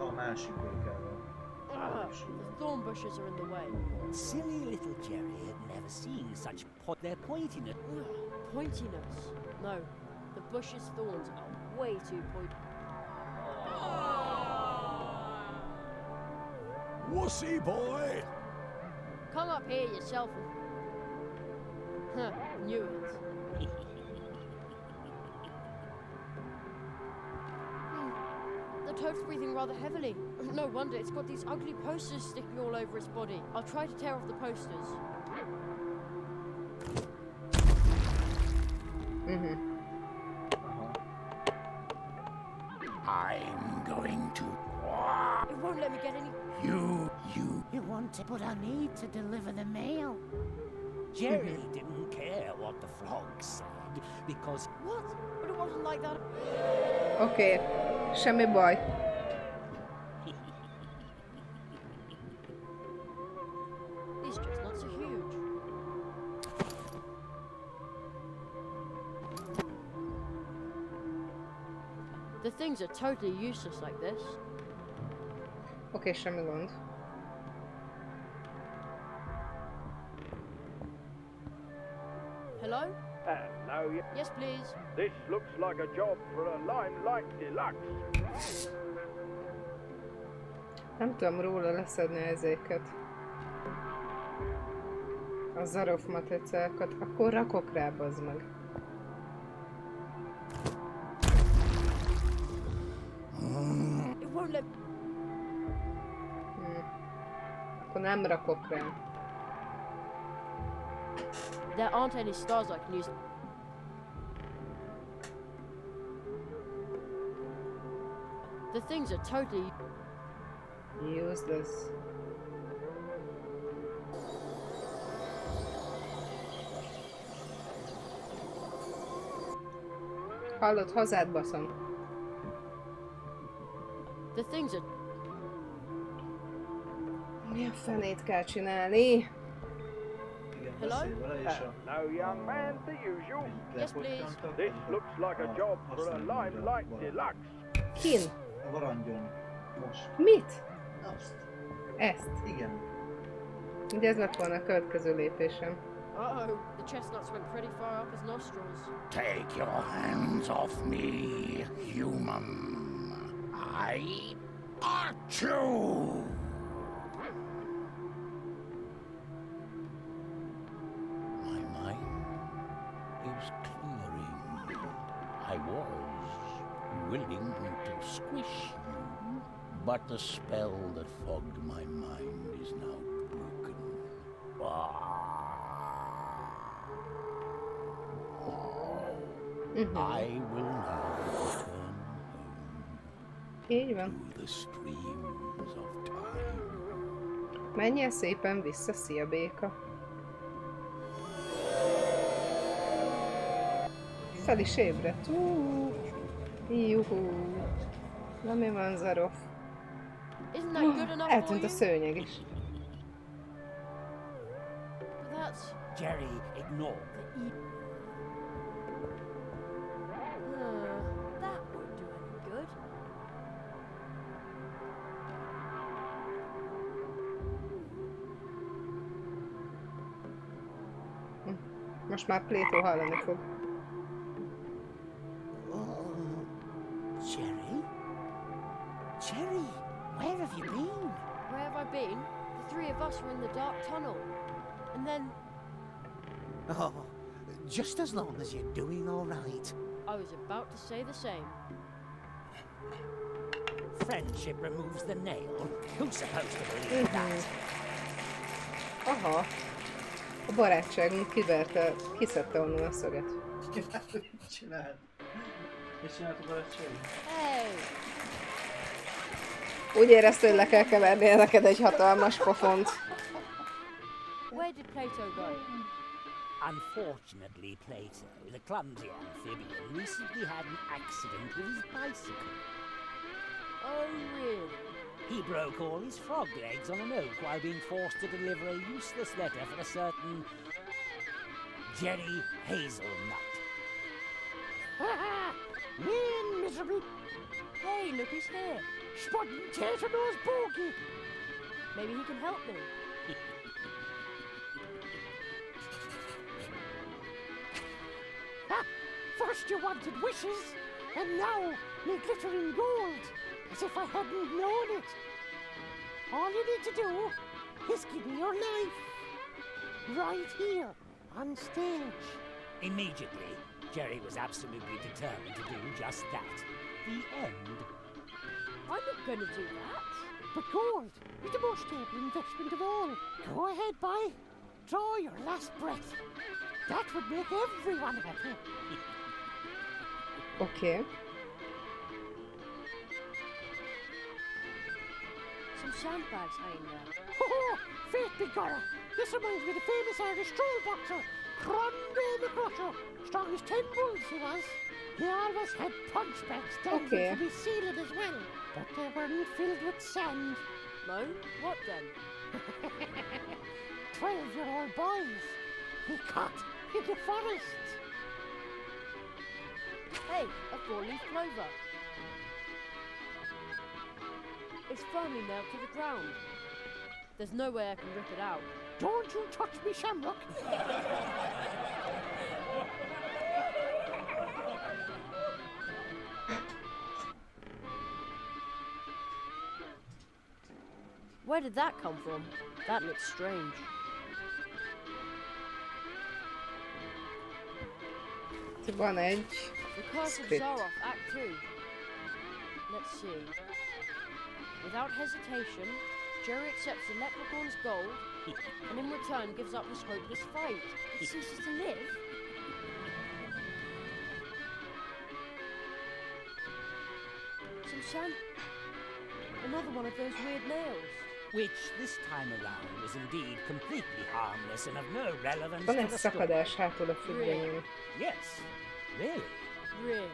A másik békával. The thorn bushes are in the way. Silly little Jerry had never seen such their pointiness. Pointiness? No, the bush's thorns are way too pointy. Wussy boy! Come up here yourself and... Huh, knew it. The toad's breathing rather heavily. No wonder, it's got these ugly posters sticking all over its body. I'll try to tear off the posters. I'm going to... It won't let me get any... You... You want to, but I need to deliver the mail. Jerry didn't care what the frog said because... What? But it wasn't like that. Oké, semmi baj. These chestnuts are huge. The things are totally useless like this. Oké, semmi gond. Hello? Hello, Yes, please. this looks like a job for a Limelight Deluxe. Nem tudom róla leszedni ezeket. A zarof matricákat. Akkor rakok rá, bazd meg. It won't let... Akkor nem rakok rá. There aren't any stars I can use. The things are totally... Useless. Hallod, hazád baszom. The things are... Mi a fenét kell csinálni? Igen, Hello? beszélj vele, és a... Hello, young man, the usual. Yes, please. lepottyantad This looks like a job for a Limelight Deluxe. Kin? A varandjon. Most. Mit? Azt. Ezt. Igen. Ugye ez lett volna a következő lépésem. Uh-oh, the chestnuts went pretty far up his nostrils. Take your hands off me, human. I ought you. My mind is clearing. I was willing to squish you, but the spell that fogged my mind is now broken. I will now return Így van. home to the streams of time. Menjél szépen vissza, szia béka. Fel is ébredt. Juhú. Na mi van, Zarof? Isn't that good enough for Eltűnt a you? szőnyeg is. But that's... Jerry ignored the that won't do any good. Most már Plétó hallani fog. Jerry? Jerry, where have you been? Where have I been? The three of us were in the dark tunnel. And then Oh, just as long as you're doing all right. I was about to say the same. friendship removes the nail. Who's supposed to believe that? Aha. A barátságunk kiszedte onnan a szöget. Mit csinált? Mit csinált a barátságunk? Hey! Úgy érezte, hogy le kell kevernie neked egy hatalmas pofont. Where did Plato go? Unfortunately, Plato, the clumsy amphibian, recently had an accident with his bicycle. Oh, really? He broke all his frog legs on an oak while being forced to deliver a useless letter for a certain Jerry Hazelnut. Win, miserable Hey, look who's here. Spotting Tetanus Bogey. Maybe he can help me. Ha! First you wanted wishes, and now me glittering gold, as if I hadn't known it. All you need to do is give me your life. Right here, on stage. Immediately, Jerry was absolutely determined to do just that. The end. I'm not going to do that. But gold is the most stable investment of all. Go ahead, boy. Draw your last breath. That would make everyone happy. Oké. Some sandbags hanging there. Oh, faith be Gora. This reminds me of the famous Irish stroll boxer, Rondo McCrusher. Strong as 10 bulls he was. He always had punch bags dangling Okay. to be sealed as well, but they weren't filled with sand. No? What then? 12-year-old boys. He caught in the forest. Hey, a four-leaf clover. It's firmly nailed to the ground. There's no way I can rip it out. Don't you touch me, Shamrock. Where did that come from? That looks strange. Van egy The Curse of script. Zaroff, Act 2. Let's see. Without hesitation, Jerry accepts the leprechaun's gold and in return gives up his hopeless fight. He ceases to live. Some sand. Another one of those weird nails. Which, this time around, was indeed completely harmless and of no relevance Van to egy the story. szakadás hátul a függönyön. Yes, really. Really?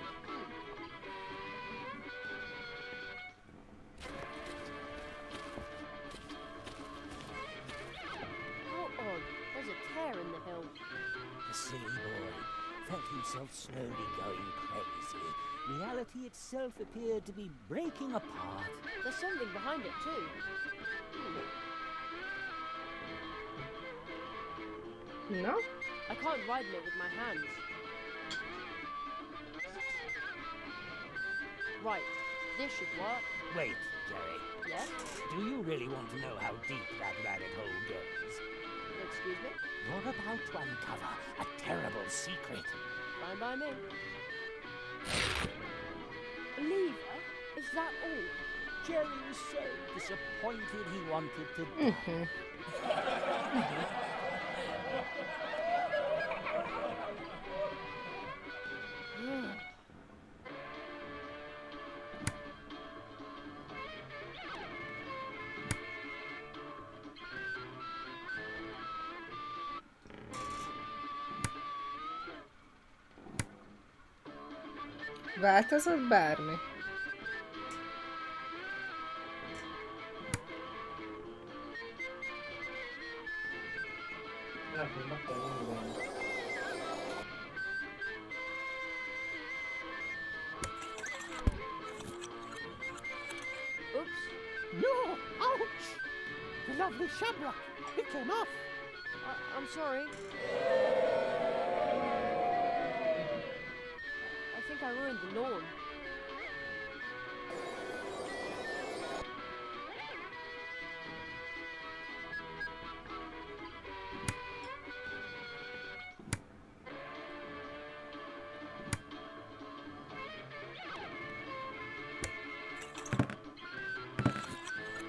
How odd. There's a tear in the hill. The silly boy felt himself slowly going crazy. Reality itself appeared to be breaking apart. There's something behind it too. Na? I can't widen it with my hands. Right, this should work. Wait, Jerry. Yes? Do you really want to know how deep that rabbit hole goes? Excuse me? You're about to uncover a terrible secret. Fine by me. A lever? Is that all? Jerry was so disappointed he wanted to die. Változott bármi? Lehet, hogy meg kell nyúlni. Oops. No! Ouch! The lovely Shamrock. It came off. I'm sorry. I think I ruined the lawn.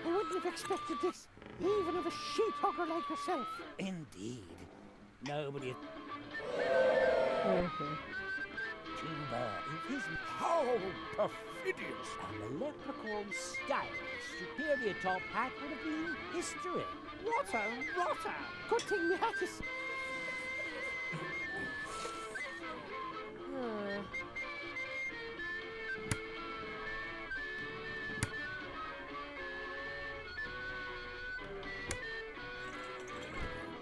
I wouldn't have expected this, even of a sheep hugger like yourself. Indeed. Nobody... Mhm. Tuba, if his... How perfidious! And the leprechaun's stylish, superior top hat would have been history. What a rotter! Good thing we had this.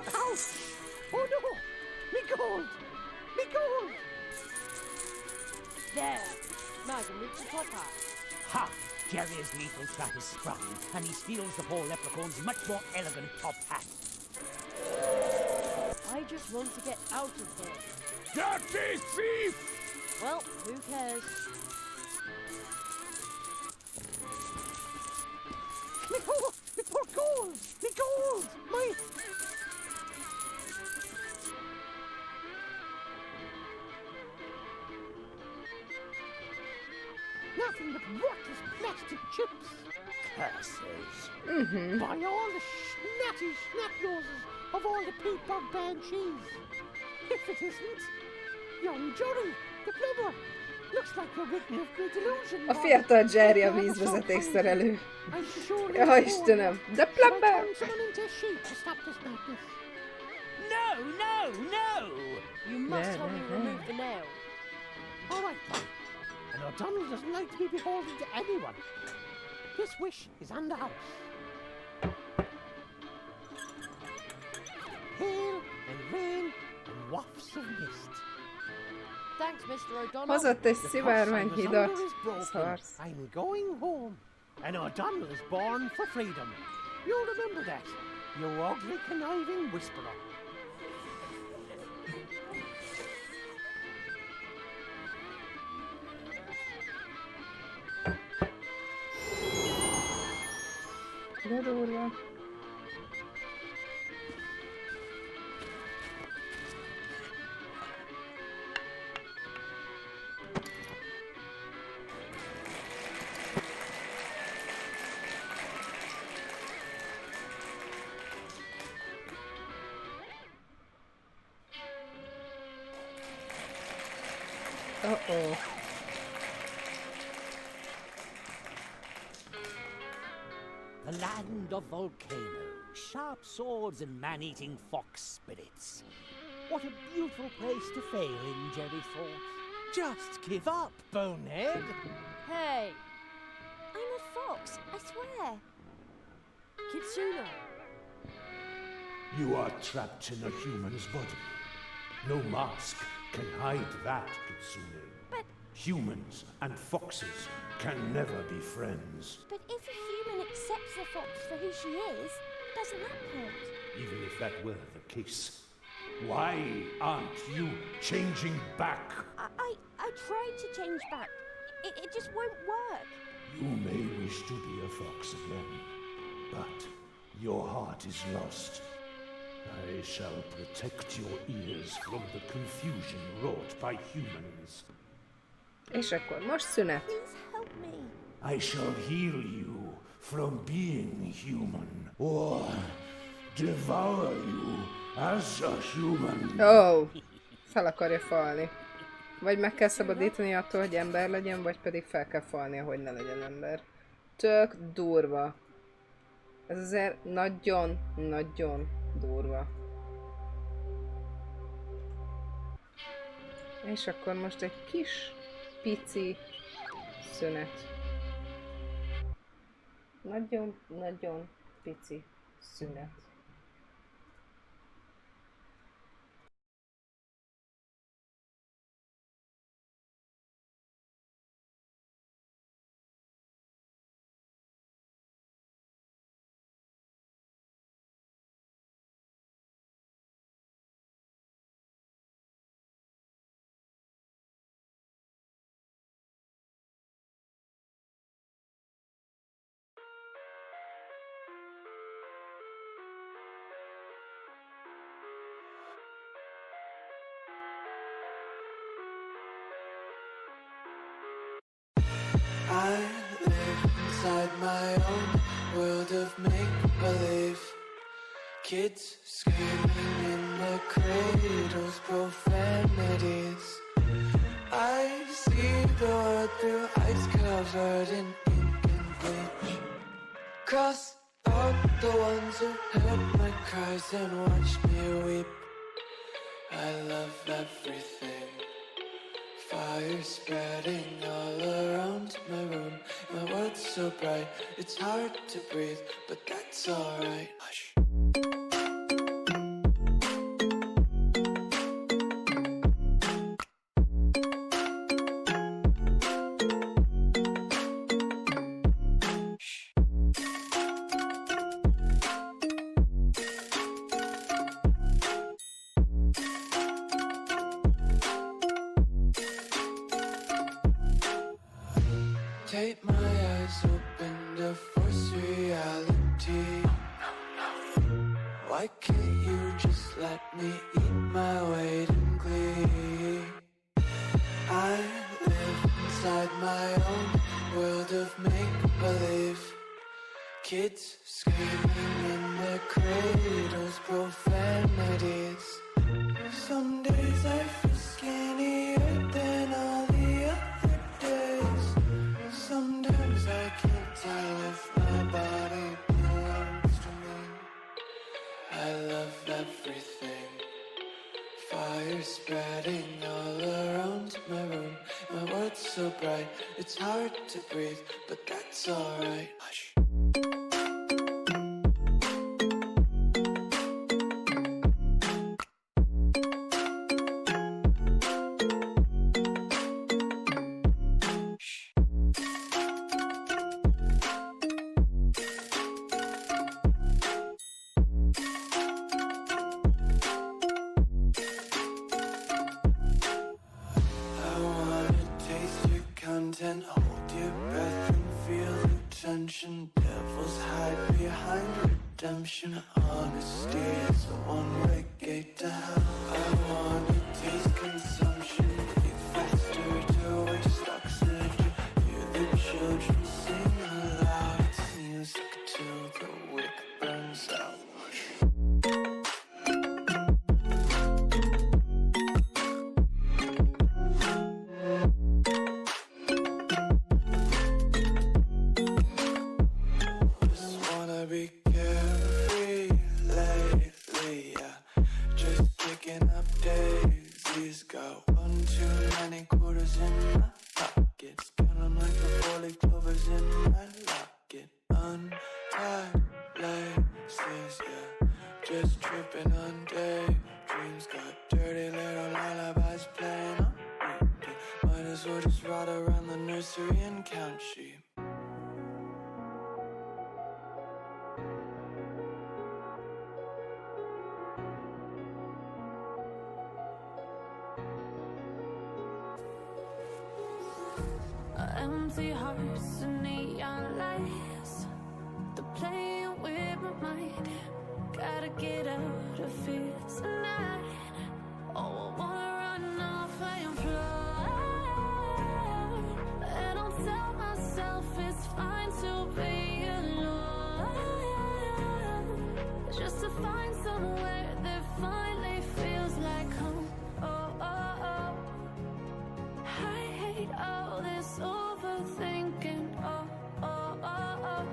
Ouch! Oh no! Me gold! Me gold! There! Now I can reach the top hat. Ha! Jerry's lethal trap is sprung, and he steals the poor leprechaun's much more elegant top hat. I just want to get out of here. Dirty thief! Well, who cares? It's for gold! The gold! My... Nothing but worthless plastic chips. Curses. By all the snatty snap noses of all the peat-bog banshees. If it isn't, young Johnny, the plumber. Looks like you're written of great illusion. A fiatal Jerry a vízvezetékszerelő. Ja, Istenem, the plumber! No, no, no! You must help me remove the nail. All right, and O'Donnell doesn't like to be beholden to anyone. This wish is on the house. Hail and rain and wafts of mist. Thanks, Mr. O'Donnell. Hozott egy The szivárványhidat. house is broken. Szarsz. I'm going home. And O'Donnell is born for freedom. You'll remember that, you ugly conniving whisperer. De durva. Uh-oh. The land of volcanoes, sharp swords and man-eating fox spirits. What a beautiful place to fail in, Jerry thought. Just give up, bonehead. Hey, I'm a fox, I swear. Kitsuna. You are trapped in a human's body. No mask can hide that, Kitsune. But- Humans and foxes can never be friends. But if a human accepts the fox for who she is, doesn't that count? Even if that were the case, why aren't you changing back? I tried to change back. It just won't work. You may wish to be a fox again, but your heart is lost. I shall protect your ears from the confusion wrought by humans. És akkor most szünet. Please help me. I shall heal you from being human, or devour you as a human. Oh, fel akarja falni. Vagy meg kell szabadítani attól, hogy ember legyen, vagy pedig fel kell falnia, hogy ne legyen ember. Tök durva. Ez azért nagyon durva. És akkor most egy kis, pici szünet. Nagyon pici szünet. I live inside my own world of make-believe. Kids screaming in the cradles, profanities. I see the world through eyes covered in ink and bleach. Cross out the ones who heard my cries and watched me weep. I love everything. Fire spreading all around my room. My world's so bright, it's hard to breathe, but that's alright. Hush. reality. Why can't you just let me eat my weight in glee? I live inside my own world of make-believe. Kids screaming in their cradles, profanities. Some days I feel skinnier than all the other days. Sometimes I can't tell if my body belongs to me. I love everything. Fire spreading all around my room. My world's so bright, it's hard to breathe, but that's alright. Hush. Hold your breath and feel the tension. Devils hide behind redemption. Honesty is a one-way gate to hell. I wanna taste consumption. Breathe faster to waste oxygen. Hear the children sing aloud. It's music till the wick burns out. Empty hearts and neon lights. They're playing with my mind. Gotta get out of here tonight. Oh, I wanna run off and fly. And I'll tell myself it's fine to be alone. Just to find somewhere that finally feels like home. Oh, oh, oh. I hate all this overthinking. Oh, oh, oh, oh.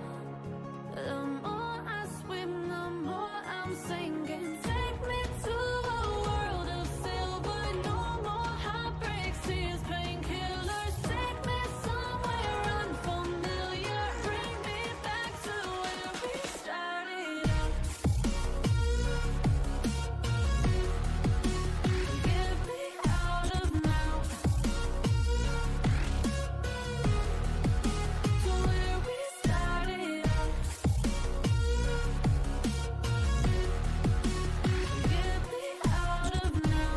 The more I swim, the more I'm sinking. Take me to a world of silver. No more heartbreaks, tears, painkillers. Take me somewhere unfamiliar. Bring me back to where we started out. Get me out of now. To where we started out. Get me out of now.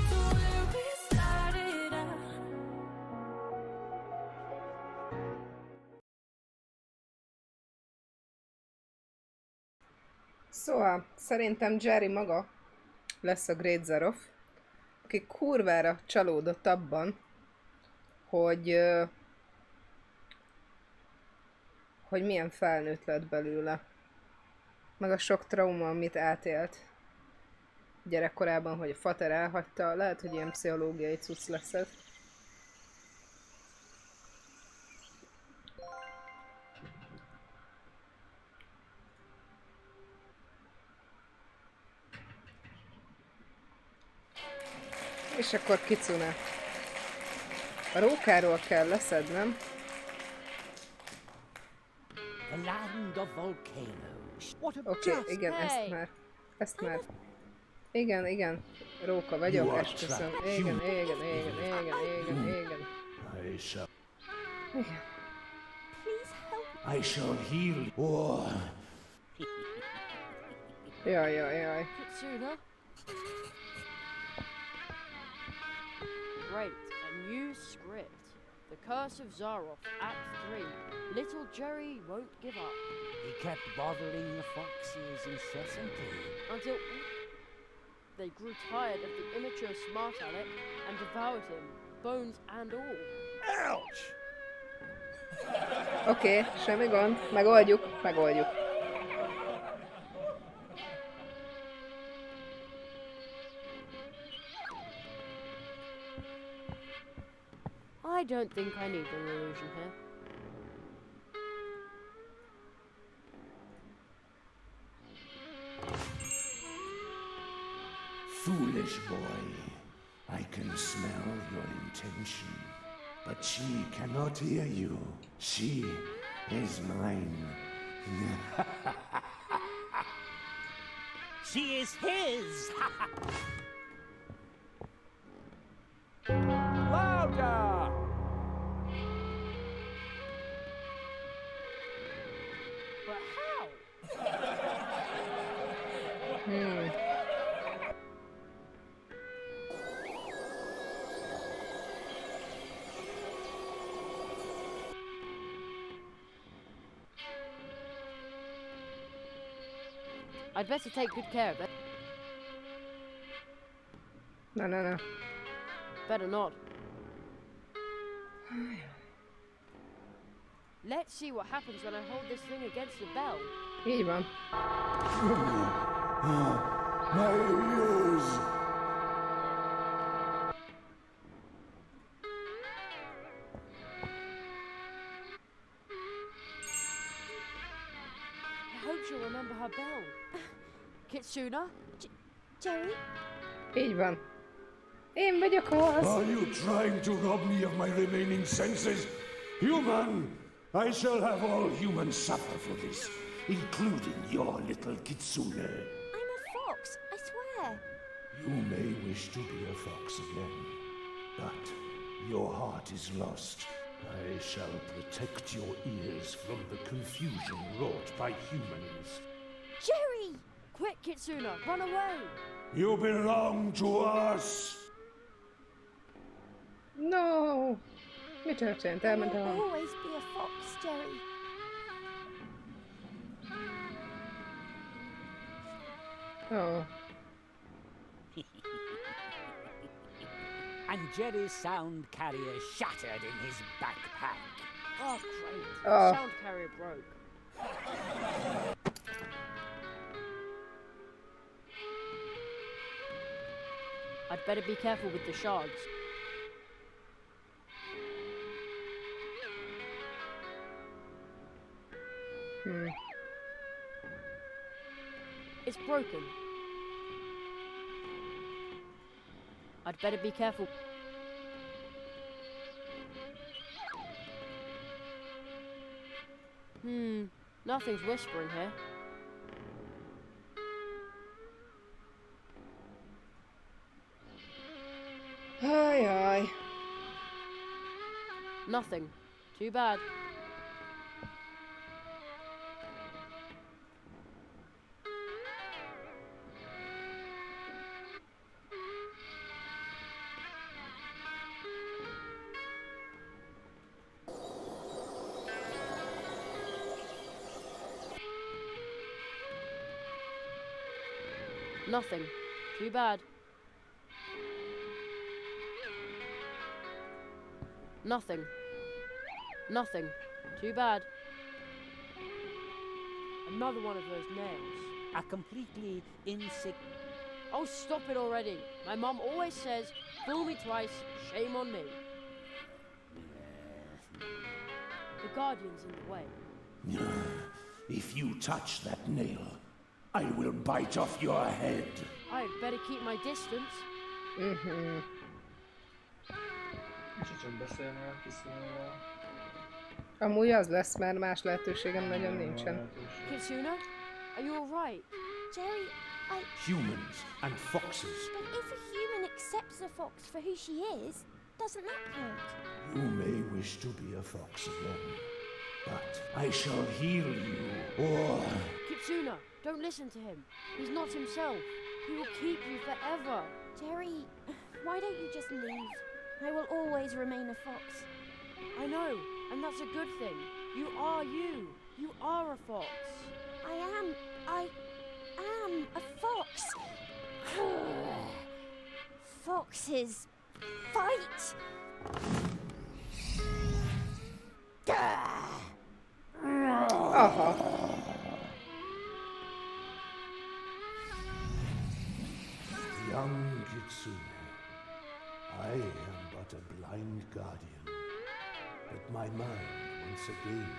To where we started out. Szóval szerintem Jerry maga lesz a Great Zaroff, aki kurvára csalódott abban, hogy milyen felnőtt lett belőle. Meg a sok trauma, amit átélt gyerekkorában, hogy a fater elhagyta. Lehet, hogy ilyen pszichológiai cucc lesz ez. És akkor Kicune. A rókáról kell leszednem. The land of volcanoes. What a Oké, just igen, day. ezt már. Igen, róka vagyok, esküszöm. Igen. I shall. Igen. I shall heal. Oh. Jaj. Kitsuna? Great, a new script. The Curse of Zaroff, Act 3. Little Jerry won't give up. He kept bothering the foxes incessantly. Until they grew tired of the immature smart aleck and devoured him, bones and all. Ouch! Oké, semmi gond. Megoldjuk. I don't think I need an illusion here. Foolish boy, I can smell your intention, but she cannot hear you. She is mine. She is his! Louder! But how? I'd better take good care of it. No. Better not. Let's see what happens when I hold this thing against the bell. Így van. My ears! I hope she'll remember her bell. Kitsuna? Jerry? Így van. Én vagyok az. Are you trying to rob me of my remaining senses? Human! I shall have all humans suffer for this, including your little kitsune. I'm a fox, I swear. You may wish to be a fox again, but your heart is lost. I shall protect your ears from the confusion wrought by humans. Jerry! Quick, Kitsuna, run away! You belong to us! No! Mi történt? Elment I'll a... always be a fox, Jerry. Oh. And Jerry's sound carrier shattered in his backpack. Oh, great. Oh. The sound carrier broke. I'd better be careful with the shards. It's broken. I'd better be careful. Nothing's whispering here. Ajaj. Nothing. Too bad. Nothing. Too bad. Nothing. Nothing. Too bad. Another one of those nails. A completely Oh, stop it already. My mom always says, fool me twice, shame on me. The Guardian's in the way. If you touch that nail, I will bite off your head. I'd better keep my distance. És ha csak beszélni a kiszólóval, Amúgy az lesz, mert más lehetőségem nagyon nincsen. Kitsuna, are you alright? Jerry, Humans and foxes. But if a human accepts a fox for who she is, doesn't that count? You may wish to be a fox again, but I shall heal you, or... Kitsuna, don't listen to him. He's not himself. He will keep you forever. Jerry, why don't you just leave? I will always remain a fox. I know, and that's a good thing. You are you. You are a fox. I am a fox. Foxes fight. Aha. Young Kitsune, I am but a blind guardian, but my mind once again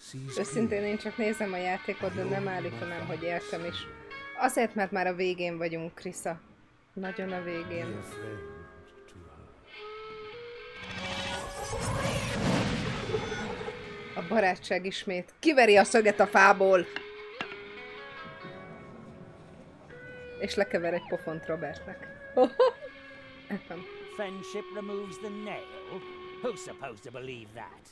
sees Őszintén én csak nézem a játékot, de nem állítanám, hogy értem is. Azért, mert már a végén vagyunk, Krisza. Nagyon a végén. A barátság ismét kiveri a szöget a fából. És lekever egy pofont Robertnek. Friendship removes the nail? Who's supposed to believe that?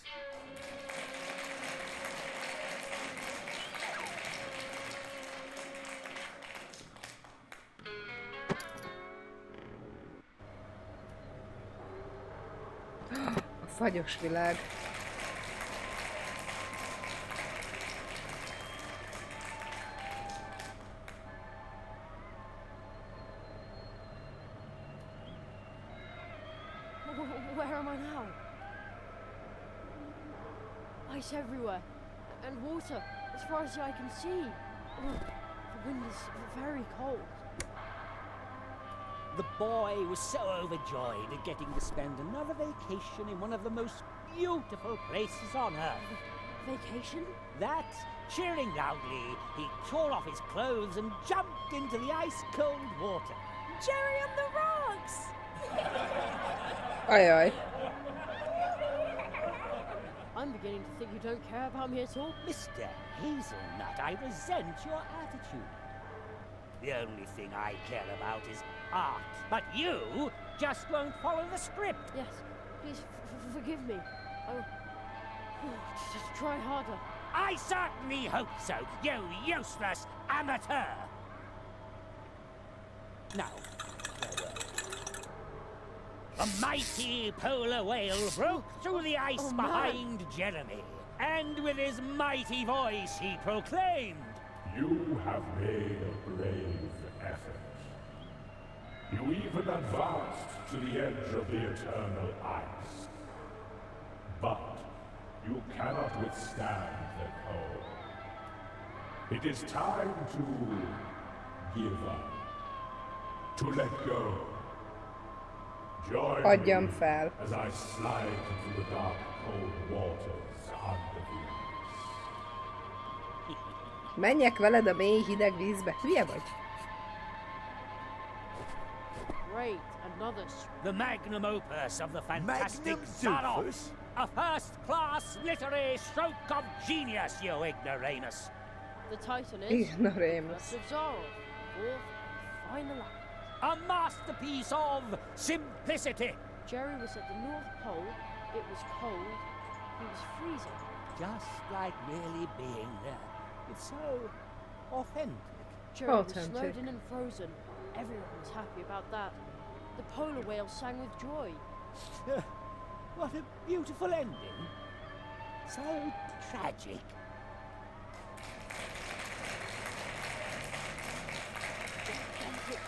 A fagyos világ. Where am I now? Ice everywhere, and water as far as the eye can see. The wind is very cold. The boy was so overjoyed at getting to spend another vacation in one of the most beautiful places on earth. Vacation? That, cheering loudly, he tore off his clothes and jumped into the ice-cold water. Jerry on the rocks. Ajaj. I'm beginning to think you don't care about me at all. Mr. Hazelnut, I resent your attitude. The only thing I care about is art. But you just won't follow the script. Yes, please forgive me. Oh, just try harder. I certainly hope so, you useless amateur. Now, farewell. A mighty polar whale broke through the ice behind Jeremy, and with his mighty voice he proclaimed, "You have made a brave effort. You even advanced to the edge of the eternal ice. But you cannot withstand the cold. It is time to give up, to let go. Join Adjam me fel. as I slide into the dark, cold waters under the ice." Menjek veled a mély hideg vízbe? Hülye vagy? Great, another. The magnum opus of the fantastic Magnum Zaroff. opus? A first-class literary stroke of genius, you ignoramus. The title is Ignoramus. Curse of Zaroff, fourth and final act. A masterpiece of simplicity. Jerry was at the North Pole. It was cold. He was freezing. Just like really being there. It's so authentic. Jerry was snowed in and frozen. Everyone was happy about that. The polar whale sang with joy. What a beautiful ending. So tragic.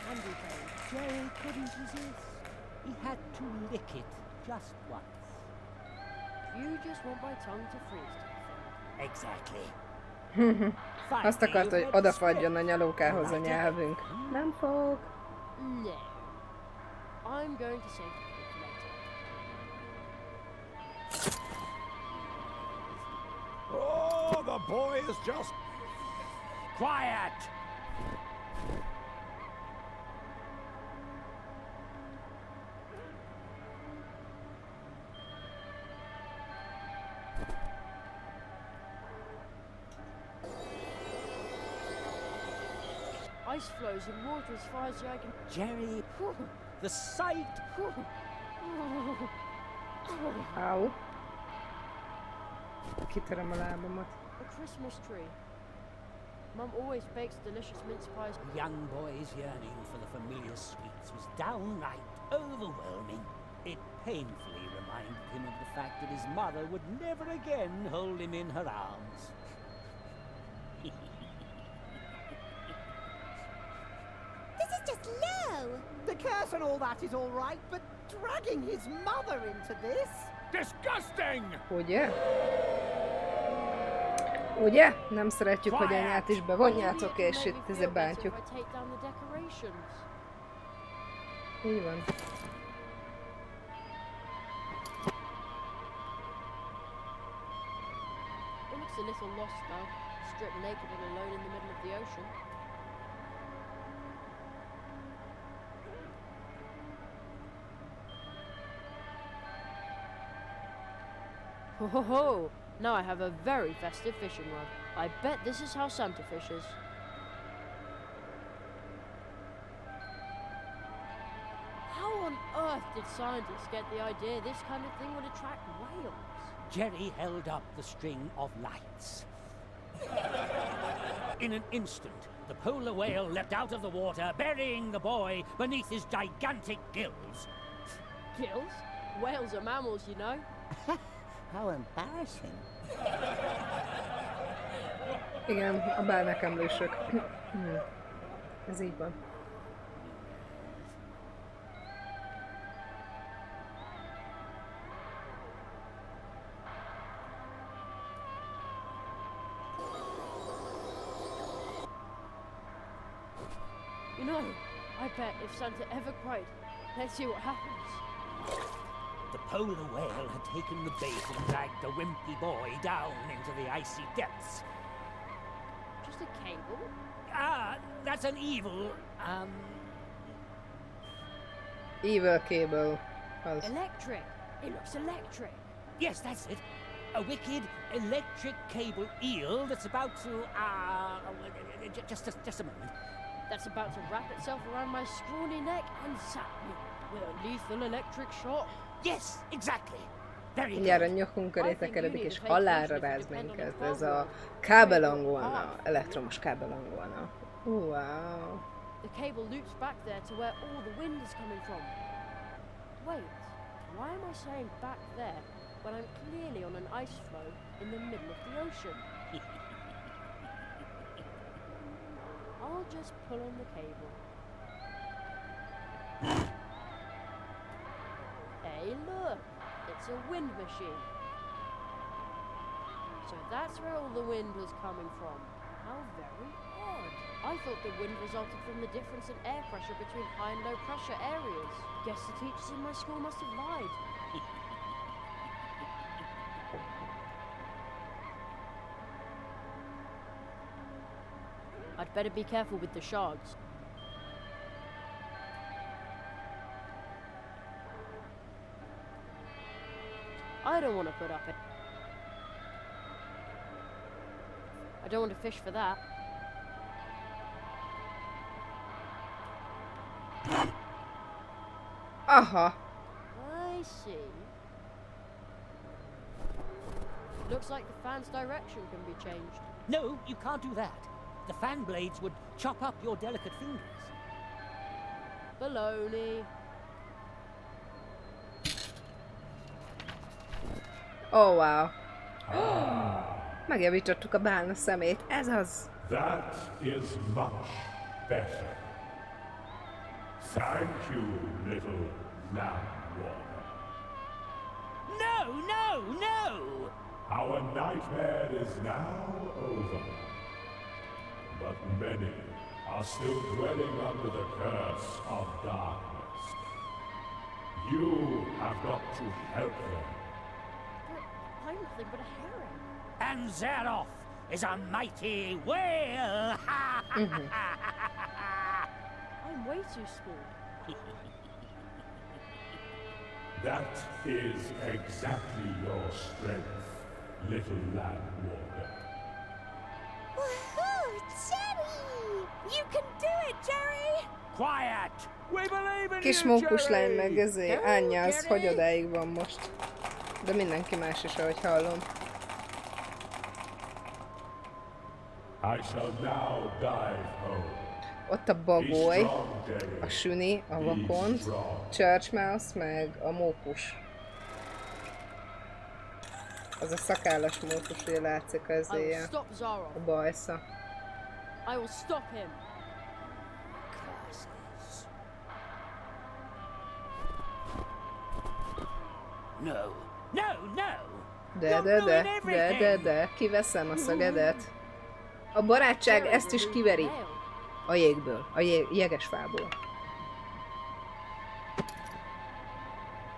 Candy cane. Jerry couldn't resist. He had to lick it just once. You just want my tongue to freeze. Exactly. Azt akart, hogy odafagyjon a nyalókához a nyelvünk. Nem fog. No. I'm going to save the cake later. Oh, the boy is just... Quiet! Ice flows and water as far as the eye can... Jerry, the sight... Au. Kitöröm a lábamat. A Christmas tree. Mum always bakes delicious mince pies. The young boy's yearning for the familiar sweets was downright overwhelming. It painfully reminded reminded him of the fact that his mother would never again hold him in her arms. This is just low. The curse and all that is all right, but dragging his mother into this? Disgusting! Ugye? Ugye? Nem szeretjük, hogy anyát is bevonjátok, és itt ezzel bántjuk. Így van. It looks a little lost now, stripped naked and alone in the middle of the ocean. Ho ho ho! Now I have a very festive fishing rod. I bet this is how Santa fishes. How on earth did scientists get the idea this kind of thing would attract whales? Jerry held up the string of lights. In an instant, the polar whale leapt out of the water, burying the boy beneath his gigantic gills. Gills? Whales are mammals, you know. How embarrassing. Igen, a bálnák emlősök. Ez így van. You know, I bet if Santa ever cried, let's see what happens. The polar whale had taken the bait and dragged the wimpy boy down into the icy depths. Just a cable? Ah, that's an evil, Evil cable. Az. Electric! It looks electric! Yes, that's it. A wicked electric cable eel that's about to, just a moment. That's about to wrap itself around my scrawny neck and zap me with a lethal electric shock. Yes, exactly. Very Mindjárt a good. nyakunk köré tekeredik, és halálra ráz minket. Ez a kábelangolna, elektromos kábelangolna. Wow. The cable loops back there to where all the wind is coming from. Wait, why am I saying back there when I'm clearly on an ice floe in the middle of the ocean? I'll just pull on the cable. Hey, look! It's a wind machine. So that's where all the wind was coming from. How very odd. I thought the wind resulted from the difference in air pressure between high and low pressure areas. Guess the teachers in my school must have lied. I'd better be careful with the shards. I don't want to put up it. I don't want to fish for that. Aha. I see. Looks like the fan's direction can be changed. No, you can't do that. The fan blades would chop up your delicate fingers. Baloney. Oh, wow. Megjavítottuk a bálna szemét, ez az! That is much better. Thank you, little lamb warmer. No, no, no! Our nightmare is now over. But many are still dwelling under the curse of darkness. You have got to help them. But I'm nothing but a herring. And thereof is a mighty whale! I'm way too small. That is exactly your strength, little land walker. Woohoo! Jerry! You can do it, Jerry! Quiet! We believe in Kis you, mókus lány Jerry! meg ezért ányász, hogy odáig van most. De mindenki más is, ahogy hallom. I shall now dive home. Ott a bagoly, a süni, a vakond, Church Mouse, meg a mókus. Az a szakállas mókus, ugye látszik I will ezért stop Zara. a bajsza. I will stop him. Curses. No. No, no! De, kiveszem a szögedet. A barátság ezt is kiveri. A jégből, a jegesfából.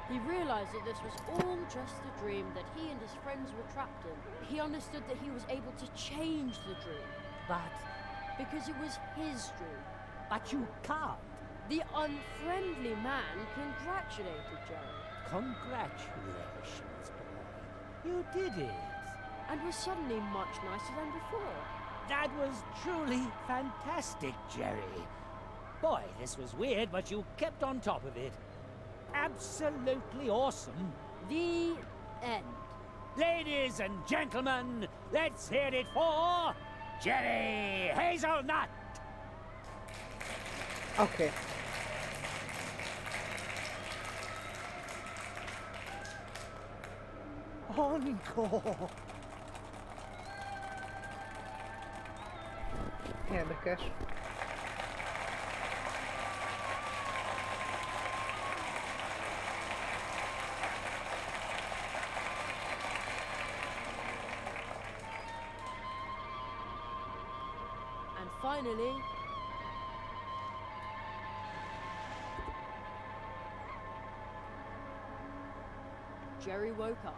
He realized that this was all just a dream that he and his friends were trapped in. He understood that he was able to change the dream. But Because it was his dream. you can't. The unfriendly man congratulated Jerry Congratulations, boy. You did it. and was suddenly much nicer than before. That was truly fantastic, Jerry. Boy, this was weird, but you kept on top of it. Absolutely awesome. The end. Ladies and gentlemen, let's hear it for Jerry Hazelnut. Oké. Encore. Érdekes. And finally, Jerry woke up.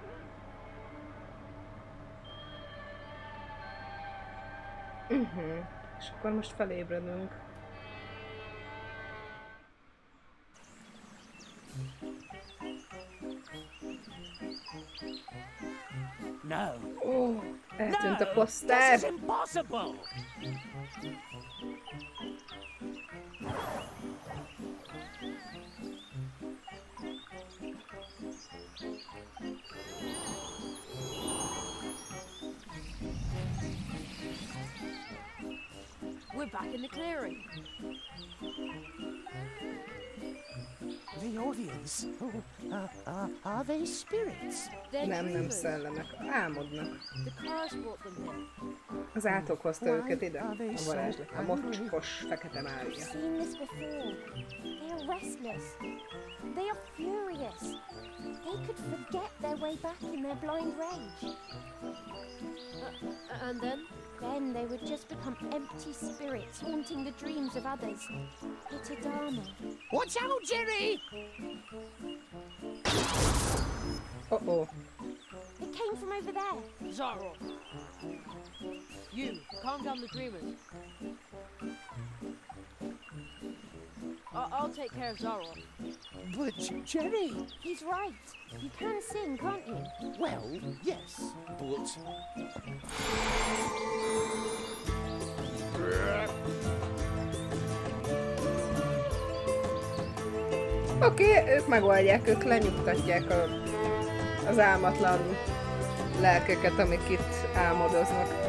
És akkor most felébredünk. No. Ó, eltűnt a No, poszter. this is impossible. We're back in the clearing. The audience. Are they spirits? They're Nem dreamers. szellemek. Álmodnak. The curse brought them here. Az átok hozta őket ide. A varázslat. A mocskos fekete mágia. I've seen this before. They are restless. They are furious. They could forget their way back in their blind rage. And then? Then they would just become empty spirits haunting the dreams of others. It's a dharma. Watch out, Jerry! Oh. It came from over there. Zara. You, calm down the dreamers. I'll take care of Zara. But Jerry. He's right. You can sing, can't you? Well, yes, but... Oké, ők megoldják, ők lenyugtatják az álmatlan lelkeket, amik itt álmodoznak.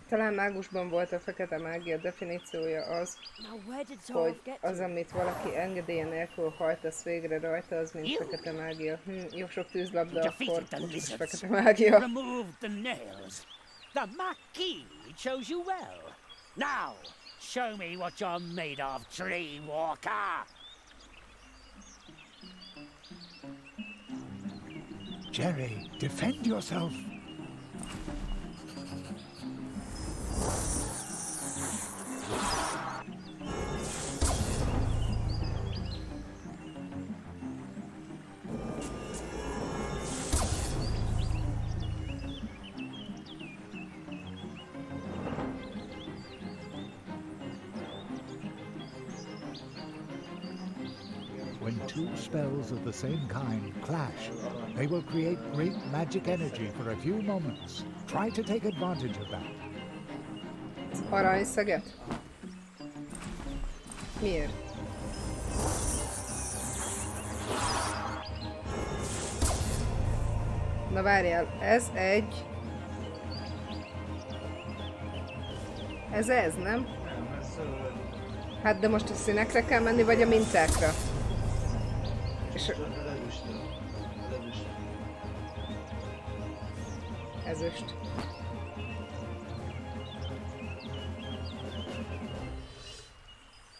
Talán mágusban volt a fekete mágia definíciója az, hogy az, amit valaki engedélye nélkül hajtasz végre rajta, az mint fekete mágia. Jó sok tűzlabda, akkor is fekete mágia. Removed the nails. The Marquis chose you well. Now, show me what you're made of, Tree Walker. Jerry, defend yourself. When two spells of the same kind clash, they will create great magic energy for a few moments. Try to take advantage of that. Aranyszeget? Miért? Na várjál, ez egy... Ez, nem? Hát de most a színekre kell menni, vagy a mintákra? És... Ezüst.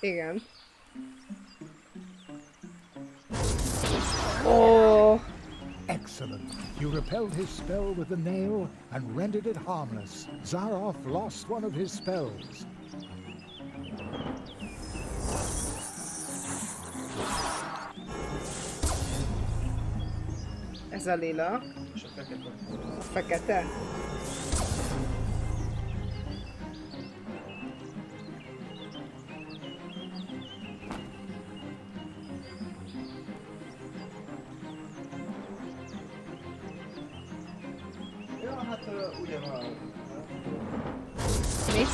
Igen. Oh! Excellent. You repelled his spell with the nail and rendered it harmless. Zaroff lost one of his spells. Ez a lila. És a fekete. A fekete? Ja, hát ugyanaz. Mi?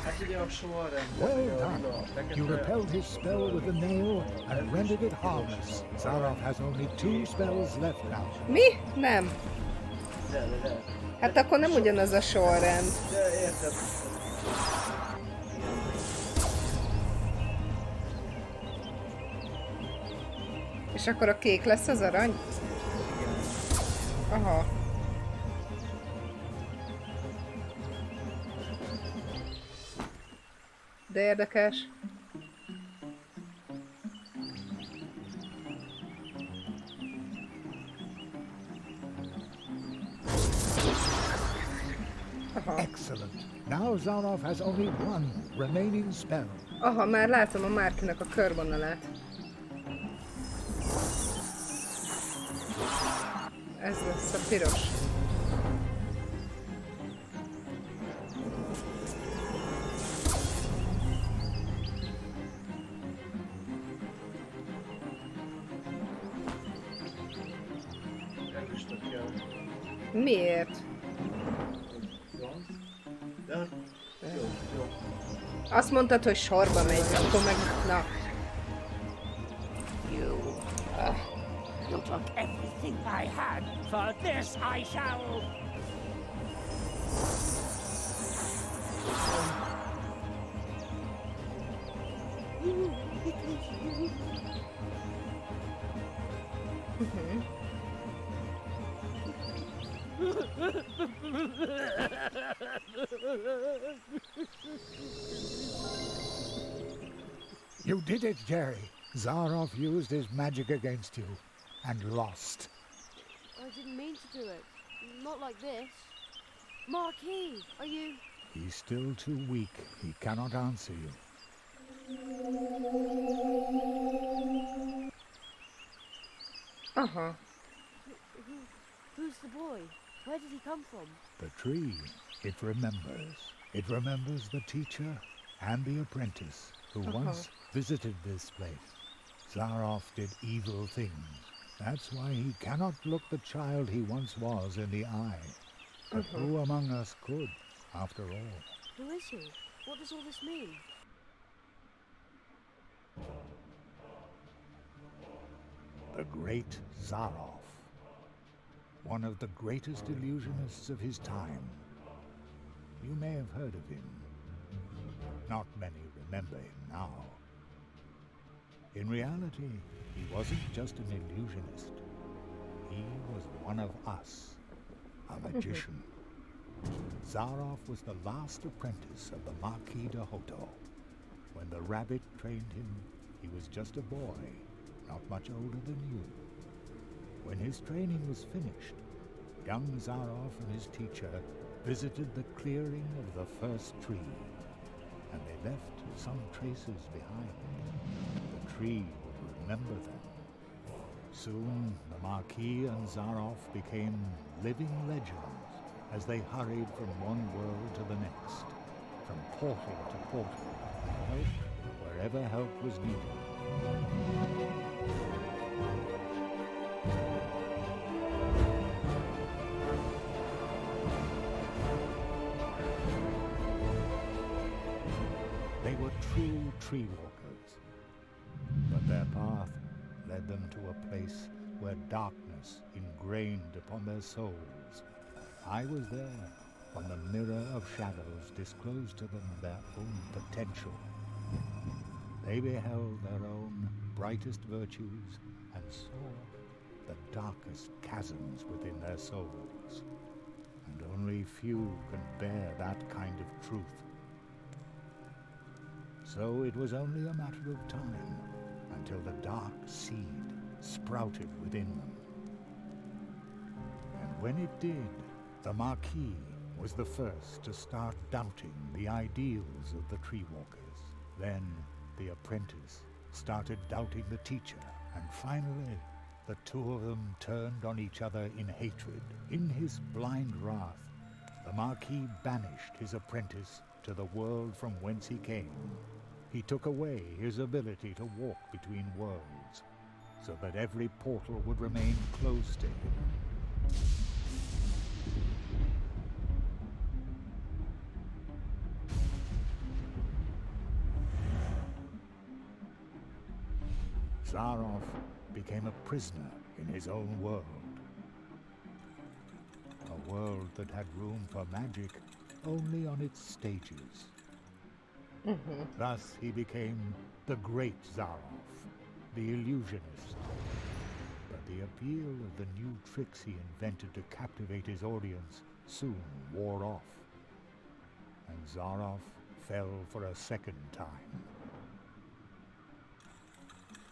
Hát ugye a sorrendben. Well done. You repelled his spell with the nail and rendered it harmless. Zaroff has only 2 spells left now. Mi? Nem. De. Hát akkor nem ugyanaz a sorrend. De érted. És akkor a kék lesz az arany? Aha. De érdekes. Aha. Excellent. Now Zaroff has only 1 remaining spell. Aha, már látom a Márkinak a körvonalát. Ez lesz a piros. Miért? Azt mondtad, hogy sorba megy, akkor meg... Na. You took everything I had. For this I shall... You did it, Jerry. Zaroff used his magic against you and lost. I didn't mean to do it. Not like this. Marquis, are you... He's still too weak. He cannot answer you. Aha. Who's the boy? Where did he come from? The tree, it remembers. It remembers the teacher and the apprentice who once visited this place. Zaroff did evil things. That's why he cannot look the child he once was in the eye. But who among us could, after all? Who is he? What does all this mean? The great Zaroff. One of the greatest illusionists of his time. You may have heard of him. Not many remember him now. In reality, he wasn't just an illusionist. He was one of us, a magician. Zaroff was the last apprentice of the Marquis de Hoto. When the rabbit trained him, he was just a boy, not much older than you. When his training was finished, young Zaroff and his teacher visited the clearing of the first tree, and they left some traces behind. The tree would remember them. Soon, the Marquis and Zaroff became living legends as they hurried from one world to the next, from portal to portal, and helped wherever help was needed. They were true tree walkers, but their path led them to a place where darkness ingrained upon their souls. I was there when the mirror of shadows disclosed to them their own potential. They beheld their own brightest virtues and saw the darkest chasms within their souls. And only few can bear that kind of truth. So it was only a matter of time until the dark seed sprouted within them. And when it did, the Marquis was the first to start doubting the ideals of the Tree Walkers. Then the apprentice started doubting the teacher, and finally the two of them turned on each other in hatred. In his blind wrath, the Marquis banished his apprentice to the world from whence he came. He took away his ability to walk between worlds, so that every portal would remain closed to him. Zaroff became a prisoner in his own world. A world that had room for magic only on its stages. Thus he became the Great Zaroff, the illusionist. But the appeal of the new tricks he invented to captivate his audience soon wore off, and Zaroff fell for a second time.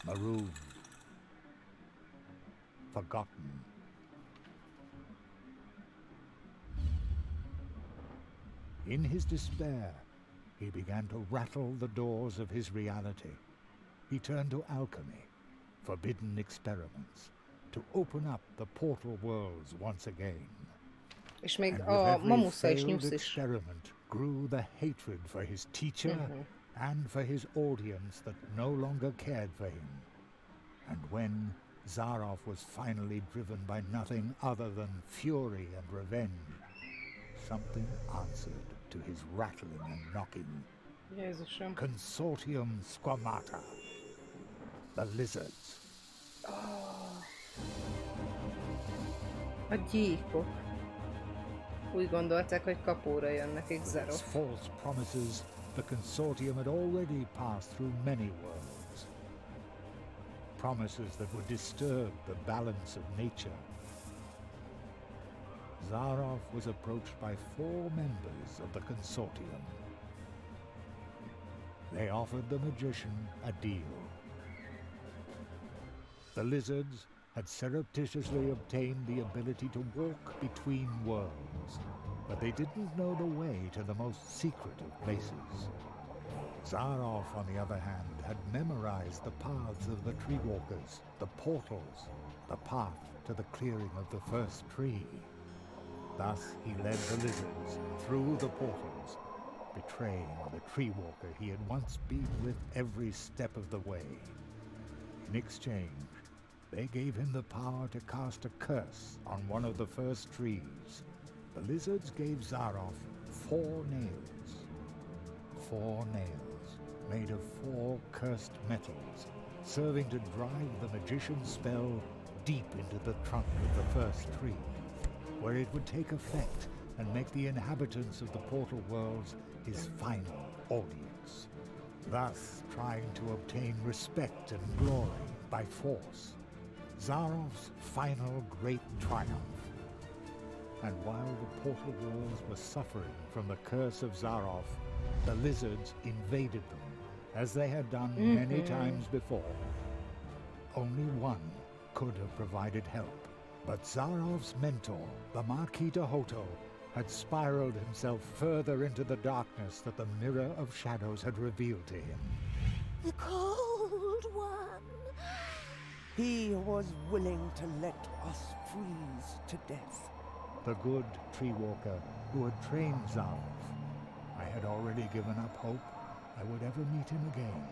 Marooned, forgotten. In his despair, he began to rattle the doors of his reality. He turned to alchemy, forbidden experiments, to open up the portal worlds once again. És még And a with mamusza every és failed nyusz is. experiment grew the hatred for his teacher and for his audience that no longer cared for him. And when Zaroff was finally driven by nothing other than fury and revenge, something answered to his rattling and knocking. Jézusom. Consortium Squamata. The lizards. A gyíkok. Úgy gondolták, hogy kapóra jön nekik With Zero. its false promises, the Consortium had already passed through many worlds. Promises that would disturb the balance of nature. Zaroff was approached by 4 members of the Consortium. They offered the magician a deal. The lizards had surreptitiously obtained the ability to walk between worlds, but they didn't know the way to the most secret of places. Zaroff, on the other hand, had memorized the paths of the Tree Walkers, the portals, the path to the clearing of the first tree. Thus he led the lizards through the portals, betraying the Tree Walker he had once been with every step of the way. In exchange, they gave him the power to cast a curse on one of the first trees. The lizards gave Zaroff 4 nails. 4 nails made of 4 cursed metals, serving to drive the magician's spell deep into the trunk of the first tree, where it would take effect and make the inhabitants of the portal worlds his final audience, thus trying to obtain respect and glory by force. Zaroff's final great triumph. And while the portal worlds were suffering from the curse of Zaroff, the lizards invaded them, as they had done many times before. Only one could have provided help. But Zarov's mentor, the Marquis de Hoto, had spiraled himself further into the darkness that the Mirror of Shadows had revealed to him. The cold one. He was willing to let us freeze to death. The good tree walker who had trained Zarov. I had already given up hope I would ever meet him again.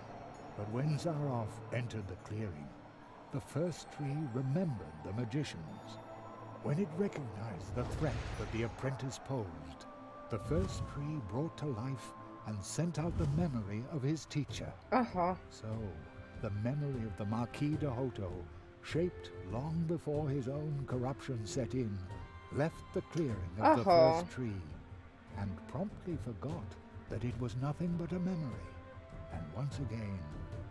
But when Zarov entered the clearing, the first tree remembered the magicians. When it recognized the threat that the apprentice posed, the first tree brought to life and sent out the memory of his teacher. So, the memory of the Marquis de Hoto, shaped long before his own corruption set in, left the clearing of the first tree, and promptly forgot that it was nothing but a memory. And once again,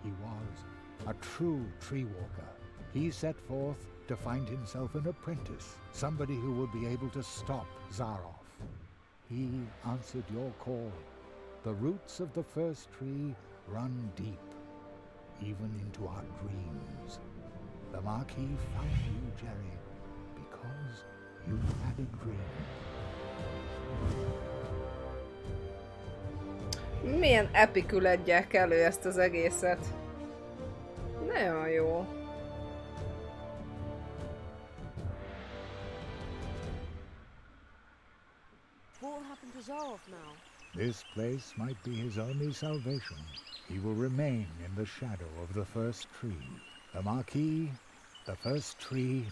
he was a true tree walker. He set forth to find himself an apprentice, somebody who would be able to stop Zarov. He answered your call. The roots of the first tree run deep, even into our dreams. The Marquis found you, Jerry, because you had a dream. Milyen epikül adják elő ezt az egészet. Nagyon jó. What will happen to Zarov now? This place might be his only salvation. He will remain in the shadow of the first tree. The Marquis, the first tree,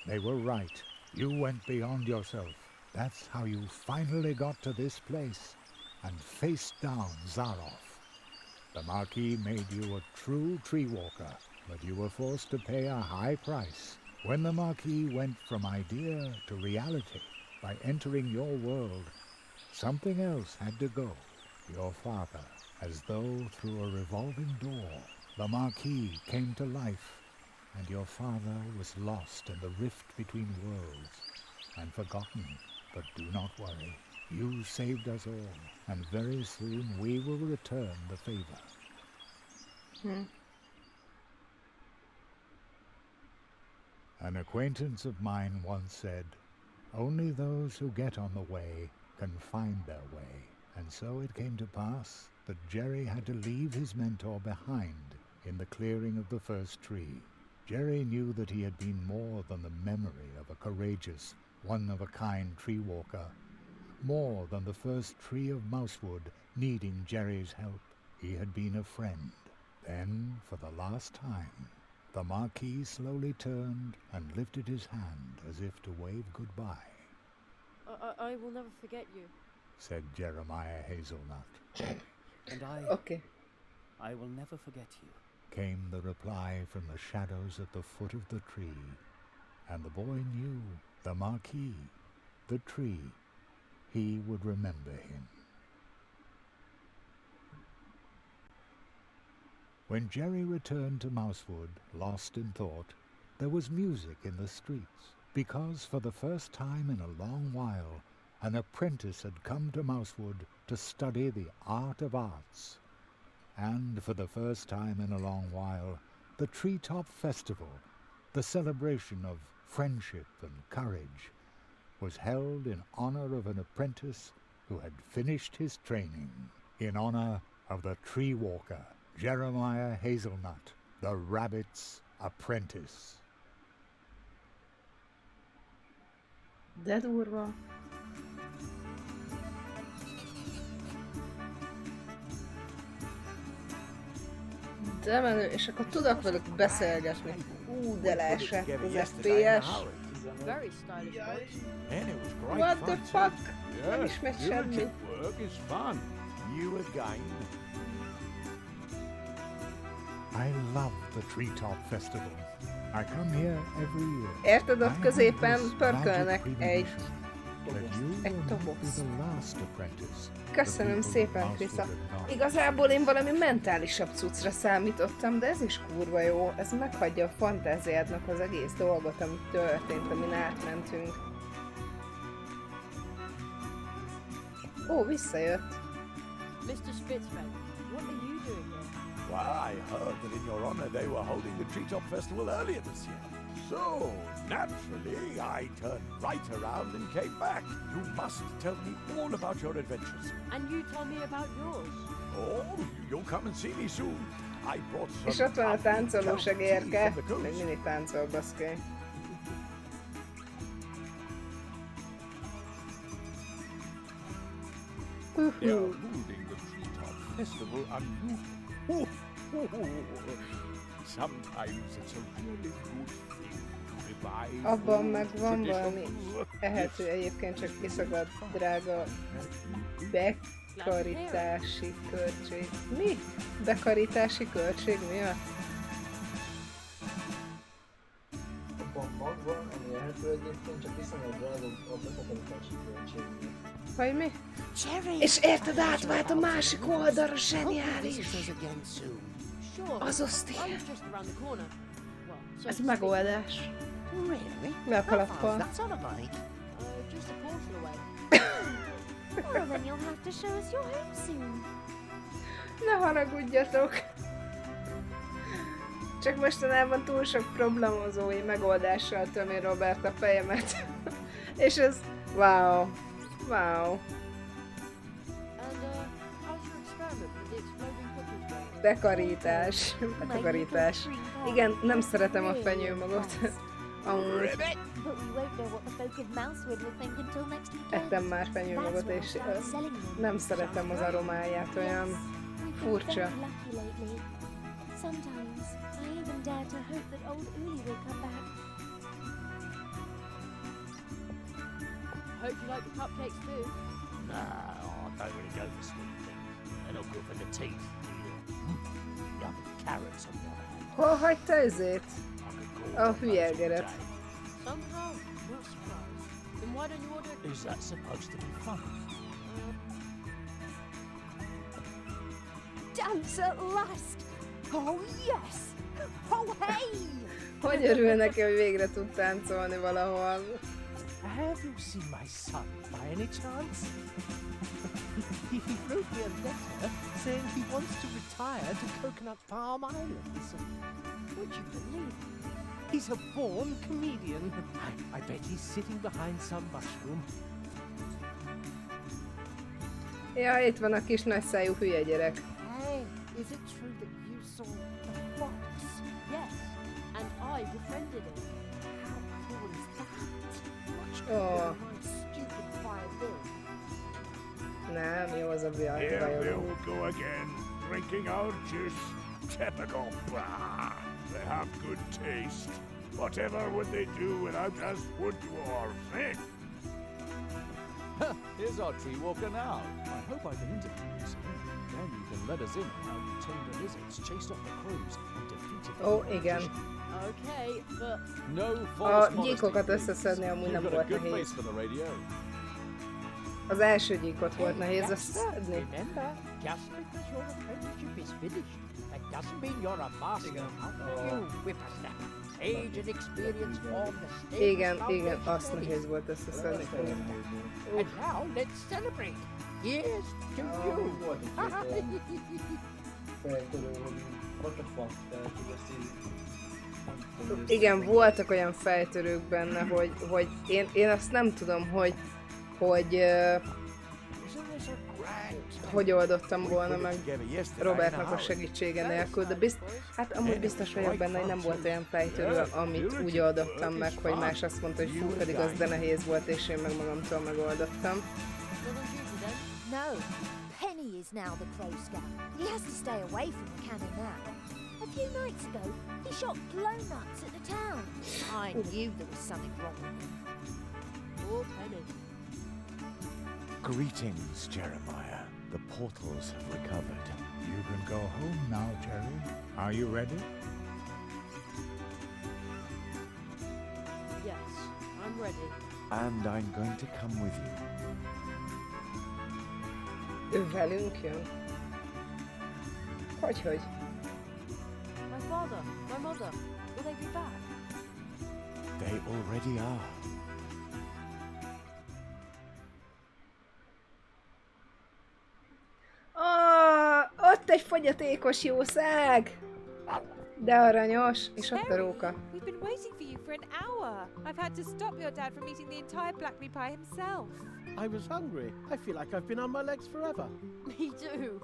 they were right. You went beyond yourself. That's how you finally got to this place and faced down Zarov. The Marquis made you a true tree walker, but you were forced to pay a high price. When the Marquis went from idea to reality by entering your world, something else had to go. Your father, as though through a revolving door, the Marquis came to life, and your father was lost in the rift between worlds and forgotten. But do not worry. You saved us all, and very soon we will return the favor. An acquaintance of mine once said, "Only those who get on the way can find their way." And so it came to pass that Jerry had to leave his mentor behind in the clearing of the first tree. Jerry knew that he had been more than the memory of a courageous, one-of-a-kind tree walker, more than the first tree of Mousewood needing Jerry's help. He had been a friend. Then, for the last time, the Marquis slowly turned and lifted his hand as if to wave goodbye. I will never forget you, said Jeremiah Hazelnut. And I will never forget you, came the reply from the shadows at the foot of the tree. And the boy knew the Marquis, the tree, he would remember him. When Jerry returned to Mousewood, lost in thought, there was music in the streets, because for the first time in a long while, an apprentice had come to Mousewood to study the art of arts. And for the first time in a long while, the Treetop Festival, the celebration of friendship and courage, was held in honor of an apprentice who had finished his training, in honor of the tree walker, Jeremiah Hazelnut, the rabbit's apprentice. De durva. De menő, és akkor tudok velük beszélgetni. De leesett az FPS. Very stylish boys. And it was great What fun the too. fuck? Yeah, Nem ismert semmi. diligent work is fun. You again. I love the Treetop Festival. I come here every year. Érted, ott I középen have this pörkölnek magic egy premonition that you will not be doboz. the last apprentice. Köszönöm szépen, Krisza. Igazából én valami mentálisabb cuccra számítottam, de ez is kurva jó. Ez meghagyja a fantáziádnak az egész dolgot, ami történt, amin átmentünk. Ó, visszajött. Mr. Spitzman, what are you doing here? Why, I heard that in your honor they were holding the Treetop Festival earlier this year. So, naturally, I turned right around and came back. You must tell me all about your adventures. And you tell me about yours. Oh, you'll come and see me soon. I brought some És ott van a lovely táncoló kelp tea segérke. from the coast. Még mindig táncol, baszki. They are holding the treetop festival on Sometimes it's a really good thing to revive. Abban meg van valami ehető, egyébként csak kiszakadt drága bekarítási költség. Mi? Bekarítási költség miatt? Abban magban, ami ehető egyébként, csak viszonylag drága a betakarítási költség miatt. Vagy mi? Jerry! És érted, átvált a másik oldalra, zseniális! Az oszti. Ez megoldás. Really? Le a kalappal. That's on a bike. Just a portal away. Well, then you'll have to show us your home soon. Ne haragudjatok! Csak mostanában túl sok problemozói megoldással tömi Robert a fejemet. És ez... Wow. Wow. Bekarítás. Betakarítás. Igen, nem szeretem a fenyőmagot. Amúgy. Ettem már fenyőmagot, és nem szeretem az aromáját, olyan furcsa. Sometimes I even dare to hope that old Uli will come back. Hope you like the cupcakes too. Nah, I don't really go for sweet things. They're not good for the teeth either. Yummy carrots on the other hand. Hol hagyta ezért? A hülyegeret. Somehow, not surprised. Then why don't you order it? Is that supposed to be fun? Dance at last! Oh yes! Oh hey! Hogy örül neki, hogy végre tud táncolni valahol? Have you seen my son by any chance? He wrote me a letter saying he wants to retire to Coconut Palm Islands. Would you believe it? He's a born comedian. I bet he's sitting behind some mushroom. Ja, itt van a kis nagyszájú hülye gyerek. Hey, is it true that you saw the fox? Yes, and I befriended it. How cool is that? Much Oh. cooler than my stupid violin. Nem, jó az a Here vajoló. they'll go again, drinking our juice. Typical. Bah. They have good taste. Whatever would they do without us wood dwarfs, eh? Here's our tree walker now. I hope I can interview you soon. Then you can let us in on how you tamed the lizards, chased off the crows, and defeated the Ó, igen. Okay, but No A false modesty, gyíkokat please. összeszedni amúgy nem You've got a volt good nehéz. face for the radio. Az első gyíkot volt nehéz összeszedni. Remember, just because your apprenticeship is finished, that doesn't mean you're a master. You whippersnapper. Age and experience form the stable Igen, igen, foundation azt for nehéz this. volt összeszedni. And now let's celebrate. Here's to you. Volt egy ilyen fejtörő, hogy what the fuck, tehát hogy ezt így... nem tudom, Igen, voltak olyan fejtörők benne, hogy én azt nem tudom, hogy oldottam volna meg Robertnak a segítsége nélkül, de hát amúgy biztos vagyok benne, hogy nem volt olyan fejtörő, amit úgy oldottam meg, hogy más azt mondta, hogy fú, pedig az de nehéz volt, és én meg magamtól megoldottam. No, Penny is now the Crow Scout. He has to stay away from the cannon now. A few nights ago, he shot glow-nuts at the town. I knew there was something wrong with him. poor Penny. Greetings, Jeremiah. The portals have recovered. You can go home now, Jerry. Are you ready? Yes, I'm ready. And I'm going to come with you. Ő velünk jön? Hogy? My father, my mother, will they be back? They already are. Ott egy fogyatékos jószág! De aranyos, és ott a róka. We've been waiting for you for hour. I've had to stop your dad from eating the entire black meat pie himself. I was hungry. I feel like I've been on my legs forever. Me too.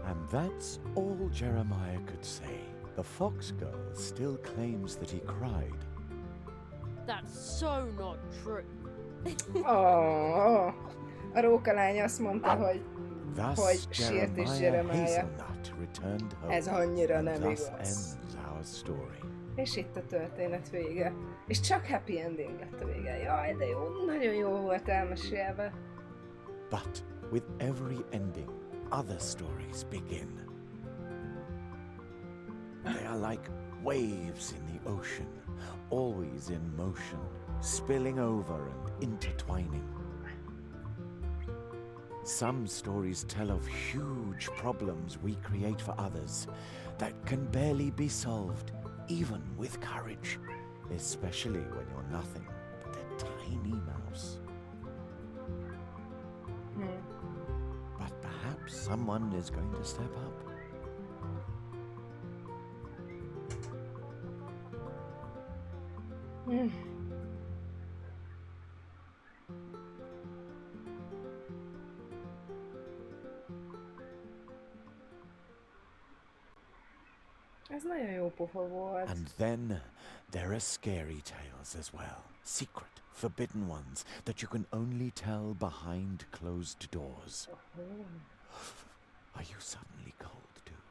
And that's all Jeremiah could say. The fox girl still claims that he cried. That's so not true. Oh, a rókalány azt mondta, hogy Thus sírt is Jeremiah Jeremiah. Hazelnut returned home. Ez annyira and nem thus igaz. ends our story. És itt a történet vége. És csak happy ending lett a vége. Jaj, de jó, nagyon jó volt elmesélve. But with every ending, other stories begin. They are like waves in the ocean, always in motion, spilling over and intertwining. Some stories tell of huge problems we create for others that can barely be solved, even with courage, especially when you're nothing but a tiny mouse. But perhaps someone is going to step up. Ez nagyon jó pofa volt. And then there are scary tales as well. Secret, forbidden ones that you can only tell behind closed doors. Are you suddenly cold too?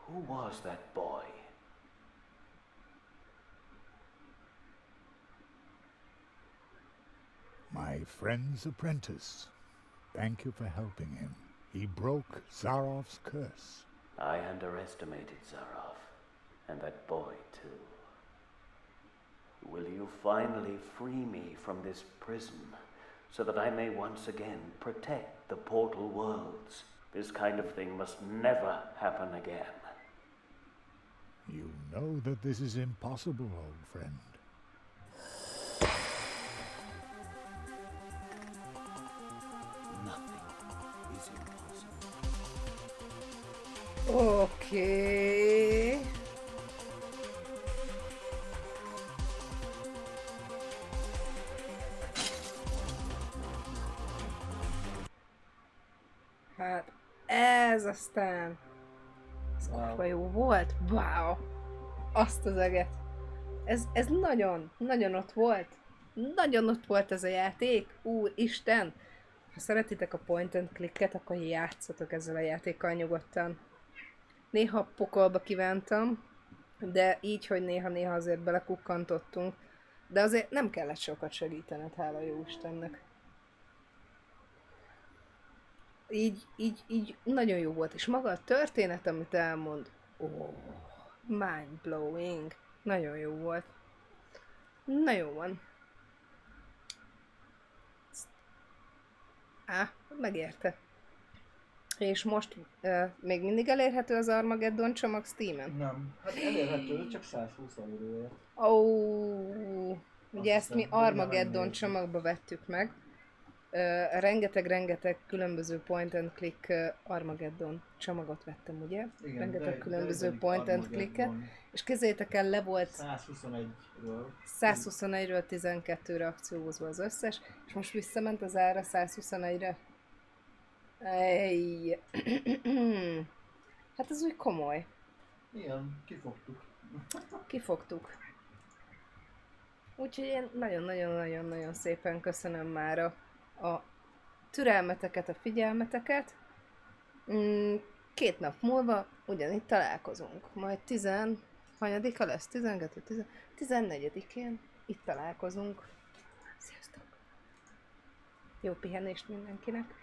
Who was that boy? My friend's apprentice. Thank you for helping him. He broke Zarov's curse. I underestimated Zarov, and that boy too. Will you finally free me from this prison, so that I may once again protect the portal worlds? This kind of thing must never happen again. You know that this is impossible, old friend. Oké. Hát ez aztán... Ez kurva jó volt. Wow. Azt az eget. Ez nagyon, nagyon ott volt. Nagyon ott volt ez a játék. Úristen. Ha szeretitek a point and clicket, akkor játszatok ezzel a játékkal nyugodtan. Néha pokolba kívántam, de így, hogy néha-néha azért belekukkantottunk. De azért nem kellett sokat segítened, hála jó Istennek. Így nagyon jó volt. És maga a történet, amit elmond, mind-blowing. Nagyon jó volt. Na jó van. Megérte. És most még mindig elérhető az Armageddon csomag Steamen? Nem. Hát elérhető, csak 120 euróért. Ugye ezt mi Armageddon csomagba vettük meg. Rengeteg különböző point and click Armageddon csomagot vettem, ugye? Igen, rengeteg különböző point and clicket. És kezétek el, le volt 121-ről 12-re akciózva az összes, és most visszament az ára 121-re. Hát ez úgy komoly. Igen, Kifogtuk. Úgyhogy én nagyon-nagyon-nagyon szépen köszönöm már a türelmeteket, a figyelmeteket. 2 nap múlva ugyanitt találkozunk. Majd hanyadika lesz? 12, 14-én itt találkozunk. Sziasztok! Jó pihenést mindenkinek!